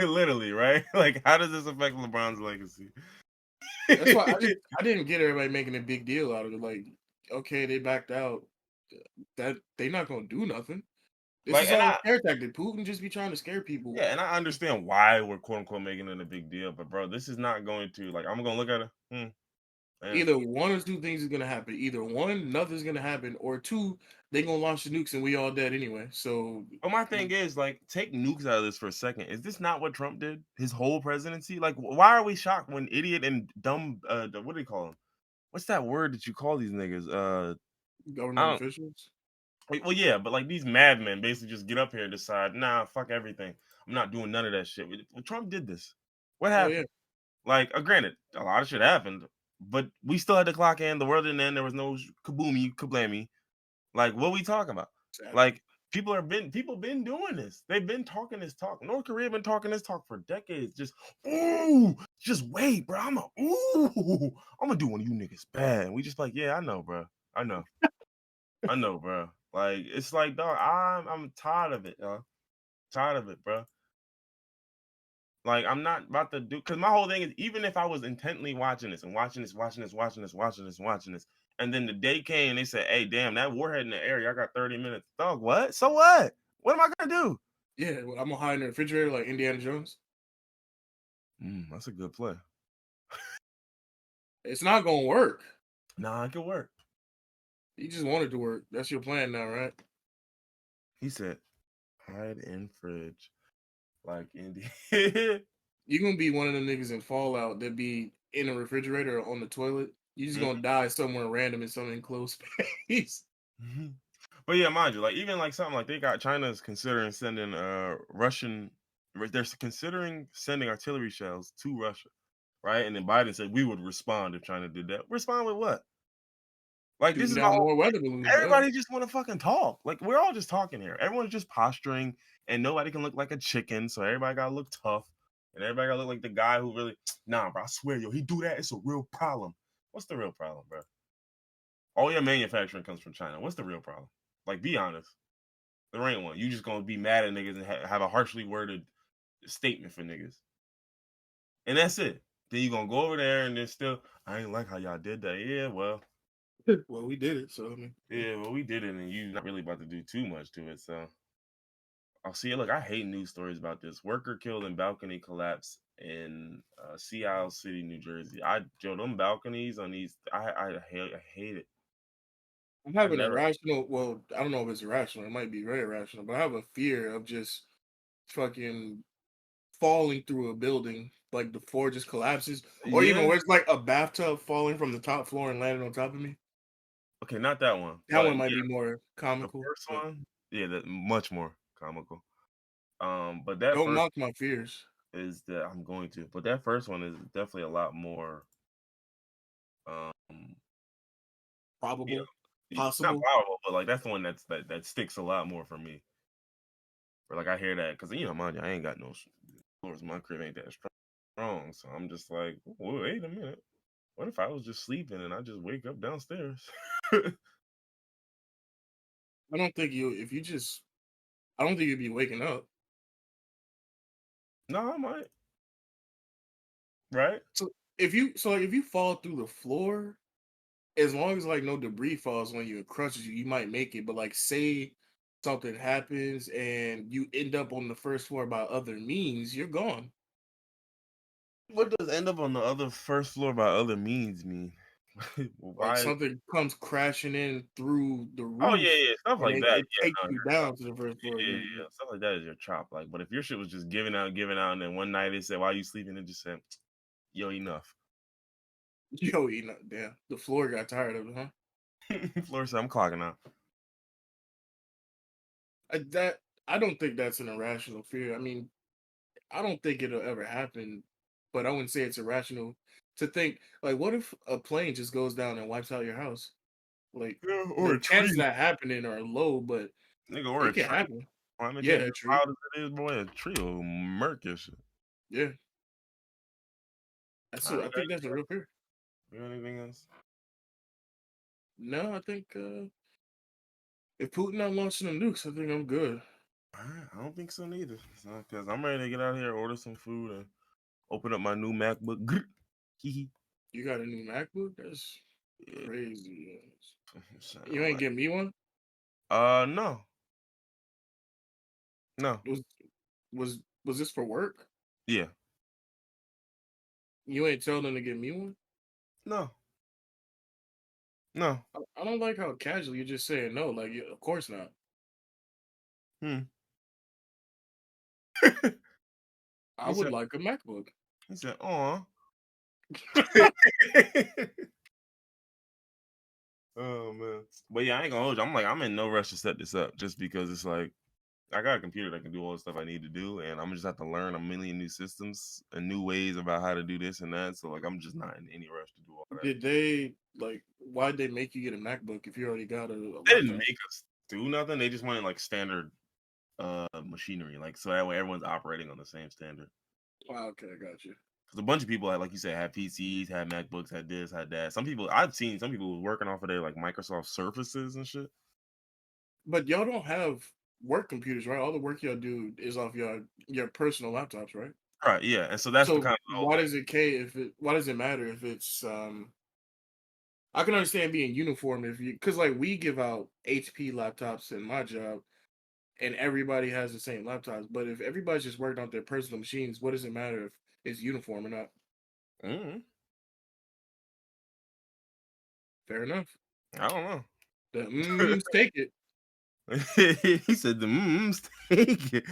Literally, right? Like, how does this affect LeBron's legacy? That's why I didn't get everybody making a big deal out of it. Like, okay, they backed out. That they not gonna do nothing. This Like, is all a scare tactic. Putin just be trying to scare people. yeah, and I understand why we're quote unquote making it a big deal, but bro, this is not going to like. I'm gonna look at it. Yeah. Either one or two things is gonna happen. Either one, nothing's gonna happen, or two, they gonna launch the nukes and we all dead anyway. So, But my thing is, like, take nukes out of this for a second. Is this not what Trump did his whole presidency? Like, why are we shocked when idiot and dumb? What do you call them? What's that word that you call these niggas? I government don't. officials. Well, yeah, but like these madmen basically just get up here and decide, nah, fuck everything. I'm not doing none of that shit. Well, Trump did this. What Oh yeah, happened? Like, granted, a lot of shit happened, but we still had the clock in. The world didn't end. There was no kaboomy, kablammy. Like, what we talking about? sadly. Like, people been doing this. They've been talking this talk. North Korea been talking this talk for decades. Just wait, bro. I'm gonna do one of you niggas bad. And we just like, yeah, I know, bro. I know, bro. Like, it's like, dog, I'm tired of it, dog. tired of it, bro. Like, I'm not about to do, because my whole thing is, even if I was intently watching this and watching this, and then the day came and they said, hey, damn, that warhead in the air, y'all got 30 minutes. Dog, what? So what? What am I gonna do? Yeah, well, I'm gonna hide in the refrigerator like Indiana Jones. That's a good play. It's not gonna work. Nah, it could work. You just want it to work. That's your plan now, right? He said, hide in fridge. Like Indy. You're gonna be one of the niggas in Fallout that be in a refrigerator or on the toilet. You just gonna die somewhere random in some enclosed space. But yeah, mind you, like even like something like they got China's considering sending Russian, they're considering sending artillery shells to Russia, right? And then Biden said we would respond if China did that. Respond with what? Like this Shooting is my down whole more weather balloons. everybody just want to fucking talk. Like we're all just talking here. Everyone's just posturing, and nobody can look like a chicken. So everybody gotta look tough, and everybody gotta look like the guy who really, nah, bro. I swear, yo, he do that. It's a real problem. What's the real problem, bro? All your manufacturing comes from China. What's the real problem? Like, be honest. There ain't one. You just gonna be mad at niggas and have a harshly worded statement for niggas, and that's it. Then you gonna go over there and then still, I ain't like how y'all did that. Yeah, well. Well, we did it, so I mean, Yeah, well, we did it, and you not really about to do too much to it. So, I'll see. Look, I hate news stories about this. Worker killed in balcony collapse in Seattle City, New Jersey. Joe, them balconies on these, I hate it. I have I an never. irrational. Well, I don't know if it's irrational. It might be very irrational, but I have a fear of just fucking falling through a building, like the floor just collapses, or even Yeah. where it's like a bathtub falling from the top floor and landing on top of me. Okay, not that one, That but one might yeah, be more the comical, first but one, yeah, that much more comical. But that don't first mock my fears. is that I'm going to, but that first one is definitely a lot more. Um, you Probable, know, not possible. powerful, but like that's the one that sticks a lot more for me. Or like I hear that because mind you, I ain't got no floors. My crib ain't that strong, so I'm just like, wait a minute. What if I was just sleeping and I just wake up downstairs? I don't think you. If you just, I don't think you'd be waking up. No, I might. Right? So like if you fall through the floor, as long as like no debris falls on you and crushes you, you might make it. But like say something happens and you end up on the first floor by other means, you're gone. What does end up on the other first floor by other means mean? Like Why? something comes crashing in through the Oh roof yeah, stuff and like it, that. it Yeah, takes no, you your chop. down to the first floor. Yeah, stuff like that is your chop. Like, but if your shit was just giving out, and then one night it said, "Why you sleeping?" It just said, "Yo, enough." Yo, you know, damn, the floor got tired of it, huh? Floor said, "I'm clocking out." That I don't think that's an irrational fear. I mean, I don't think it'll ever happen, but I wouldn't say it's irrational to think like, what if a plane just goes down and wipes out your house? Like Yeah, or the a chances of tree, that happening are low, but nigga, or a it can tree. happen. Climate Yeah, change a as tree. wild as it is, boy, a tree will murk your shit. Yeah, that's I a, don't I think that's a real fear. got anything else. No, I think if Putin not launching the nukes, I think I'm good. I don't think so neither. Because I'm ready to get out here, order some food, and open up my new MacBook. Hee You got a new MacBook? That's yeah. crazy. Sound You ain't like give me one? no, no, Was was this for work? yeah, You ain't tell them to give me one? no, no. I don't like how casual you're just saying no. Like, yeah, of course not. Hmm. I he would said, like a MacBook. "Aw." Oh man, but yeah, I ain't gonna hold you. I'm in no rush to set this up, just because it's like I got a computer that can do all the stuff I need to do, and I'm just have to learn a million new systems and new ways about how to do this and that. So like, I'm just not in any rush to do all that. Did they like? Why'd they make you get a MacBook if you already got a They didn't laptop? make us do nothing. They just wanted like standard machinery, like so that way everyone's operating on the same standard. Oh, okay, I got you. Because a bunch of people, like you said, had PCs, had MacBooks, had this, had that. I've seen some people was working off of their like Microsoft Surfaces and shit. But y'all don't have work computers, right? All the work y'all do is off your personal laptops, right? Right, yeah, and so that's the So kind of the whole why thing. does it K if it why does it matter if it's I can understand being uniform if you because like we give out HP laptops in my job and everybody has the same laptops, but if everybody's just working on their personal machines, what does it matter if it's uniform or not? Mhm. Fair enough. I don't know. The take it. He said the steak.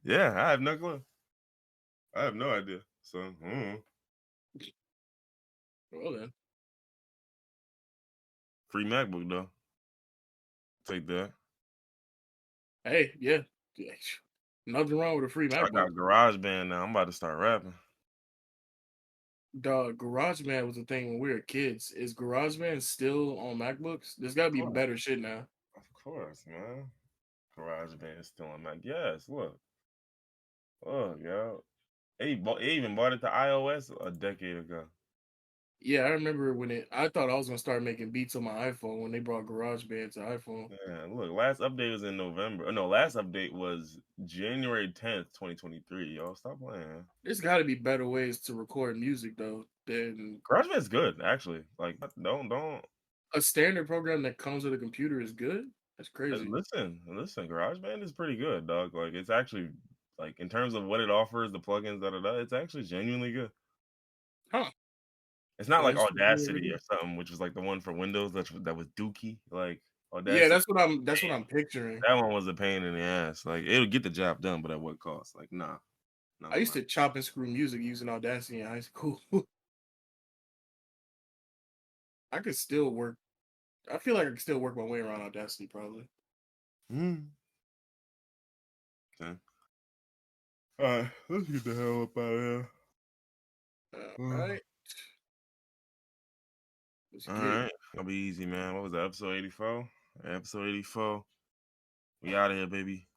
Yeah, I have no clue. I have no idea. So, Well then, free MacBook though. Take that. hey, yeah, yeah, nothing wrong with a free I MacBook. got GarageBand now. I'm about to start rapping. Dog, GarageBand was a thing when we were kids. Is GarageBand still on MacBooks? There's got to Of be course, better shit now. of course, man. GarageBand is still on Mac. Yes, look, yo. They even bought it to iOS a decade ago. Yeah, I remember when I thought I was gonna start making beats on my iPhone when they brought GarageBand to iPhone. Yeah, look, last update was in November. No, last update was January 10th, 2023. Y'all stop playing. There's got to be better ways to record music though than GarageBand's good, actually. Like, don't a standard program that comes with a computer is good. That's crazy. listen. GarageBand is pretty good, dog. Like, it's actually like in terms of what it offers, the plugins, It's actually genuinely good. Huh. It's not like That's Audacity or something, which was like the one for Windows that was dookie. Like yeah, Audacity, that's what I'm picturing. that one was a pain in the ass. Like it'll get the job done, but at what cost? Like nah, I no, used nah. to chop and screw music using Audacity in high school. I could still work. I feel like I could still work my way around Audacity probably. Mm. Okay. All right, let's get the hell up out of here. All right, let's All get it. right, gonna be easy, man. What was that? Episode 84. Episode 84. We out of here, baby.